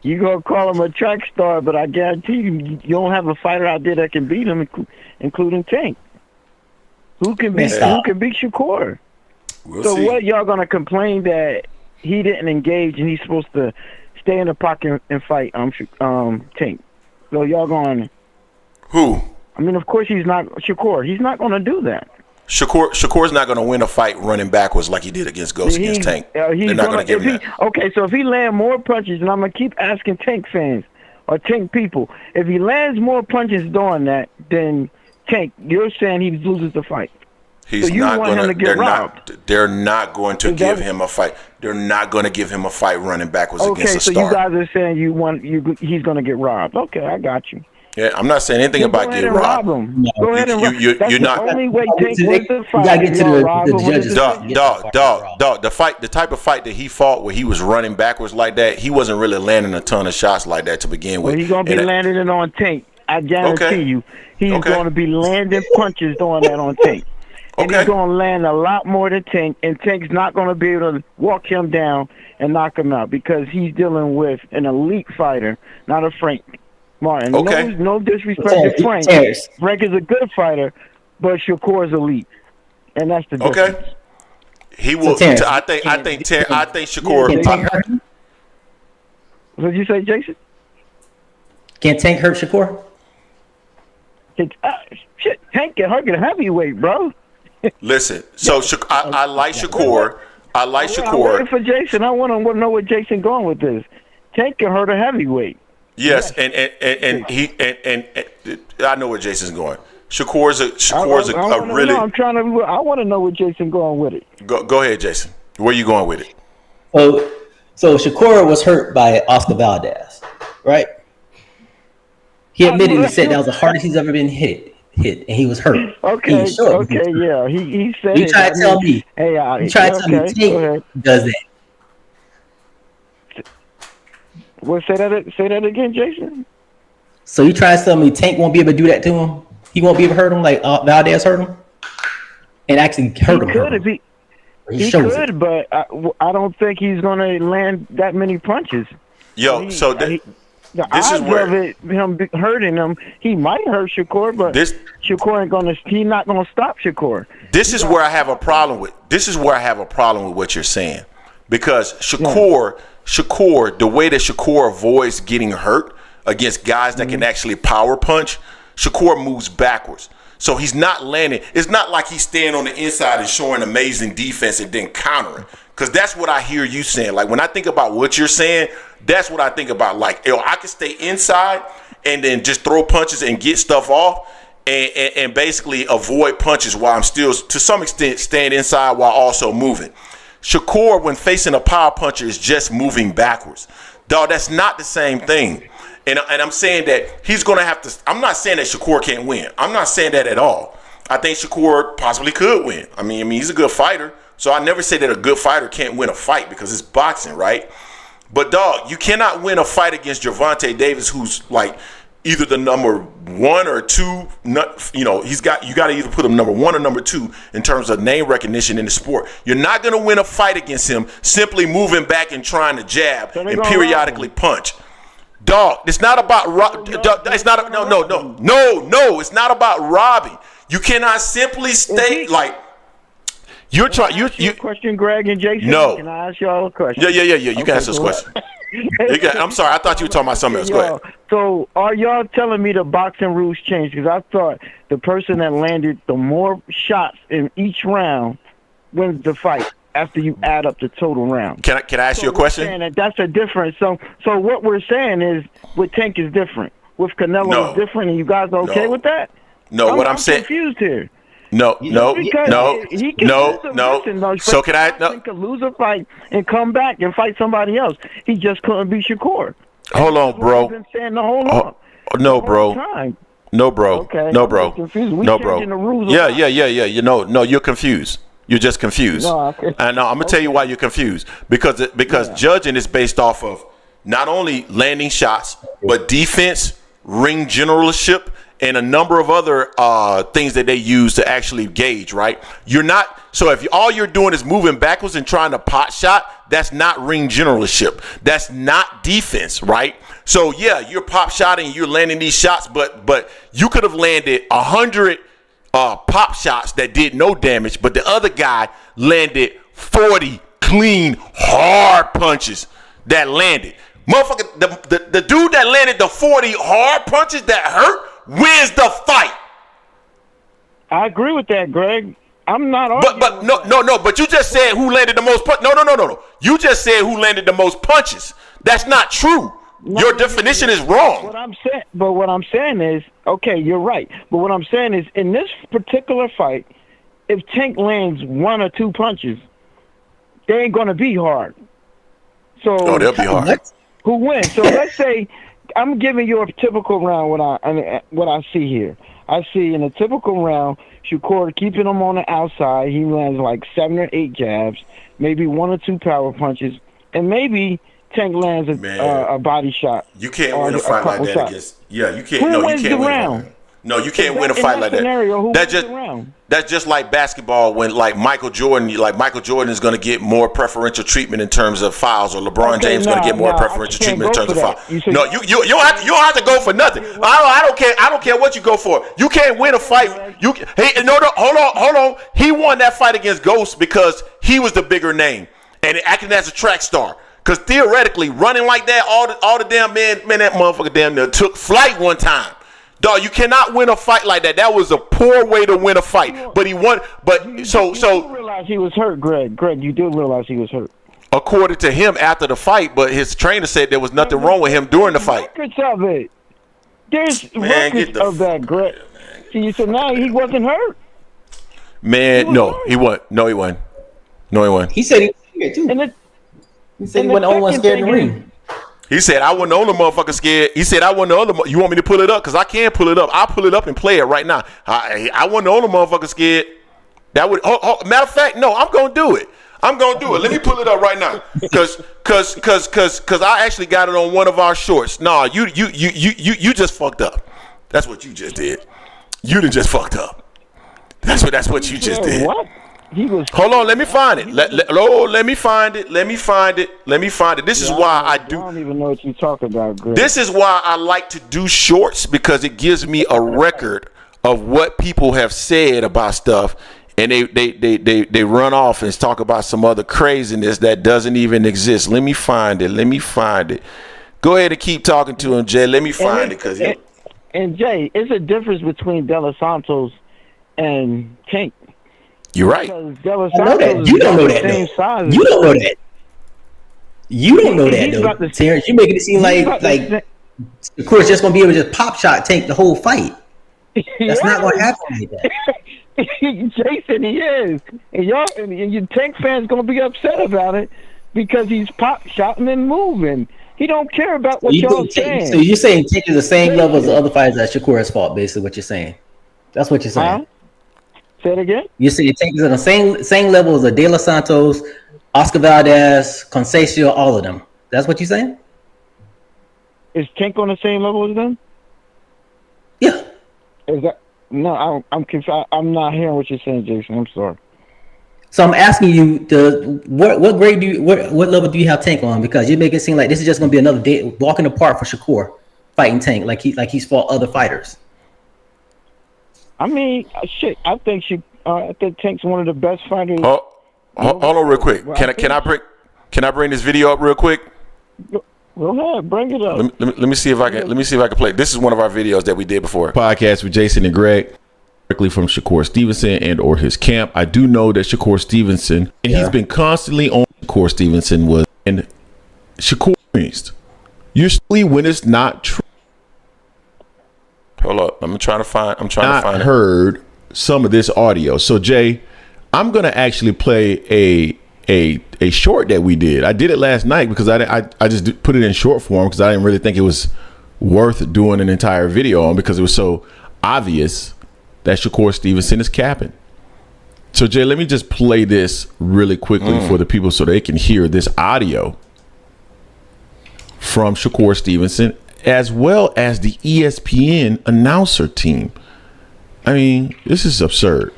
you gonna call him a track star, but I guarantee you don't have a fighter out there that can beat him, including Tank. Who can beat Shakur? We'll So see. what, y'all gonna complain that he didn't engage and he's supposed to stay in the pocket and fight Tank? So y'all going? Who? I mean, of course he's not Shakur. He's not gonna do that. Shakur's not going to win a fight running backwards like he did against Ghost against Tank. They're not going to give him that. Okay, so if he land more punches, and I'm going to keep asking Tank fans or Tank people, if he lands more punches doing that, then Tank, you're saying he loses the fight. He's so you not want going him to to. get robbed. They're not going to give him a fight. They're not going to give him a fight running backwards against a star. Okay, so you guys are saying he's going to get robbed. Okay, I got you. Yeah, I'm not saying anything about getting robbed. Go ahead and rob him. That's the only way Tank wins the fight. You gotta get to the judges. Dog. The type of fight that he fought where he was running backwards like that, he wasn't really landing a ton of shots like that to begin with. Well, he's gonna be landing it on Tank. I guarantee you, he's going to be landing punches doing that on Tank. And he's going to land a lot more than Tank, and Tank's not going to be able to walk him down and knock him out because he's dealing with an elite fighter, not a Frank Martin. No disrespect to Frank. Frank is a good fighter, but Shakur is elite, and that's the difference. Okay. He will. So I think Shakur. What did you say, Jason? Can Tank hurt Shakur? Shit, Tank can hurt a heavyweight, bro. Listen, so I like Shakur. I'm waiting for Jason. I want to know where Jason going with this. Tank can hurt a heavyweight. Yes, and I know where Jason's going. Shakur's a really. I want to know where Jason's going with it. Go ahead, Jason. Where you going with it? So Shakur was hurt by Oscar Valdez, right? He admitted he said that was the hardest he's ever been hit, and he was hurt. Okay, he said. You try to tell me. You try to tell me Tank does that. Well, say that again, Jason. So you try to tell me Tank won't be able to do that to him? He won't be able to hurt him like Valdez hurt him, and actually hurt him. He could, but I don't think he's going to land that many punches. Yo, the odds of him hurting him, he might hurt Shakur, but Shakur ain't gonna. He's not gonna stop Shakur. This is where I have a problem with. This is where I have a problem with what you're saying, because Shakur, the way that Shakur avoids getting hurt against guys that can actually power punch, Shakur moves backwards. So he's not landing. It's not like he's staying on the inside and showing amazing defense and then countering. Because that's what I hear you saying. Like, when I think about what you're saying, that's what I think about. Like, I can stay inside and then just throw punches and get stuff off and basically avoid punches while I'm still, to some extent, staying inside while also moving. Shakur, when facing a power puncher, is just moving backwards. Dog, that's not the same thing. And I'm saying that he's going to have to – I'm not saying that Shakur can't win. I'm not saying that at all. I think Shakur possibly could win. I mean, he's a good fighter. So I never say that a good fighter can't win a fight because it's boxing, right? But, dog, you cannot win a fight against Gervonta Davis, who's like either the number 1 or 2. You got to either put him number 1 or number 2 in terms of name recognition in the sport. You're not going to win a fight against him simply moving back and trying to jab and periodically punch. Dog, it's not about it's not no. It's not about robbing. You cannot simply stay like. You're trying. You question, Greg and Jason. No. Can I ask y'all a question? Yeah. You can ask this question. I'm sorry. I thought you were talking about something else. Go ahead. So, are y'all telling me the boxing rules changed? Because I thought the person that landed the more shots in each round wins the fight after you add up the total round. Can I ask you a question? That's a difference. So what we're saying is, with Tank is different. With Canelo is different, and you guys are okay with that? No. What I'm saying. Confused here. No. So can I? He could lose a fight and come back and fight somebody else. He just couldn't be Shakur. Hold on, bro. I've been saying the whole long. No, bro. No, bro. Okay. No, bro. Confused. No, bro. The rules Yeah. You're confused. You're just confused. No, okay. And I'm gonna tell you why you're confused. Because judging is based off of not only landing shots, but defense, ring generalship, and a number of other things that they use to actually gauge, right? You're not, so if all you're doing is moving backwards and trying to pot shot, that's not ring generalship. That's not defense, right? So yeah, you're pop shotting, you're landing these shots, but you could have landed 100 pop shots that did no damage, but the other guy landed 40 clean, hard punches that landed. Motherfucker, the dude that landed the 40 hard punches that hurt wins the fight. I agree with that, Greg. I'm not arguing. But no. But you just said who landed the most punches. No. You just said who landed the most punches. That's not true. Your definition is wrong. What I'm saying is, okay, you're right. But what I'm saying is, in this particular fight, if Tank lands 1 or 2 punches, they ain't gonna be hard. So they'll be hard. Who wins? So let's say I'm giving you a typical round. What I see here, I see in a typical round, Shakur keeping him on the outside. He lands like 7 or 8 jabs, maybe 1 or 2 power punches, and maybe Tank lands a body shot. You can't win a fight like that against. Yeah, you can't. Who No, wins you can't the win. round? No, you can't win a fight like that. Scenario, That that's just like basketball when like Michael Jordan is going to get more preferential treatment in terms of fouls, or LeBron James is going to get more preferential treatment in terms of fouls. No, you don't have to go for nothing. I don't care what you go for. You can't win a fight. Hold on. He won that fight against Ghost because he was the bigger name and acting as a track star. Because theoretically, running like that, all the damn man, that motherfucker damn near took flight one time. Dog, you cannot win a fight like that. That was a poor way to win a fight. But he won. But you so realize he was hurt, Greg. Greg, you do realize he was hurt. According to him, after the fight, but his trainer said there was nothing wrong with him during the fight. Records of it. There's records of that, Greg. See, so now he wasn't hurt. Man, he wasn't. No, he wasn't. He said he was scared too. He said he wasn't the only one scared in the ring. He said, I wasn't the only motherfucker scared. He said, I wasn't the other. You want me to pull it up? Because I can pull it up. I'll pull it up and play it right now. I wasn't the only motherfucker scared. That would. Matter of fact, no, I'm going to do it. Let me pull it up right now. Because I actually got it on one of our shorts. Nah, you just fucked up. That's what you just did. You done just fucked up. That's what you just did. What? Hold on, let me find it. Let me find it. This is why I don't even know what you're talking about, Greg. This is why I like to do shorts, because it gives me a record of what people have said about stuff, and they run off and talk about some other craziness that doesn't even exist. Let me find it. Go ahead and keep talking to him, Jay. Let me find it, and Jay, it's a difference between De Los Santos and Tank. You're right. You don't know that. You don't know that though, Terrence. You making it seem like of course just gonna be able to just pop shot Tank the whole fight. That's not gonna happen like that. Jason, he is, and your Tank fans gonna be upset about it because he's pop shotting and moving. He don't care about what y'all saying. So you're saying Tank is the same level as the other fighters that Shakur has fought, basically what you're saying. That's what you're saying. Huh? Say it again? You say Tank is on the same level as the De Los Santos, Oscar Valdez, Conceição, all of them. That's what you're saying? Is Tank on the same level as them? Yeah. Is that no? I'm confused. I'm not hearing what you're saying, Jason. I'm sorry. So I'm asking you, what grade what level do you have Tank on? Because you make it seem like this is just going to be another day walking apart for Shakur fighting Tank, like he's fought other fighters. I mean, shit. I think Tank's one of the best fighters. Hold on, real quick. Can I bring this video up real quick? Go ahead, bring it up. Let me see if I can play. This is one of our videos that we did before. Podcast with Jason and Greg, directly from Shakur Stevenson and or his camp. I do know that Shakur Stevenson, and he's been constantly on Shakur Stevenson and Shakur experienced. Usually when it's not true. Hold up, I'm trying to find it. Heard some of this audio. So Jay, I'm gonna actually play a short that we did. I did it last night because I just put it in short form because I didn't really think it was worth doing an entire video on because it was so obvious that Shakur Stevenson is capping. So Jay, let me just play this really quickly for the people so they can hear this audio from Shakur Stevenson as well as the ESPN announcer team. I mean, this is absurd.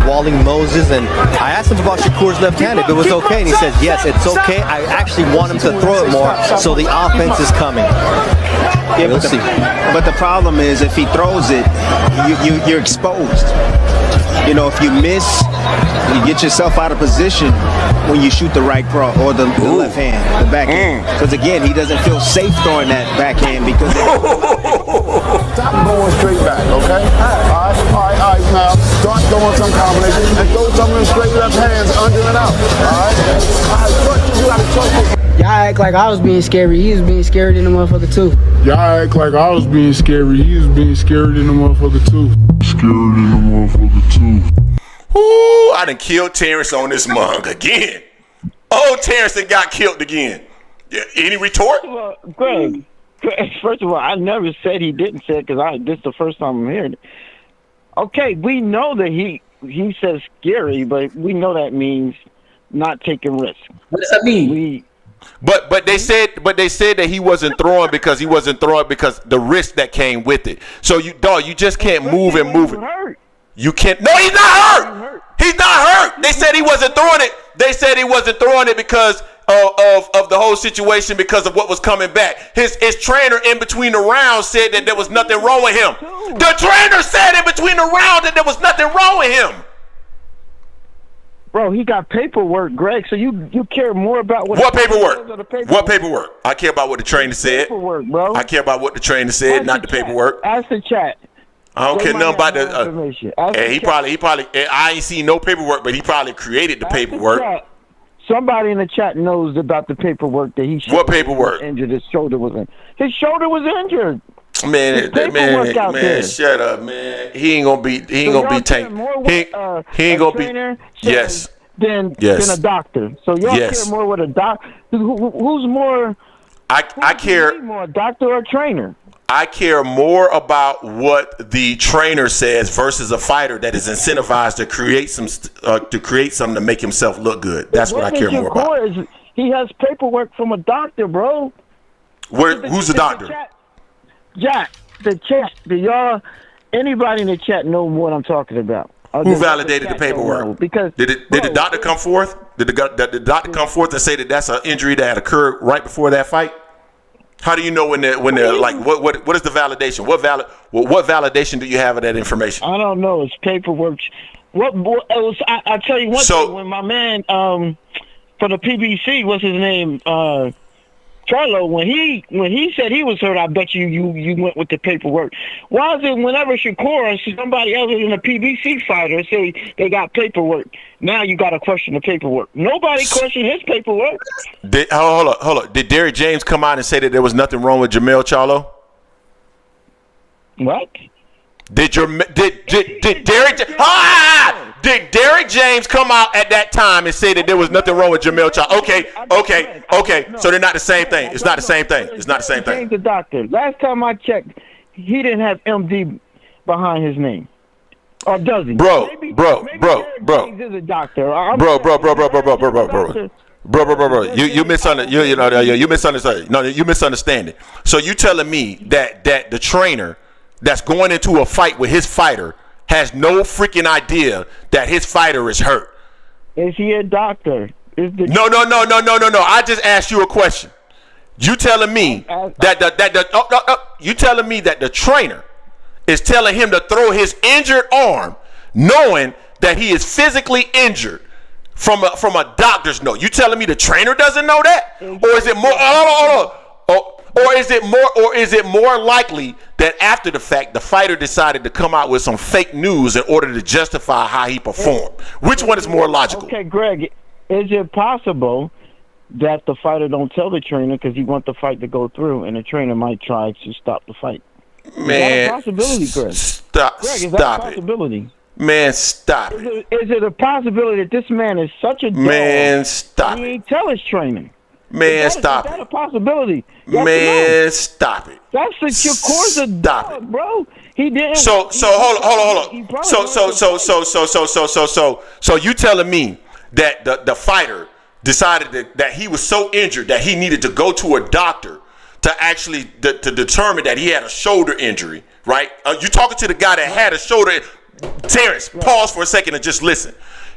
Walling Moses, and I asked him about Shakur's left hand if it was okay, and he says yes, it's okay. I actually want him to throw it more, so the offense is coming. Yeah, we'll see. But the problem is, if he throws it, you're exposed. You know, if you miss, you get yourself out of position when you shoot the right cross or the left hand, the backhand. Because again, he doesn't feel safe throwing that backhand because. Stop going straight back, okay? All right, now start throwing some combinations and throw some of them straight left hands under and out. All right, trust you gotta trust it. Y'all act like I was being scary. He was being scary than the motherfucker too. Y'all act like I was being scary. He was being scary than the motherfucker too. Ooh, I done killed Terrence on this mug again. Oh, Terrence done got killed again. Yeah, any retort? Well, Greg, first of all, I never said he didn't say it because this is the first time I'm hearing it. Okay, we know that he says scary, but we know that means not taking risks. What does that mean? But they said that he wasn't throwing because the risk that came with it. So you just can't move and move it. You can't. No, he's not hurt. He's not hurt. They said he wasn't throwing it. They said he wasn't throwing it because of the whole situation, because of what was coming back. His trainer in between the rounds said that there was nothing wrong with him. The trainer said in between the rounds that there was nothing wrong with him. Bro, he got paperwork, Greg. So you care more about what paperwork? What paperwork? I care about what the trainer said. Paperwork, bro. I care about what the trainer said, not the paperwork. Ask the chat. I don't care nothing about the. He probably. I ain't seen no paperwork, but he probably created the paperwork. Somebody in the chat knows about the paperwork that he. What paperwork? Injured. His shoulder was in. His shoulder was injured. Man, shut up, man. He ain't gonna be tanked. He ain't gonna be. Yes. Than a doctor. So y'all care more with a doctor. Who's more? I care more, a doctor or a trainer? I care more about what the trainer says versus a fighter that is incentivized to create something to make himself look good. That's what I care more about. He has paperwork from a doctor, bro. Who's the doctor? Jack, the chat. Do y'all, anybody in the chat know what I'm talking about? Who validated the paperwork? Because did the doctor come forth? Did the doctor come forth and say that that's an injury that had occurred right before that fight? How do you know when they're like what is the validation? What validation do you have of that information? I don't know. It's paperwork. I tell you one thing. When my man from the PBC, what's his name? Charlo, when he said he was hurt, I bet you went with the paperwork. Why is it whenever Shakur or somebody other than a PBC fighter say they got paperwork, now you got to question the paperwork? Nobody questioned his paperwork. Hold on. Did Derrick James come out and say that there was nothing wrong with Jamel Charlo? What? Did Derrick James come out at that time and say that there was nothing wrong with Jamel Charlo? Okay. So they're not the same thing. It's not the same thing. James the doctor. Last time I checked, he didn't have MD behind his name. Or does he? Bro. James is a doctor. Bro. You misunderstood. No, you misunderstanding. So you telling me that the trainer that's going into a fight with his fighter has no freaking idea that his fighter is hurt? Is he a doctor? No. I just asked you a question. You telling me you telling me that the trainer is telling him to throw his injured arm, knowing that he is physically injured from a doctor's note? You telling me the trainer doesn't know that, or is it more? Or is it more likely that after the fact the fighter decided to come out with some fake news in order to justify how he performed? Which one is more logical? Okay, Greg, is it possible that the fighter don't tell the trainer because he wants the fight to go through, and the trainer might try to stop the fight? Man, is that a possibility, Greg? Is that a possibility? Man, stop it. Is it a possibility that this man is such a dog? Man, stop it. He ain't tell his training. Man, stop it. Is that a possibility? Man, stop it. That's the Shakur's a dog, bro. He didn't. So hold on. So you telling me that the fighter decided that he was so injured that he needed to go to a doctor to actually to determine that he had a shoulder injury, right? You talking to the guy that had a shoulder. Terrence, pause for a second and just listen.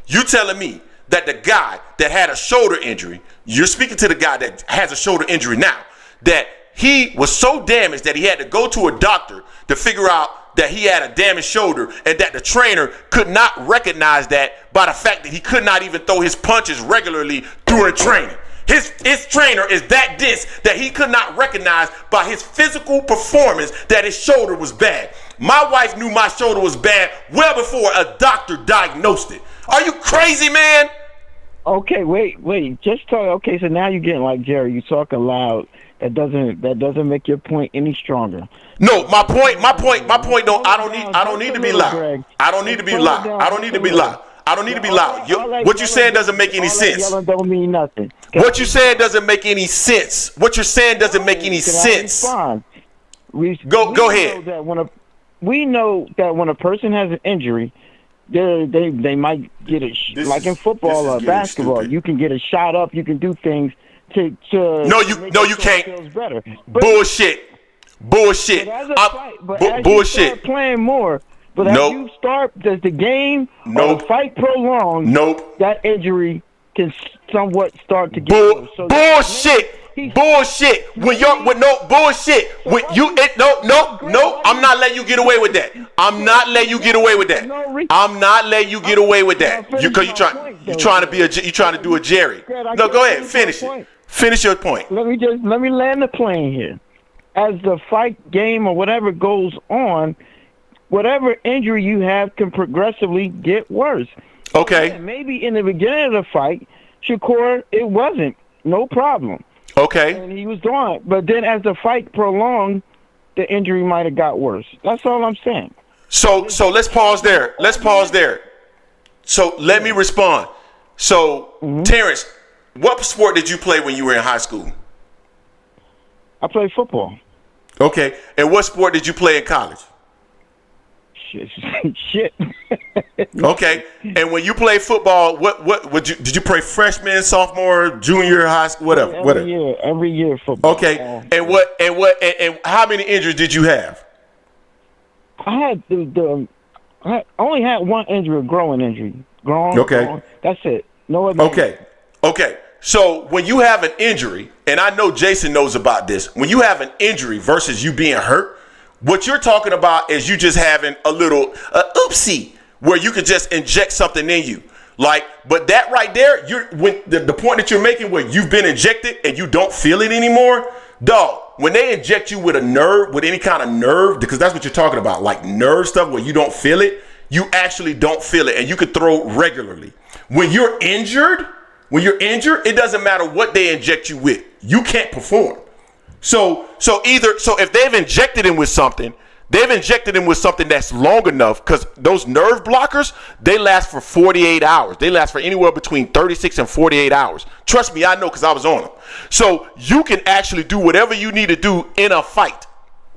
You telling me that the guy that had a shoulder injury, you're speaking to the guy that has a shoulder injury now, that he was so damaged that he had to go to a doctor to figure out that he had a damaged shoulder, and that the trainer could not recognize that by the fact that he could not even throw his punches regularly during training. His trainer is that dense that he could not recognize by his physical performance that his shoulder was bad. My wife knew my shoulder was bad well before a doctor diagnosed it. Are you crazy, man? Okay, wait. Just talk. Okay, so now you're getting like Jerry. You talking loud. That doesn't make your point any stronger. No, my point. I don't need to be loud. I don't need to be loud. I don't need to be loud. I don't need to be loud. What you're saying doesn't make any sense. Yelling don't mean nothing. What you're saying doesn't make any sense. What you're saying doesn't make any sense. Go ahead. We know that when a person has an injury, they might get it. Like in football or basketball, you can get a shot up. You can do things to No, you can't. Feels better. Bullshit. But as you start playing more, but as you start, does the game or the fight prolong? That injury can somewhat start to get worse. So bullshit. When you're with no bullshit. When you no. I'm not letting you get away with that. I'm not letting you get away with that. Because you trying to do a Jerry. No, go ahead. Finish it. Finish your point. Let me land the plane here. As the fight game or whatever goes on, whatever injury you have can progressively get worse. Okay. And maybe in the beginning of the fight, Shakur, it wasn't no problem. Okay. And he was doing, but then as the fight prolonged, the injury might have got worse. That's all I'm saying. So let's pause there. So let me respond. So Terrence, what sport did you play when you were in high school? I played football. Okay. And what sport did you play in college? Shit. Okay. And when you play football, did you play freshman, sophomore, junior, high school, whatever? Every year football. Okay. And how many injuries did you have? I had I only had one injury, a growing injury. Growing. That's it. No other. Okay. So when you have an injury, and I know Jason knows about this, when you have an injury versus you being hurt, what you're talking about is you just having a little oopsie where you could just inject something in you. But that right there, when the point that you're making where you've been injected and you don't feel it anymore, dog, when they inject you with a nerve, with any kind of nerve, because that's what you're talking about, like nerve stuff where you don't feel it, you actually don't feel it and you could throw regularly. When you're injured, it doesn't matter what they inject you with. You can't perform. So if they've injected him with something, that's long enough, because those nerve blockers, they last for 48 hours. They last for anywhere between 36 and 48 hours. Trust me, I know, because I was on them. So you can actually do whatever you need to do in a fight,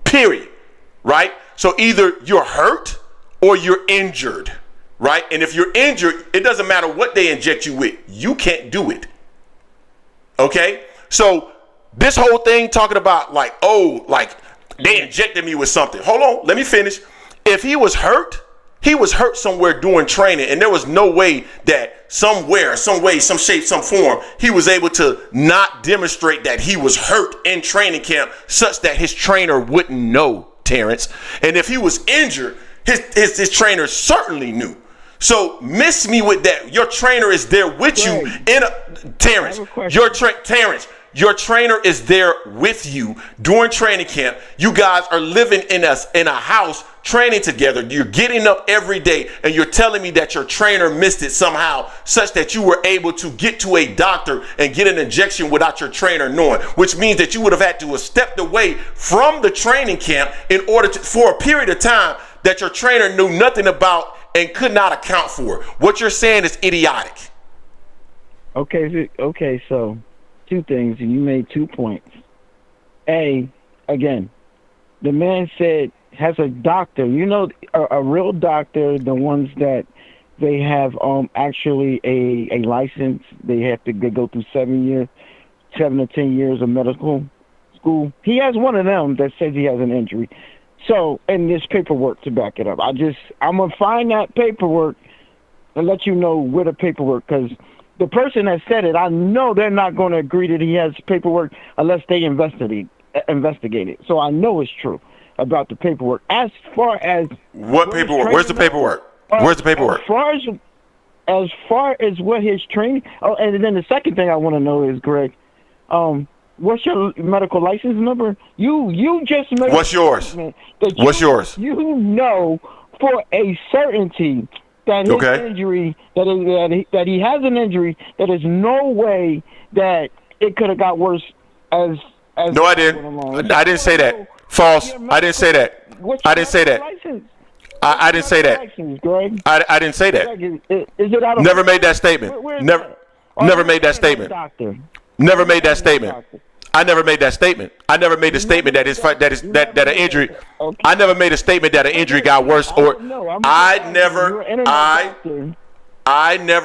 period, right? So either you're hurt or you're injured, right? And if you're injured, it doesn't matter what they inject you with. You can't do it, okay? So this whole thing talking about they injected me with something. Hold on, let me finish. If he was hurt somewhere during training, and there was no way that somewhere, some way, some shape, some form, he was able to not demonstrate that he was hurt in training camp such that his trainer wouldn't know, Terrence. And if he was injured, his trainer certainly knew. So miss me with that. Your trainer is there with you Terrence. Your trainer is there with you during training camp. You guys are living in a house training together. You're getting up every day, and you're telling me that your trainer missed it somehow such that you were able to get to a doctor and get an injection without your trainer knowing, which means that you would have had to have stepped away from the training camp in order to, for a period of time that your trainer knew nothing about and could not account for. What you're saying is idiotic. Okay, so two things, and you made 2 points. Again, the man said has a doctor. You know, a real doctor, the ones that they have actually a license. They go through 7 to 10 years of medical school. He has one of them that says he has an injury. So, and there's paperwork to back it up. I'm gonna find that paperwork and let you know where the paperwork, because the person that said it, I know they're not going to agree that he has paperwork unless they investigate it. So I know it's true about the paperwork. As far as what paperwork? Where's the paperwork? Where's the paperwork? As far as what his training. Oh, and then the second thing I want to know is, Greg, what's your medical license number? You just made. What's yours? What's yours? You know for a certainty that his injury, that he has an injury, that there's no way that it could have got worse as no, I didn't. I didn't say that. False. I didn't say that. I didn't say that. I didn't say that. I didn't say that. Is it out of Never made that statement. Never made that statement. Never made that statement. I never made that statement. I never made the statement that an injury. I never made a statement that an injury got worse, or I never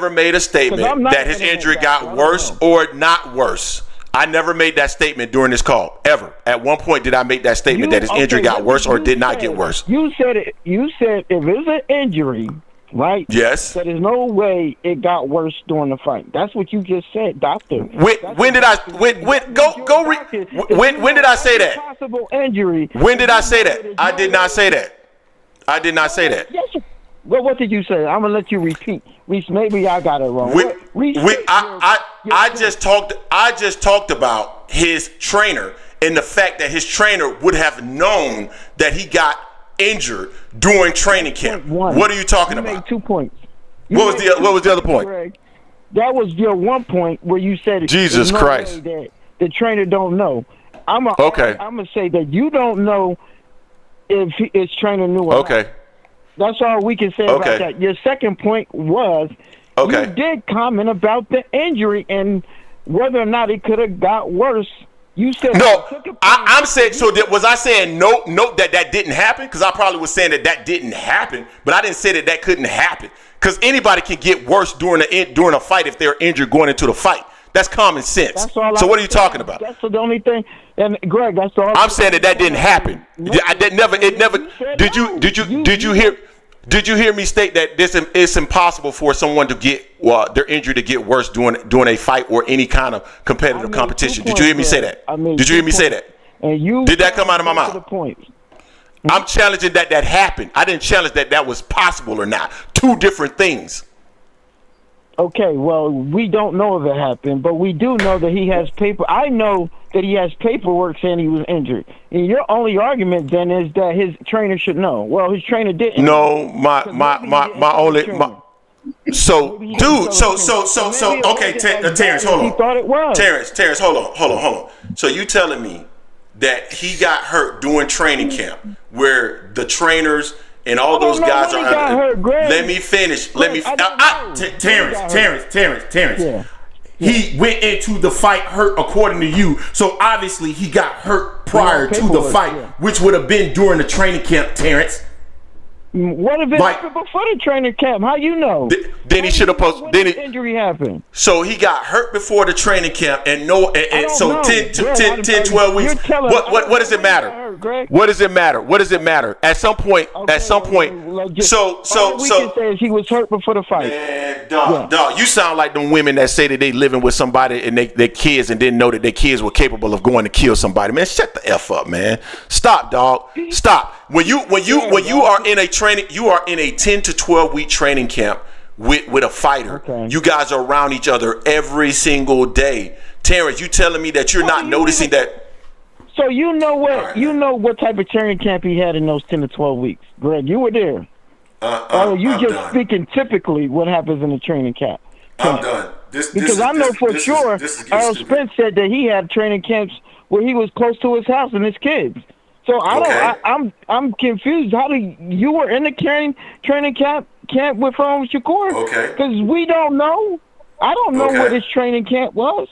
made a statement that his injury got worse or not worse. I never made that statement during this call, ever. At one point, did I make that statement that his injury got worse or did not get worse? You said it. You said if it's an injury, right? Yes. There is no way it got worse during the fight. That's what you just said, doctor. When did I say that? Possible injury. When did I say that? I did not say that. I did not say that. Yes. Well, what did you say? I'm gonna let you repeat. Maybe I got it wrong. I just talked about his trainer and the fact that his trainer would have known that he got injured during training camp. What are you talking about? Made 2 points. What was the other point? Greg, that was your 1 point where you said Jesus Christ. That the trainer don't know. I'm gonna say that you don't know if his trainer knew or not. That's all we can say about that. Your second point was you did comment about the injury and whether or not it could have got worse. You said no. I'm saying so. Was I saying no that didn't happen? Because I probably was saying that didn't happen, but I didn't say that couldn't happen. Because anybody can get worse during a fight if they're injured going into the fight. That's common sense. So what are you talking about? That's the only thing. And Greg, that's all. I'm saying that didn't happen. It never. Did you hear me state that it's impossible for someone to get their injury to get worse during a fight or any kind of competitive competition? Did you hear me say that? Did you hear me say that? Did that come out of my mouth? I'm challenging that happened. I didn't challenge that was possible or not. Two different things. Okay, well, we don't know if it happened, but we do know that he has paper. I know that he has paperwork saying he was injured. And your only argument then is that his trainer should know. Well, his trainer didn't. No, my only. Terrence, hold on. He thought it was. Terrence, hold on. So you telling me that he got hurt during training camp where the trainers and all those guys are under. Let me finish. Terrence. Yeah. He went into the fight hurt according to you. So obviously he got hurt prior to the fight, which would have been during the training camp, Terrence. What if it happened before the training camp? How you know? Then he should have posted. Then injury happened. So he got hurt before the training camp, and so 10, 12 weeks. What does it matter? What does it matter? At some point. All we can say is he was hurt before the fight. Man, dog, you sound like them women that say that they living with somebody and their kids and didn't know that their kids were capable of going to kill somebody. Man, shut the F up, man. Stop, dog. Stop. When you are in a training, you are in a 10 to 12 week training camp with a fighter. Okay. You guys are around each other every single day. Terrence, you telling me that you're not noticing that? So you know what type of training camp he had in those 10 to 12 weeks, Greg? You were there. Speaking typically what happens in the training camp? I'm done. Because I know for sure Errol Spence said that he had training camps where he was close to his house and his kids. So I'm confused. How do you were in the training camp with Shakur? Okay. Because we don't know. I don't know what his training camp was.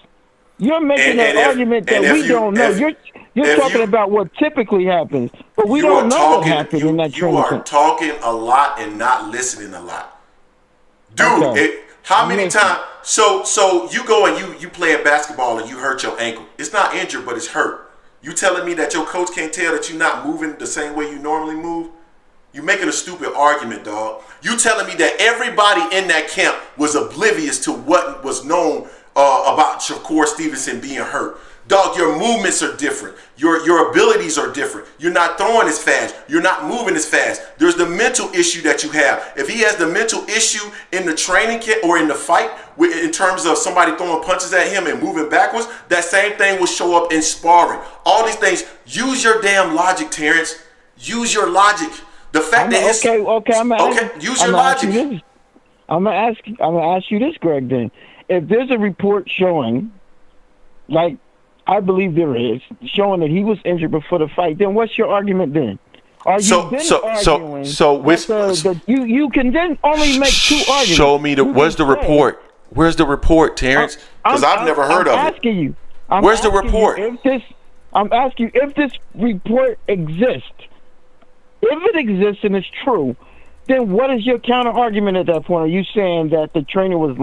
You're making an argument that we don't know. You're talking about what typically happens, but we don't know what happened in that training camp. You are talking a lot and not listening a lot. Dude, Okay. how many times? So you go and you playing basketball and you hurt your ankle. It's not injured, but it's hurt. You telling me that your coach can't tell that you're not moving the same way you normally move? You making a stupid argument, dog. You telling me that everybody in that camp was oblivious to what was known about Shakur Stevenson being hurt. Dog, your movements are different. Your abilities are different. You're not throwing as fast. You're not moving as fast. There's the mental issue that you have. If he has the mental issue in the training camp or in the fight, in terms of somebody throwing punches at him and moving backwards, that same thing will show up in sparring. All these things. Use your damn logic, Terrence. Use your logic. The fact that use your logic. I'm gonna ask you this, Greg. Then, if there's a report showing, like I believe there is, showing that he was injured before the fight, then what's your argument then? Are you arguing? You can then only make two arguments. Show me where's the report? Where's the report, Terrence? Because I've never heard of it. Asking you. Where's the report? I'm asking you if this report exists. If it exists and it's true, then what is your counter argument at that point? Are you saying that the trainer was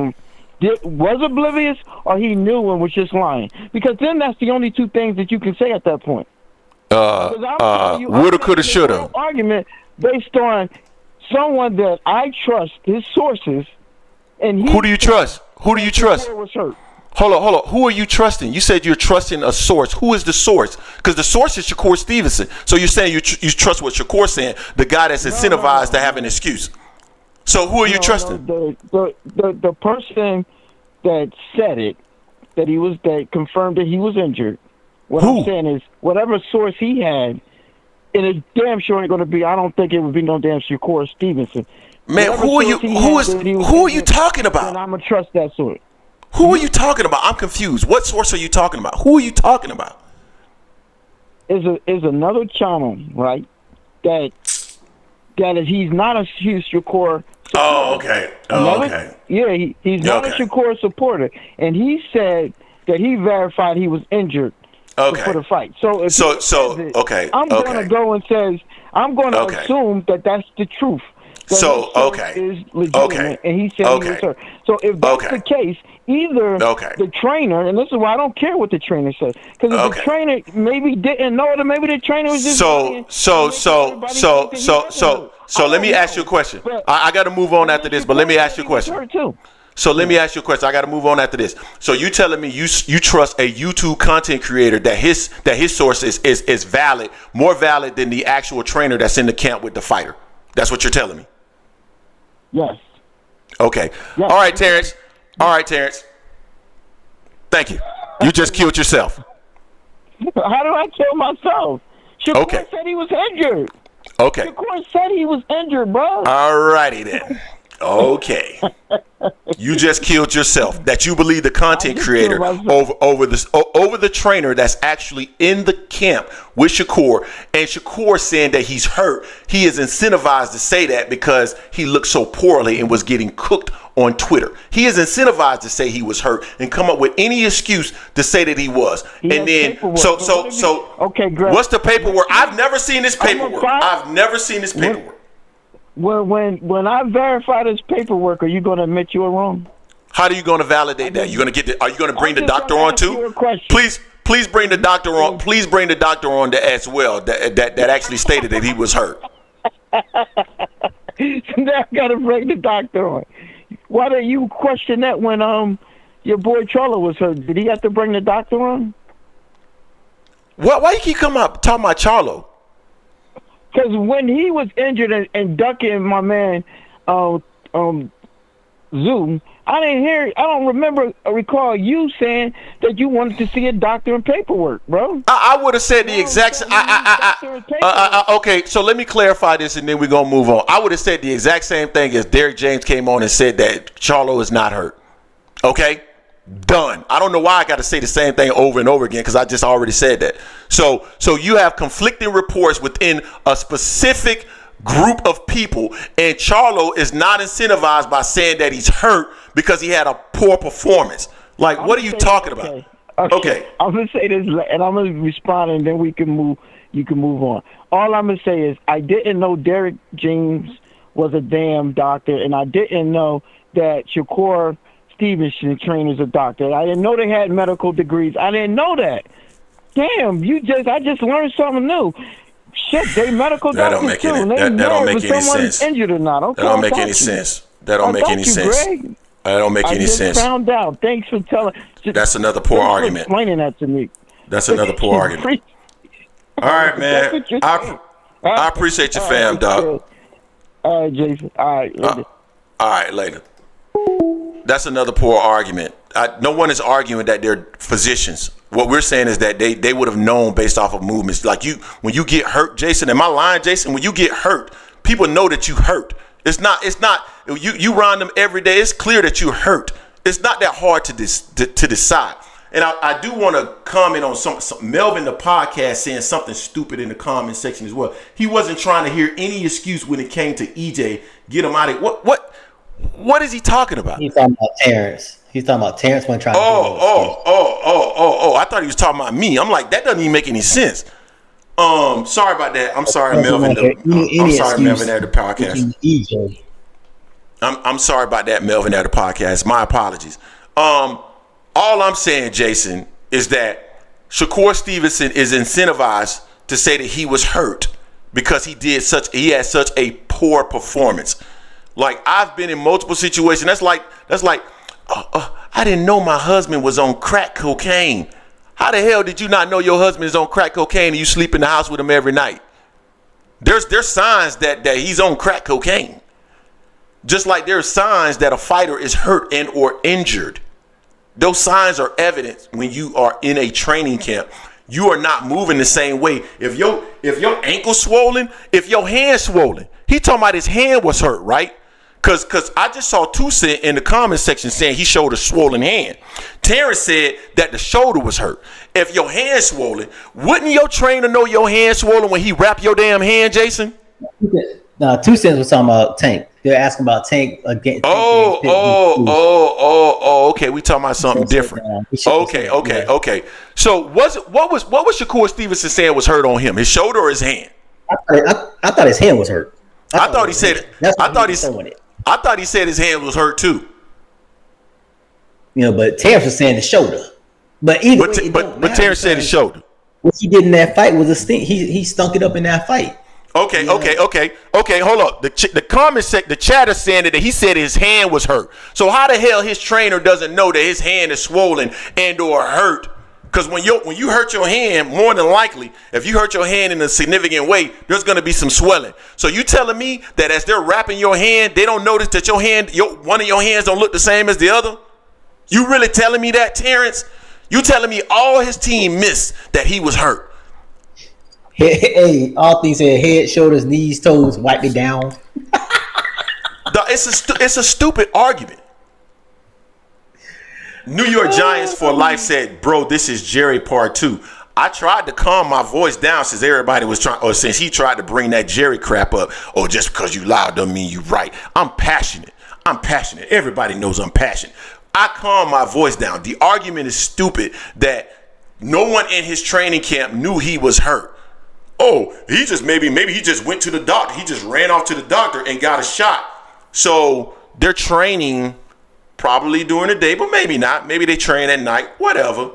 oblivious, or he knew and was just lying? Because then that's the only two things that you can say at that point. Woulda, coulda, shoulda. Argument based on someone that I trust, his sources, and who do you trust? Who do you trust? Was hurt. Hold on. Who are you trusting? You said you're trusting a source. Who is the source? Because the source is Shakur Stevenson. So you're saying you trust what Shakur's saying, the guy that's incentivized to have an excuse. So who are you trusting? The person that said it, that confirmed that he was injured. What I'm saying is, whatever source he had, and it's damn sure ain't going to be. I don't think it would be no damn Shakur Stevenson. Man, who are you talking about? And I'm gonna trust that source. Who are you talking about? I'm confused. What source are you talking about? Who are you talking about? Is another channel, right? That he's not a huge Shakur supporter. Oh, okay. Okay. Yeah, he's not a Shakur supporter, and he said that he verified he was injured before the fight. So if I'm gonna go and I'm gonna assume that that's the truth. That is legitimate, and he said he was hurt. So if that's the case, either the trainer, and this is why I don't care what the trainer says, because if the trainer maybe didn't know it, or maybe the trainer was just So let me ask you a question. I got to move on after this, but let me ask you a question. So let me ask you a question. I got to move on after this. So you telling me you trust a YouTube content creator that his source is valid, more valid than the actual trainer that's in the camp with the fighter? That's what you're telling me. Yes. Okay. Yes. All right, Terrence. Thank you. You just killed yourself. How do I kill myself? Shakur said he was injured. Okay. Shakur said he was injured, bro. All righty then. Okay. You just killed yourself. That you believe the content creator over the trainer that's actually in the camp with Shakur, and Shakur saying that he's hurt. He is incentivized to say that because he looked so poorly and was getting cooked on Twitter. He is incentivized to say he was hurt and come up with any excuse to say that he was. Greg, what's the paperwork? I've never seen this paperwork. When I verify this paperwork, are you going to admit you were wrong? How are you going to validate that? Are you going to bring the doctor on too? Please bring the doctor on. Please bring the doctor on as well. That actually stated that he was hurt. Now I got to bring the doctor on. Why did you question that when your boy Charlo was hurt? Did he have to bring the doctor on? Why you keep talking about Charlo? Because when he was injured and ducking my man Zoom, I don't recall you saying that you wanted to see a doctor and paperwork, bro. I would have said the exact. Okay, so let me clarify this, and then we're gonna move on. I would have said the exact same thing as Derek James came on and said that Charlo is not hurt. Okay, done. I don't know why I got to say the same thing over and over again because I just already said that. So you have conflicting reports within a specific group of people, and Charlo is not incentivized by saying that he's hurt because he had a poor performance. Like, what are you talking about? Okay. I'm gonna say this, and I'm gonna respond, and then we can move. You can move on. All I'm gonna say is I didn't know Derek James was a damn doctor, and I didn't know that Shakur Stevenson trained as a doctor. I didn't know they had medical degrees. I didn't know that. Damn, I just learned something new. Shit, they medical That don't doctors make too. any. That don't make any someone's sense. injured or not. Okay, That don't I make got any you. sense. That don't I make got any you, sense. Greg. That don't make any sense. I just found out. Thanks for telling. That's another poor thanks for argument. explaining that to me. That's another poor argument. All right, man. I appreciate you, fam, dog. All right, Jason. All right, later. All right, later. That's another poor argument. No one is arguing that they're physicians. What we're saying is that they would have known based off of movements. Like when you get hurt, Jason, am I lying, Jason? When you get hurt, people know that you hurt. It's not you round them every day. It's clear that you hurt. It's not that hard to decide. And I do want to comment on some Melvin the podcast saying something stupid in the comment section as well. He wasn't trying to hear any excuse when it came to EJ. Get him out of it. What is he talking about? He's talking about Terrence. He's talking about Terrence when trying to I thought he was talking about me. I'm like, that doesn't even make any sense. Sorry about that. I'm sorry, Melvin. I'm sorry, Melvin at the podcast. EJ. I'm sorry about that, Melvin at the podcast. My apologies. All I'm saying, Jason, is that Shakur Stevenson is incentivized to say that he was hurt because he had such a poor performance. Like, I've been in multiple situations. That's like I didn't know my husband was on crack cocaine. How the hell did you not know your husband is on crack cocaine and you sleep in the house with him every night? There's signs that he's on crack cocaine. Just like there's signs that a fighter is hurt and or injured. Those signs are evident when you are in a training camp. You are not moving the same way. If your ankle's swollen, if your hand's swollen, he talking about his hand was hurt, right? Because I just saw Toussaint in the comment section saying he showed a swollen hand. Terrence said that the shoulder was hurt. If your hand's swollen, wouldn't your trainer know your hand swollen when he wrapped your damn hand, Jason? No, Toussaint was talking about Tank. They're asking about Tank again. Okay. We talking about something different. Okay. So what was Shakur Stevenson saying was hurt on him? His shoulder or his hand? I thought his hand was hurt. I thought he said his hand was hurt too. You know, but Terrence was saying the shoulder. But Terrence said his shoulder. What he did in that fight was a stink. He stunk it up in that fight. Okay. Hold up. The comment section, the chatter saying that he said his hand was hurt. So how the hell his trainer doesn't know that his hand is swollen and or hurt? Because when you hurt your hand, more than likely, if you hurt your hand in a significant way, there's going to be some swelling. So you telling me that as they're wrapping your hand, they don't notice that one of your hands don't look the same as the other? You really telling me that, Terrence? You telling me all his team missed that he was hurt? Hey, all things said head, shoulders, knees, toes, wipe it down. It's a stupid argument. New York Giants for life said, bro, this is Jerry part 2. I tried to calm my voice down since everybody was since he tried to bring that Jerry crap up. Oh, just because you loud don't mean you right. I'm passionate. Everybody knows I'm passionate. I calmed my voice down. The argument is stupid that no one in his training camp knew he was hurt. Oh, he just maybe he just went to the doctor. He just ran off to the doctor and got a shot. So they're training probably during the day, but maybe not. Maybe they train at night, whatever.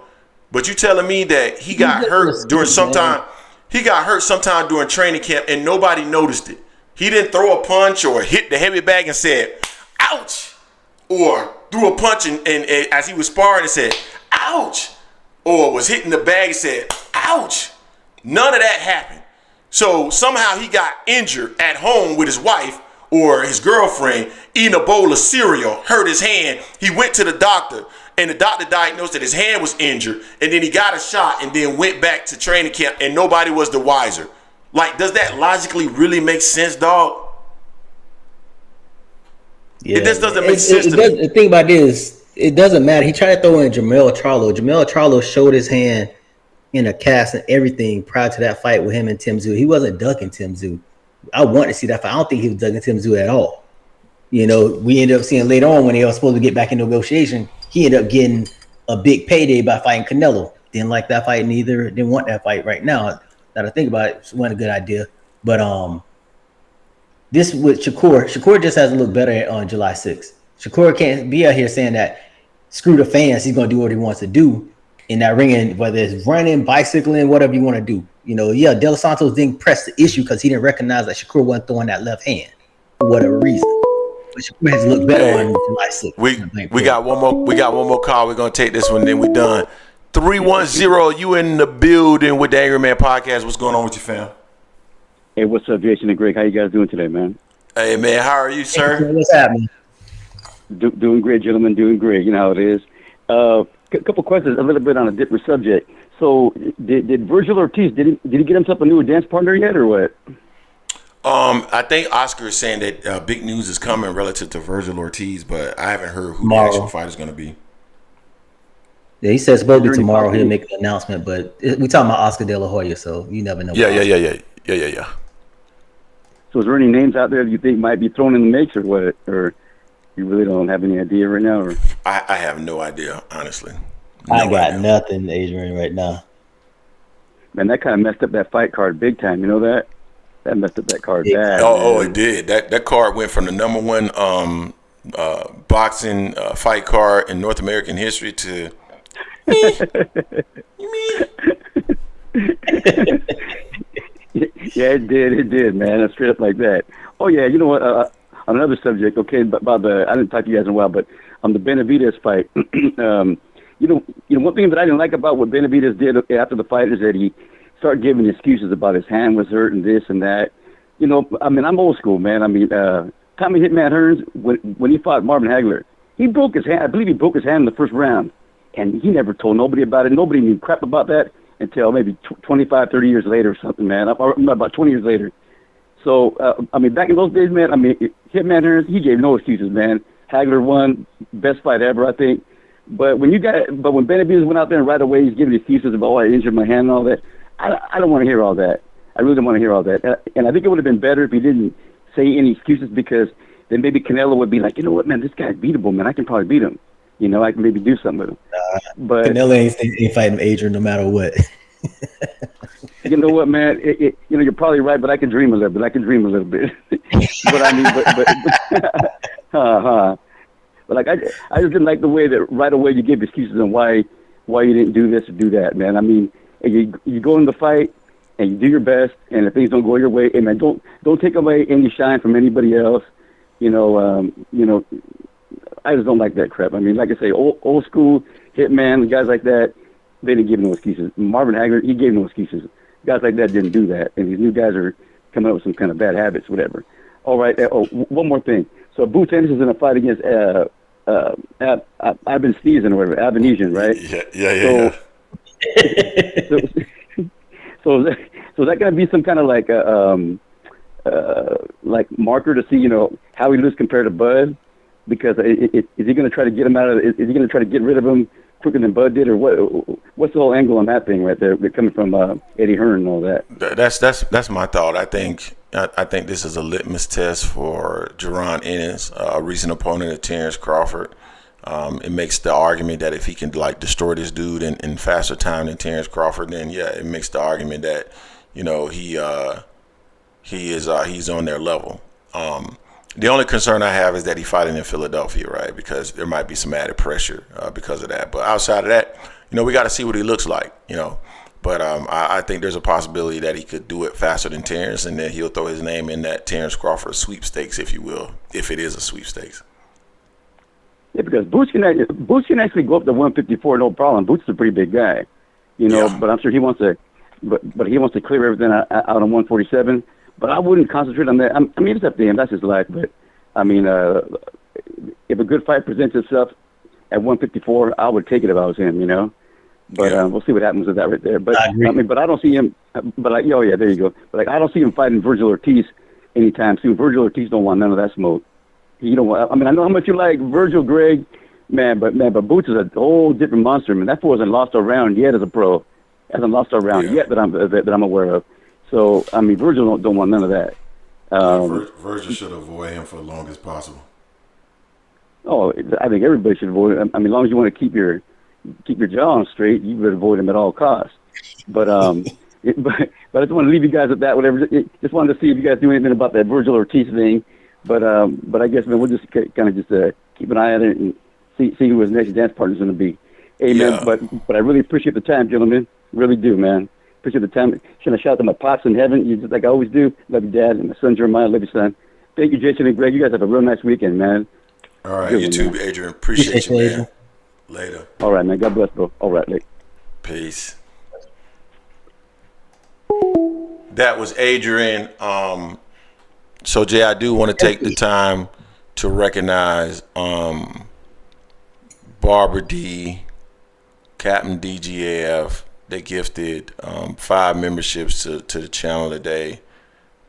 But you telling me that he got hurt during sometime during training camp and nobody noticed it. He didn't throw a punch or hit the heavy bag and said, ouch, or threw a punch and as he was sparring and said, ouch, or was hitting the bag and said, ouch. None of that happened. So somehow he got injured at home with his wife or his girlfriend eating a bowl of cereal, hurt his hand. He went to the doctor and the doctor diagnosed that his hand was injured, and then he got a shot and then went back to training camp and nobody was the wiser. Like, does that logically really make sense, dog? Yeah, it just doesn't make sense to me. The thing about this, it doesn't matter. He tried to throw in Jamel Charlo. Jamel Charlo showed his hand in a cast and everything prior to that fight with him and Tim Tszyu. He wasn't ducking Tim Tszyu. I want to see that fight. I don't think he was ducking Tim Tszyu at all. You know, we ended up seeing later on when they were supposed to get back in negotiation, he ended up getting a big payday by fighting Canelo. Didn't like that fight neither. Didn't want that fight right now. That I think about it, it wasn't a good idea. But this with Shakur just hasn't looked better on July 6th. Shakur can't be out here saying that screw the fans, he's gonna do what he wants to do in that ring, whether it's running, bicycling, whatever you want to do. De Los Santos didn't press the issue because he didn't recognize that Shakur wasn't throwing that left hand for whatever reason. But Shakur has looked better on July 6th. We got one more call. We're gonna take this one, then we're done. 310, you in the building with the Angry Man Podcast. What's going on with you, fam? Hey, what's up, Jason and Greg? How you guys doing today, man? Hey, man, how are you, sir? What's happening? Doing great, gentlemen. Doing great. You know how it is. A couple questions, a little bit on a different subject. So, did Virgil Ortiz, did he get himself a new dance partner yet, or what? I think Oscar is saying that big news is coming relative to Virgil Ortiz, but I haven't heard who the actual fight is going to be. Yeah, he says supposedly tomorrow he'll make an announcement, but we talking about Oscar De La Hoya, so you never know. Yeah. So, is there any names out there that you think might be thrown in the mix, or what? Or you really don't have any idea right now? Or I have no idea, honestly. I got nothing, Adrian, right now. Man, that kind of messed up that fight card big time. You know that? That messed up that card bad. Oh, it did. That card went from the number one boxing fight card in North American history to Yeah, it did, man. It's straight up like that. Oh yeah, you know what? On another subject, okay, about the I didn't talk to you guys in a while, but on the Benavidez fight, you know, one thing that I didn't like about what Benavidez did after the fight is that he started giving excuses about his hand was hurt and this and that. You know, I mean, I'm old school, man. I mean, Tommy Hitman Hearns, when he fought Marvin Hagler, he broke his hand. I believe he broke his hand in the first round, and he never told nobody about it. Nobody knew crap about that until maybe 25, 30 years later or something, man. About 20 years later. So, I mean, back in those days, man, I mean, Hitman Hearns, he gave no excuses, man. Hagler won, best fight ever, I think. But when Benavidez went out there and right away he's giving excuses about, oh, I injured my hand and all that, I don't want to hear all that. I really don't want to hear all that. And I think it would have been better if he didn't say any excuses, because then maybe Canelo would be like, you know what, man, this guy's beatable, man. I can probably beat him. You know, I can maybe do something with him. But Canelo ain't fighting Adrian no matter what. You know what, man? You know, you're probably right, but I can dream a little bit. But I mean, but like I just didn't like the way that right away you give excuses on why you didn't do this or do that, man. I mean, you go in the fight and you do your best, and if things don't go your way, and man, don't take away any shine from anybody else. You know, I just don't like that crap. I mean, like I say, old school Hitman, guys like that, they didn't give no excuses. Marvin Hagler, he gave no excuses. Guys like that didn't do that, and these new guys are coming up with some kind of bad habits, whatever. All right. One more thing. So Boots Anderson's in a fight against Ivan Stevenson or whatever, Avanesian, right? Yeah. So is that going to be some kind of like marker to see, you know, how he looks compared to Bud? Because is he going to try to get him out of? Is he going to try to get rid of him quicker than Bud did, or what? What's the whole angle on that thing right there? Coming from Eddie Hearn and all that. That's my thought. I think this is a litmus test for Jaron Ennis, a recent opponent of Terrence Crawford. It makes the argument that if he can like destroy this dude in faster time than Terrence Crawford, then yeah, it makes the argument that, you know, he's on their level. The only concern I have is that he's fighting in Philadelphia, right? Because there might be some added pressure because of that. But outside of that, you know, we got to see what he looks like, you know. But I think there's a possibility that he could do it faster than Terrence, and then he'll throw his name in that Terrence Crawford sweepstakes, if you will, if it is a sweepstakes. Yeah, because Boots can actually go up to 154, no problem. Boots is a pretty big guy, you know. Yeah. But I'm sure he wants to, but he wants to clear everything out on 147. But I wouldn't concentrate on that. I mean, it's up to him. That's his life. But, I mean, if a good fight presents itself at 154, I would take it if I was him, you know. But we'll see what happens with that right there. But I mean, but I don't see him. But like, oh yeah, there you go. But like, I don't see him fighting Virgil Ortiz anytime soon. Virgil Ortiz don't want none of that smoke. You don't want. I mean, I know how much you like Virgil, Greg, man. But Boots is a whole different monster, man. That fool hasn't lost a round yet as a pro. Hasn't lost a round yet that I'm aware of. So, I mean, Virgil don't want none of that. Virgil should avoid him for as long as possible. Oh, I think everybody should avoid him. I mean, as long as you want to keep your keep your jaw on straight, you better avoid him at all costs. But but I just want to leave you guys with that. Whatever. Just wanted to see if you guys knew anything about that Virgil Ortiz thing. But I guess, man, we'll just kind of just keep an eye on it and see who his next dance partner is going to be. Hey, man, but I really appreciate the time, gentlemen. Really do, man. Appreciate the time. Should I shout out to my pops in heaven? You just like I always do. Love you, Dad, and my son Jeremiah. Love you, son. Thank you, Jason and Greg. You guys have a real nice weekend, man. All right, you too, Adrian. Appreciate you, man. Later. All right, man. God bless, bro. All right, later. Peace. That was Adrian. So, Jay, I do want to take the time to recognize Barbara D, Captain DGAF. They gifted 5 memberships to the channel today.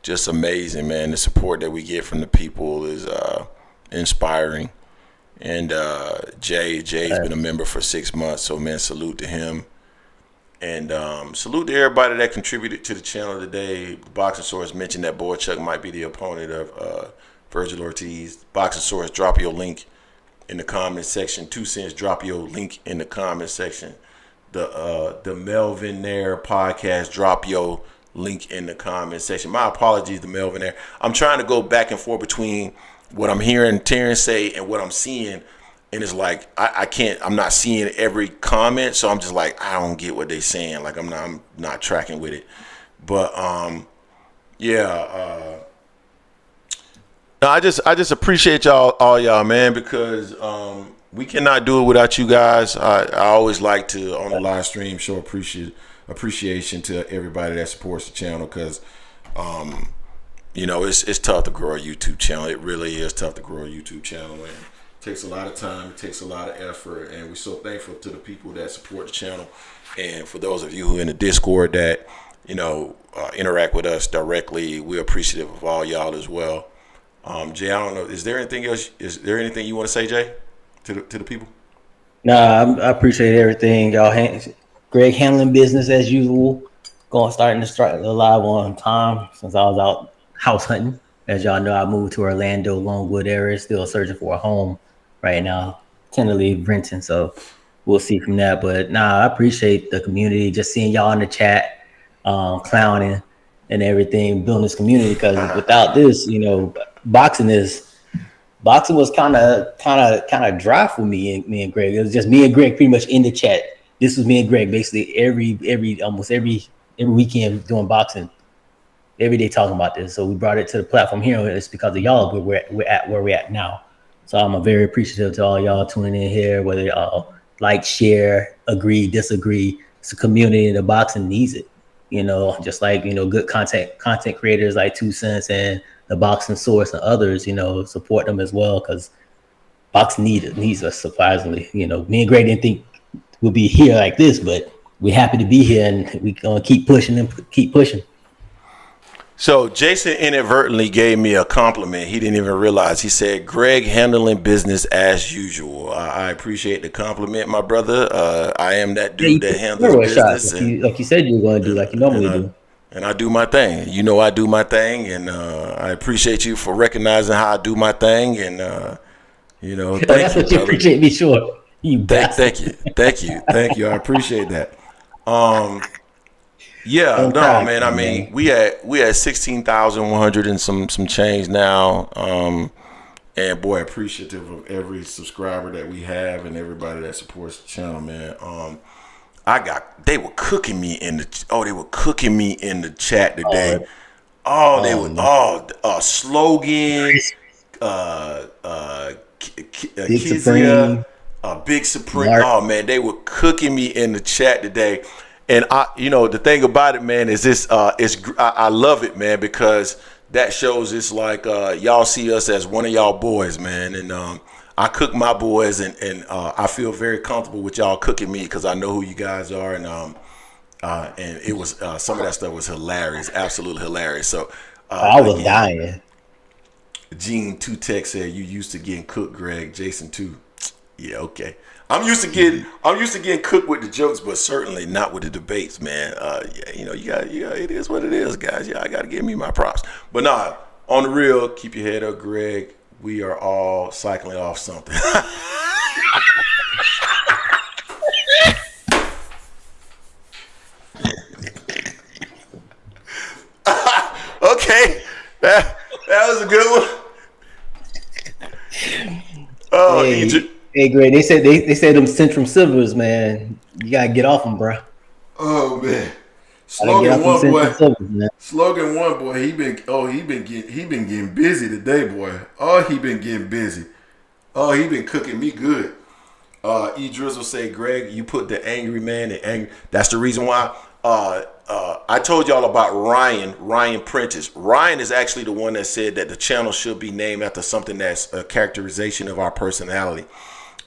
Just amazing, man. The support that we get from the people is inspiring. And Jay's been a member for 6 months, so, man, salute to him. And salute to everybody that contributed to the channel today. Boxing Source mentioned that Boychuk might be the opponent of Virgil Ortiz. Boxing Source, drop your link in the comment section. 2 cents, drop your link in the comment section. The Melvin Nair podcast, drop your link in the comment section. My apologies to Melvin Nair. I'm trying to go back and forth between what I'm hearing Terrence say and what I'm seeing. And it's like I'm not seeing every comment, so I'm just like, I don't get what they're saying. Like I'm not tracking with it. But no, I just appreciate all y'all, man, because we cannot do it without you guys. I always like to on the live stream show appreciation to everybody that supports the channel, because it's tough to grow a YouTube channel. It really is tough to grow a YouTube channel, and takes a lot of time, it takes a lot of effort, and we're so thankful to the people that support the channel, and for those of you who are in the Discord that interact with us directly, we're appreciative of all y'all as well. Jay, I don't know, is there anything else? Is there anything you want to say, Jay, to the people? Nah, I appreciate everything, y'all. Greg handling business as usual. Starting to start the live on time since I was out house hunting. As y'all know, I moved to Orlando, Longwood area, still searching for a home right now, tentatively renting, so we'll see from that. But I appreciate the community, just seeing y'all in the chat, clowning and everything, building this community, because without this, boxing was kind of dry for me and Greg. It was just me and Greg pretty much in the chat. This was me and Greg basically almost every weekend doing boxing. Every day talking about this, so we brought it to the platform here. It's because of y'all we're at where we're at now. So I'm very appreciative to all y'all tuning in here, whether y'all like, share, agree, disagree. It's a community, and the boxing needs it. Just like good content creators like 2 Cents and the Boxing Source and others. Support them as well, because boxing needs us, surprisingly. Me and Greg didn't think we'd be here like this, but we're happy to be here, and we're gonna keep pushing and keep pushing. So Jason inadvertently gave me a compliment. He didn't even realize. He said, Greg handling business as usual. I appreciate the compliment, my brother. I am that dude that handles business. Like you said you were going to do, like you normally do. And I do my thing. I do my thing. And I appreciate you for recognizing how I do my thing. And, that's what you appreciate me, sure. Thank you. I appreciate that. Man. I mean, we had 16,100 and some change now. And boy, appreciative of every subscriber that we have and everybody that supports the channel, man. They were cooking me in the chat today. Slogan, Kizia, Big Supreme. Mark. Oh man, they were cooking me in the chat today. And the thing about it, man, is this. I love it, man, because that shows it's like y'all see us as one of y'all boys, man. And I cook my boys, and I feel very comfortable with y'all cooking me because I know who you guys are, and it was some of that stuff was hilarious, absolutely hilarious. So I was dying. Gene 2 Tech said you used to getting cooked, Greg. Jason 2. Yeah, okay. I'm used to getting cooked with the jokes, but certainly not with the debates, man. It is what it is, guys. I got to give me my props. But nah, on the real, keep your head up, Greg. We are all cycling off something. a good one. Oh, Egypt. Hey, Greg. They said them Central Silvers, man. You gotta get off them, bro. Oh man. Slogan one boy. He been getting busy today, boy. Oh, he been getting busy. Oh, he been cooking me good. E Drizzle say, Greg, you put the angry man in angry. That's the reason why. I told y'all about Ryan Prentice. Ryan is actually the one that said that the channel should be named after something that's a characterization of our personality.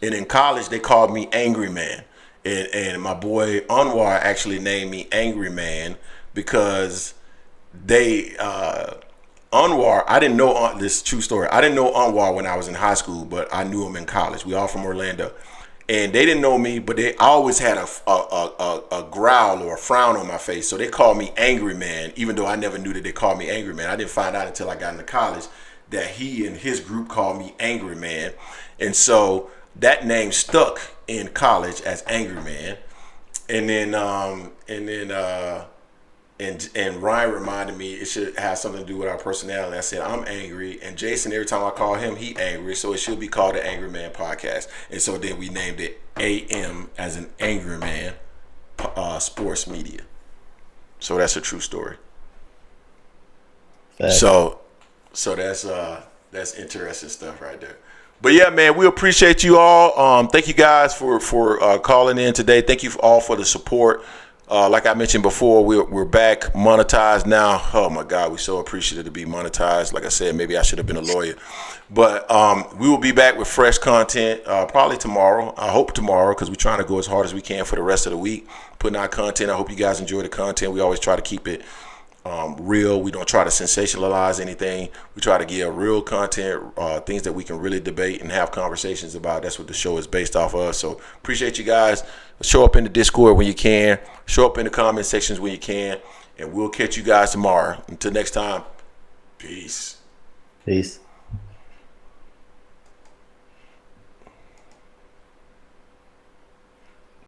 And in college, they called me Angry Man. And my boy Anwar actually named me Angry Man because Anwar, I didn't know, this is a true story. I didn't know Anwar when I was in high school, but I knew him in college. We all from Orlando. And they didn't know me, but I always had a growl or a frown on my face. So they called me Angry Man, even though I never knew that they called me Angry Man. I didn't find out until I got into college that he and his group called me Angry Man. And so that name stuck in college as Angry Man. And then Ryan reminded me it should have something to do with our personality. I said, I'm angry. And Jason, every time I call him, he angry. So it should be called the Angry Man Podcast. And so then we named it AM as an Angry Man Sports Media. So that's a true story. Fact. So that's interesting stuff right there. But yeah, man, we appreciate you all. Thank you guys for calling in today. Thank you all for the support. Like I mentioned before, we're back monetized now. Oh my God, we're so appreciative to be monetized. Like I said, maybe I should have been a lawyer. But we will be back with fresh content probably tomorrow. I hope tomorrow, because we're trying to go as hard as we can for the rest of the week, putting out content. I hope you guys enjoy the content. We always try to keep it real. We don't try to sensationalize anything. We try to give real content, things that we can really debate and have conversations about. That's what the show is based off of. So appreciate you guys. Show up in the Discord when you can. Show up in the comment sections when you can. And we'll catch you guys tomorrow. Until next time, peace. Peace.